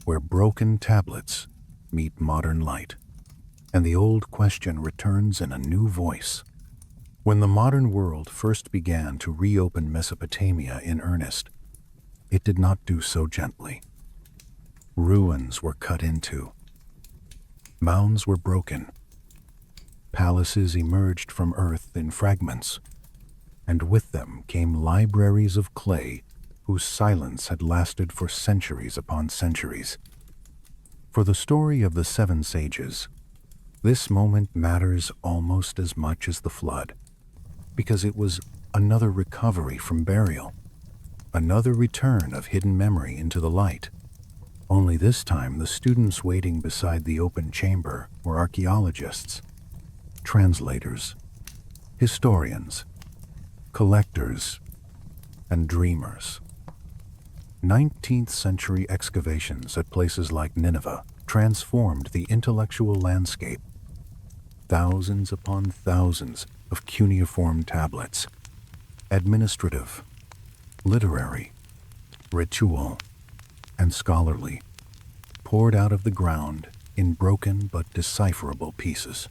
where broken tablets meet modern light, and the old question returns in a new voice. When the modern world first began to reopen Mesopotamia in earnest, it did not do so gently. Ruins were cut into. Mounds were broken. Palaces emerged from earth in fragments, and with them came libraries of clay whose silence had lasted for centuries upon centuries. For the story of the seven sages, this moment matters almost as much as the flood, because it was another recovery from burial, another return of hidden memory into the light. Only this time the students waiting beside the open chamber were archaeologists, translators, historians, collectors, and dreamers. 19th century excavations at places like Nineveh transformed the intellectual landscape. Thousands upon thousands of cuneiform tablets, administrative, literary, ritual, and scholarly, poured out of the ground in broken but decipherable pieces.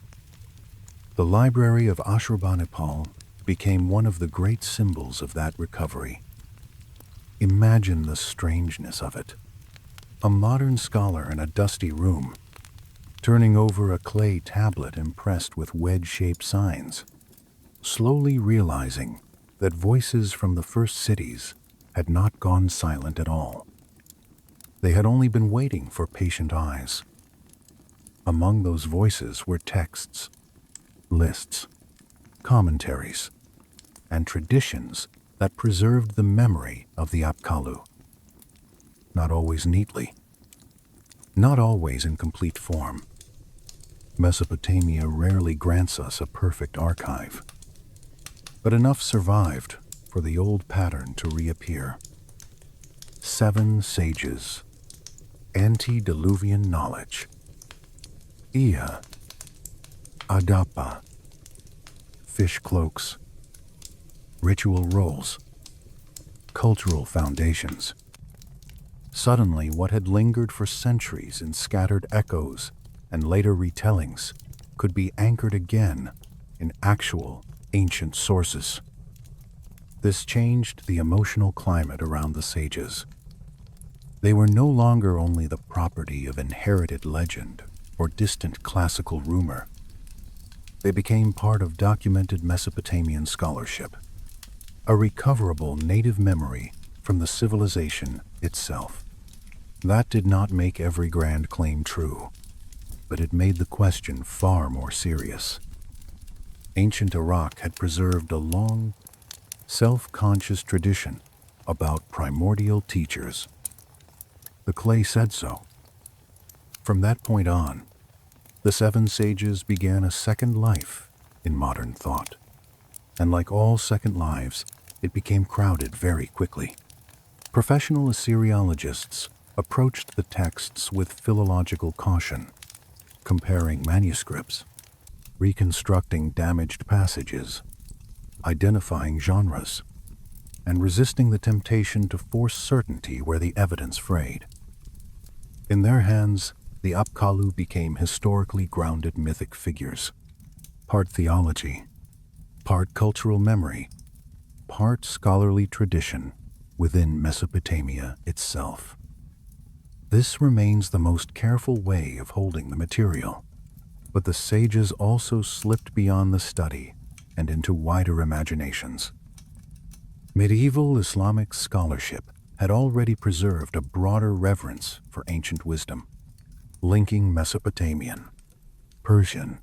The library of Ashurbanipal became one of the great symbols of that recovery. Imagine the strangeness of it. A modern scholar in a dusty room, turning over a clay tablet impressed with wedge-shaped signs, slowly realizing that voices from the first cities had not gone silent at all. They had only been waiting for patient eyes. Among those voices were texts, lists, commentaries, and traditions that preserved the memory of the Apkallu. Not always neatly, not always in complete form. Mesopotamia rarely grants us a perfect archive, but enough survived for the old pattern to reappear. 7 sages, antediluvian knowledge, Ea, Adapa, fish-cloaked, ritual roles, cultural foundations. Suddenly, what had lingered for centuries in scattered echoes and later retellings could be anchored again in actual ancient sources. This changed the emotional climate around the sages. They were no longer only the property of inherited legend or distant classical rumor. They became part of documented Mesopotamian scholarship, a recoverable native memory from the civilization itself. That did not make every grand claim true, but it made the question far more serious. Ancient Iraq had preserved a long, self-conscious tradition about primordial teachers. The clay said so. From that point on, The seven sages began a second life in modern thought, and like all second lives, it became crowded very quickly. Professional Assyriologists approached the texts with philological caution, comparing manuscripts, reconstructing damaged passages, identifying genres, and resisting the temptation to force certainty where the evidence frayed. In their hands, the Apkallu became historically grounded mythic figures, part theology, part cultural memory, part scholarly tradition within Mesopotamia itself. This remains the most careful way of holding the material, but the sages also slipped beyond the study and into wider imaginations. Medieval Islamic scholarship had already preserved a broader reverence for ancient wisdom, linking Mesopotamian, Persian,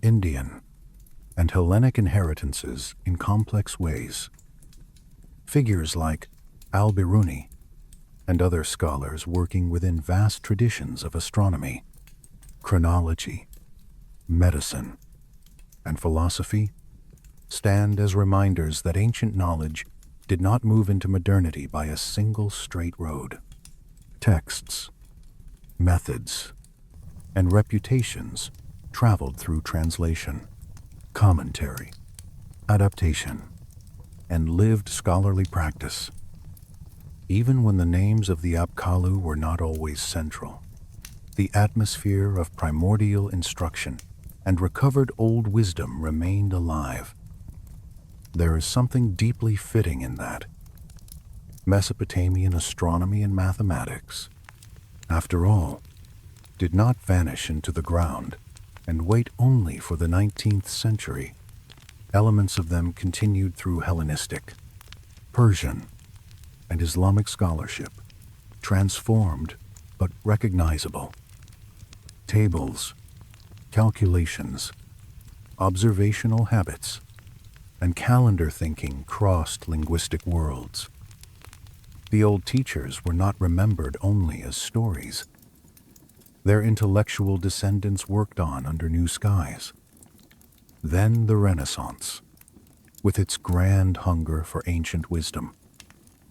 Indian, and Hellenic inheritances in complex ways. Figures like al-Biruni and other scholars working within vast traditions of astronomy, chronology, medicine, and philosophy stand as reminders that ancient knowledge did not move into modernity by a single straight road. Texts, methods, and reputations traveled through translation, commentary, adaptation, and lived scholarly practice. Even when the names of the Apkallu were not always central, the atmosphere of primordial instruction and recovered old wisdom remained alive. There is something deeply fitting in that. Mesopotamian astronomy and mathematics, after all, did not vanish into the ground and wait only for the 19th century. Elements of them continued through Hellenistic, Persian, and Islamic scholarship, transformed but recognizable. Tables, calculations, observational habits, and calendar thinking crossed linguistic worlds. The old teachers were not remembered only as stories. Their intellectual descendants worked on under new skies. Then the Renaissance, with its grand hunger for ancient wisdom,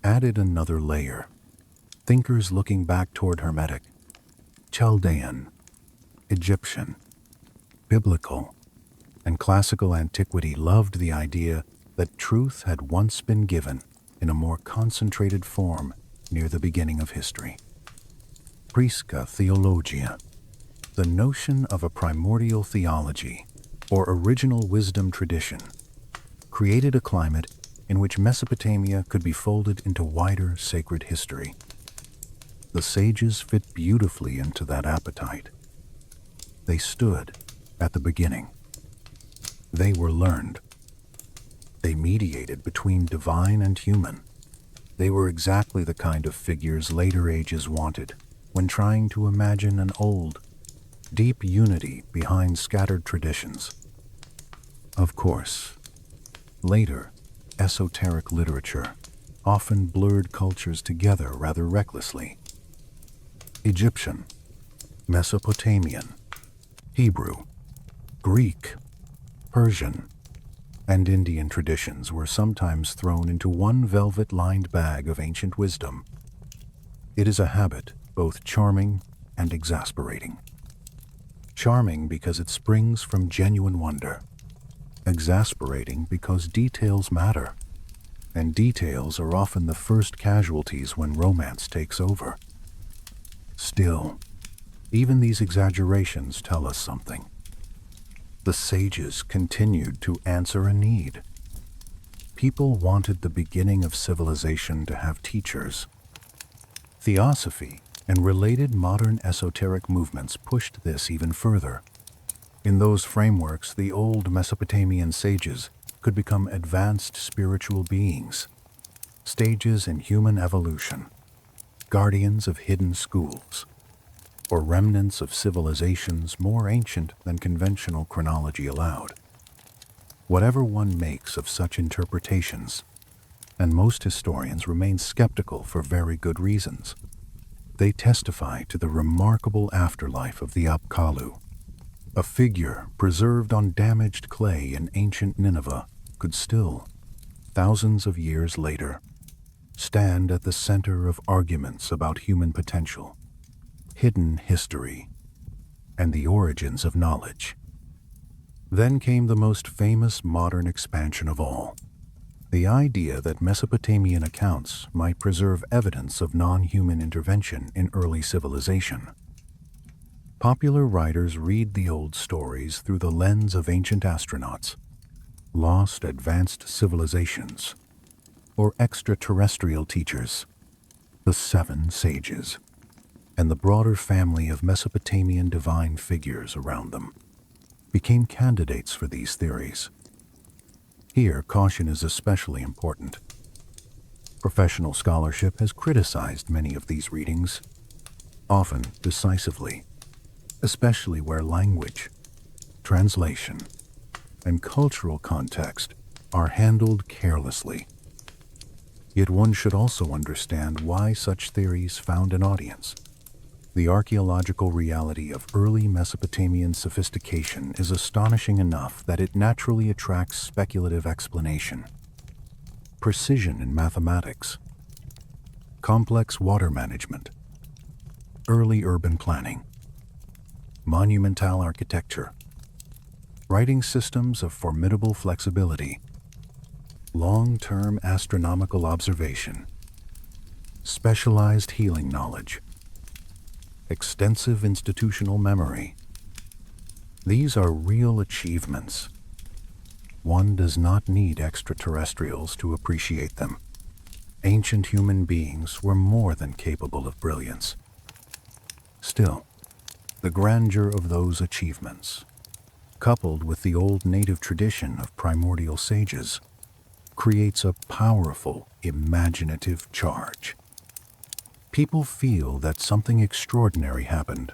added another layer. Thinkers looking back toward Hermetic, Chaldean, Egyptian, biblical, and classical antiquity loved the idea that truth had once been given in a more concentrated form near the beginning of history. Prisca Theologia, the notion of a primordial theology or original wisdom tradition, created a climate in which Mesopotamia could be folded into wider sacred history. The sages fit beautifully into that appetite. They stood at the beginning. They were learned. They mediated between divine and human. They were exactly the kind of figures later ages wanted when trying to imagine an old, deep unity behind scattered traditions. Of course, later, esoteric literature often blurred cultures together rather recklessly. Egyptian, Mesopotamian, Hebrew, Greek, Persian, and Indian traditions were sometimes thrown into one velvet-lined bag of ancient wisdom. It is a habit both charming and exasperating. Charming because it springs from genuine wonder. Exasperating because details matter, and details are often the first casualties when romance takes over. Still, even these exaggerations tell us something. The sages continued to answer a need. People wanted the beginning of civilization to have teachers. Theosophy and related modern esoteric movements pushed this even further. In those frameworks, the old Mesopotamian sages could become advanced spiritual beings, stages in human evolution, guardians of hidden schools, or remnants of civilizations more ancient than conventional chronology allowed. Whatever one makes of such interpretations, and most historians remain skeptical for very good reasons, they testify to the remarkable afterlife of the Apkallu, A figure preserved on damaged clay in ancient Nineveh could still, thousands of years later, stand at the center of arguments about human potential, hidden history, and the origins of knowledge. Then came the most famous modern expansion of all, the idea that Mesopotamian accounts might preserve evidence of non-human intervention in early civilization. Popular writers read the old stories through the lens of ancient astronauts, lost advanced civilizations, or extraterrestrial teachers, the seven sages, and the broader family of Mesopotamian divine figures around them, became candidates for these theories. Here, caution is especially important. Professional scholarship has criticized many of these readings, often decisively, especially where language, translation, and cultural context are handled carelessly. Yet one should also understand why such theories found an audience. The archaeological reality of early Mesopotamian sophistication is astonishing enough that it naturally attracts speculative explanation. Precision in mathematics, complex water management, early urban planning, monumental architecture, writing systems of formidable flexibility, long-term astronomical observation, specialized healing knowledge, extensive institutional memory. These are real achievements. One does not need extraterrestrials to appreciate them. Ancient human beings were more than capable of brilliance. Still, the grandeur of those achievements, coupled with the old native tradition of primordial sages, creates a powerful, imaginative charge. People feel that something extraordinary happened,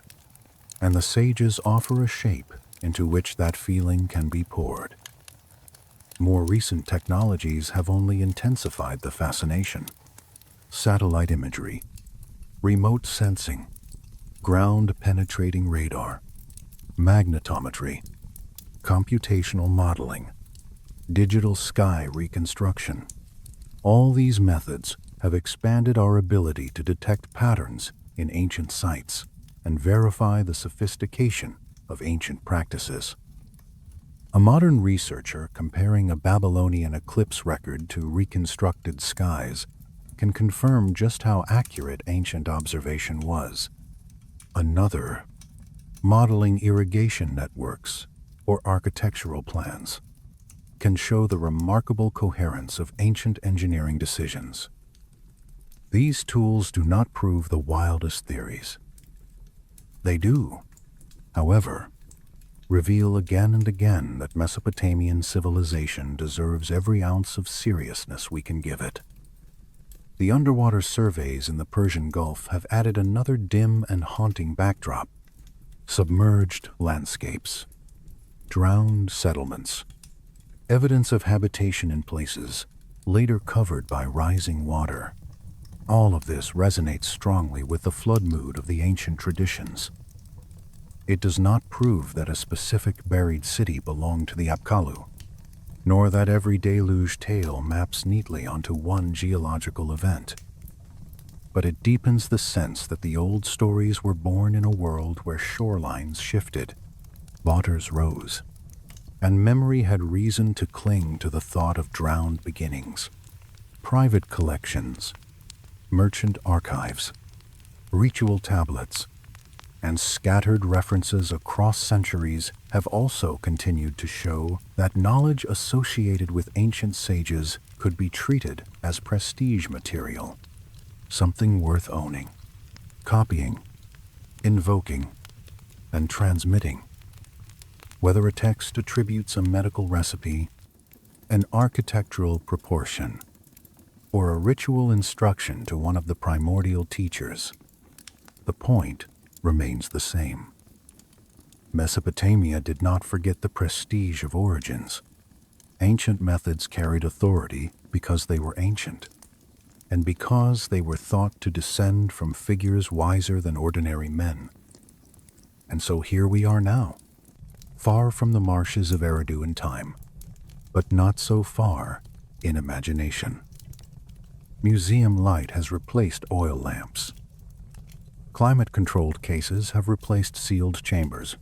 and the sages offer a shape into which that feeling can be poured. More recent technologies have only intensified the fascination. Satellite imagery, remote sensing, ground-penetrating radar, magnetometry, computational modeling, digital sky reconstruction. All these methods have expanded our ability to detect patterns in ancient sites and verify the sophistication of ancient practices. A modern researcher comparing a Babylonian eclipse record to reconstructed skies can confirm just how accurate ancient observation was. Another, modeling irrigation networks or architectural plans, can show the remarkable coherence of ancient engineering decisions. These tools do not prove the wildest theories. They do, however, reveal again and again that Mesopotamian civilization deserves every ounce of seriousness we can give it. The underwater surveys in the Persian Gulf have added another dim and haunting backdrop: submerged landscapes, drowned settlements, evidence of habitation in places later covered by rising water. All of this resonates strongly with the flood mood of the ancient traditions. It does not prove that a specific buried city belonged to the Apkallu, nor that every deluge tale maps neatly onto one geological event. But it deepens the sense that the old stories were born in a world where shorelines shifted, waters rose, and memory had reason to cling to the thought of drowned beginnings. Private collections, merchant archives, ritual tablets, and scattered references across centuries have also continued to show that knowledge associated with ancient sages could be treated as prestige material, something worth owning, copying, invoking, and transmitting. Whether a text attributes a medical recipe, an architectural proportion, or a ritual instruction to one of the primordial teachers, the point remains the same. Mesopotamia did not forget the prestige of origins. Ancient methods carried authority because they were ancient, and because they were thought to descend from figures wiser than ordinary men. And so here we are now, far from the marshes of Eridu in time, but not so far in imagination. Museum light has replaced oil lamps. Climate-controlled cases have replaced sealed chambers.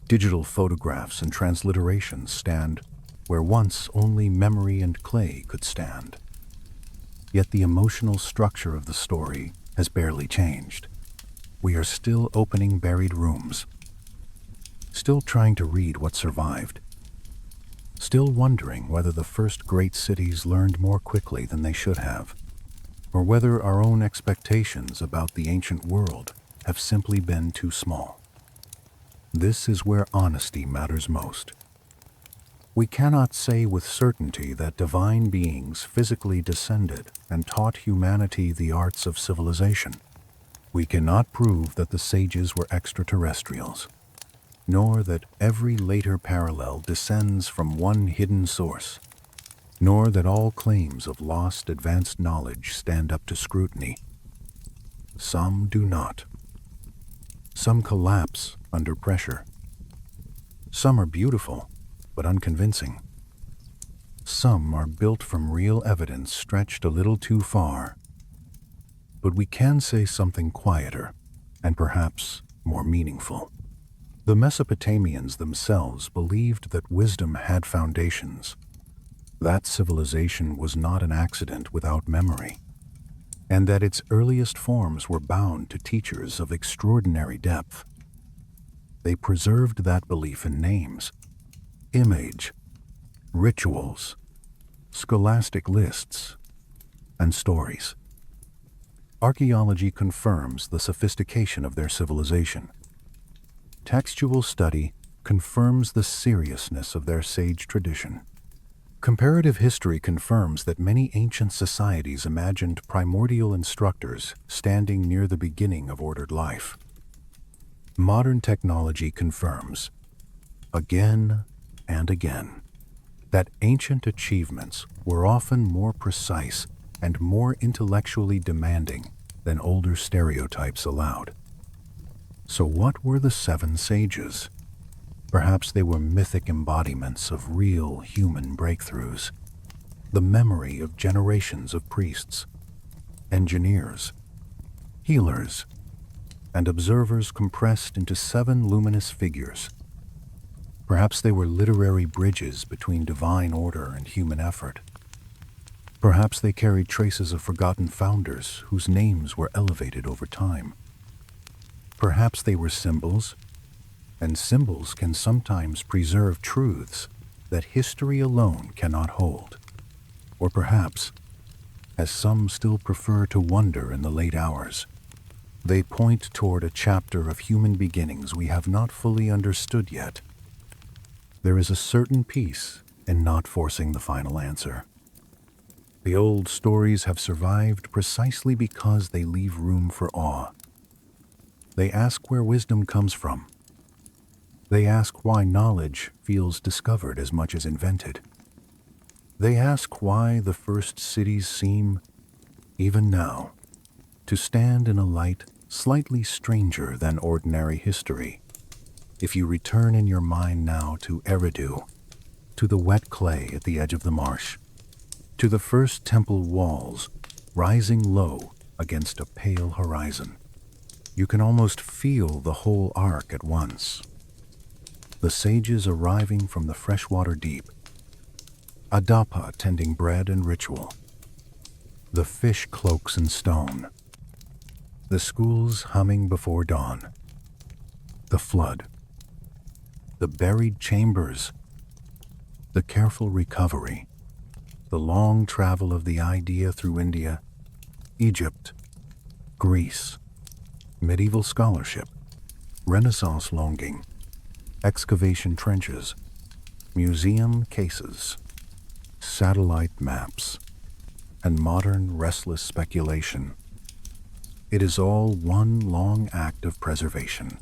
Digital photographs and transliterations stand where once only memory and clay could stand. Yet the emotional structure of the story has barely changed. We are still opening buried rooms, still trying to read what survived, still wondering whether the first great cities learned more quickly than they should have, or whether our own expectations about the ancient world have simply been too small. This is where honesty matters most. We cannot say with certainty that divine beings physically descended and taught humanity the arts of civilization. We cannot prove that the sages were extraterrestrials, nor that every later parallel descends from one hidden source, nor that all claims of lost advanced knowledge stand up to scrutiny. Some do not. Some collapse under pressure. Some are beautiful, but unconvincing. Some are built from real evidence stretched a little too far. But we can say something quieter, and perhaps more meaningful. The Mesopotamians themselves believed that wisdom had foundations. That civilization was not an accident without memory, and that its earliest forms were bound to teachers of extraordinary depth. They preserved that belief in names, image, rituals, scholastic lists, and stories. Archaeology confirms the sophistication of their civilization. Textual study confirms the seriousness of their sage tradition. Comparative history confirms that many ancient societies imagined primordial instructors standing near the beginning of ordered life. Modern technology confirms, again and again, that ancient achievements were often more precise and more intellectually demanding than older stereotypes allowed. So what were the seven sages? Perhaps they were mythic embodiments of real human breakthroughs, the memory of generations of priests, engineers, healers, and observers compressed into seven luminous figures. Perhaps they were literary bridges between divine order and human effort. Perhaps they carried traces of forgotten founders whose names were elevated over time. Perhaps they were symbols, and symbols can sometimes preserve truths that history alone cannot hold. Or perhaps, as some still prefer to wonder in the late hours, they point toward a chapter of human beginnings we have not fully understood yet. There is a certain peace in not forcing the final answer. The old stories have survived precisely because they leave room for awe. They ask where wisdom comes from. They ask why knowledge feels discovered as much as invented. They ask why the first cities seem, even now, to stand in a light slightly stranger than ordinary history. If you return in your mind now to Eridu, to the wet clay at the edge of the marsh, to the first temple walls rising low against a pale horizon, you can almost feel the whole arc at once. The sages arriving from the freshwater deep, Adapa tending bread and ritual, the fish cloaks in stone, the schools humming before dawn, the flood, the buried chambers, the careful recovery, the long travel of the idea through India, Egypt, Greece, medieval scholarship, Renaissance longing, excavation trenches, museum cases, satellite maps, and modern restless speculation. It is all one long act of preservation.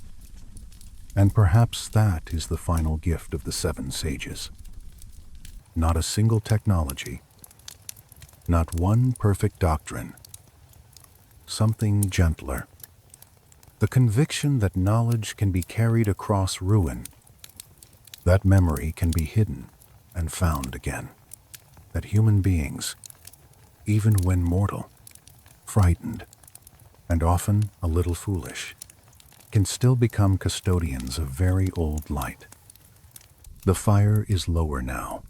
And perhaps that is the final gift of the seven sages. Not a single technology, not one perfect doctrine, something gentler. The conviction that knowledge can be carried across ruin That memory can be hidden and found again. That human beings, even when mortal, frightened, and often a little foolish, can still become custodians of very old light. The fire is lower now.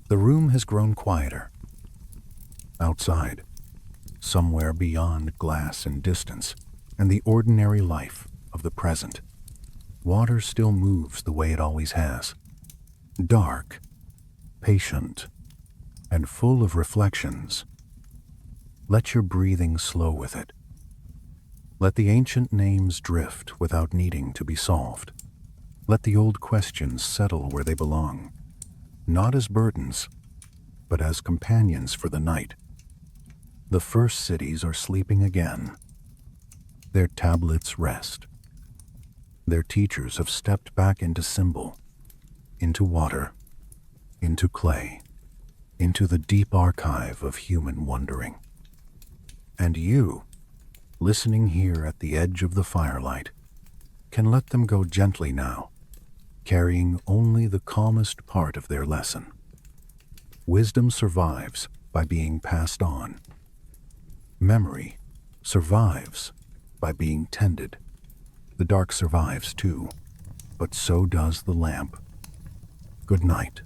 The room has grown quieter. Outside, somewhere beyond glass and distance, and the ordinary life of the present, water still moves the way it always has. Dark, patient, and full of reflections. Let your breathing slow with it. Let the ancient names drift without needing to be solved. Let the old questions settle where they belong, not as burdens, but as companions for the night. The first cities are sleeping again. Their tablets rest. Their teachers have stepped back into symbol, into water, into clay, into the deep archive of human wondering. And you, listening here at the edge of the firelight, can let them go gently now, carrying only the calmest part of their lesson. Wisdom survives by being passed on. Memory survives by being tended. The dark survives too, but so does the lamp. Good night.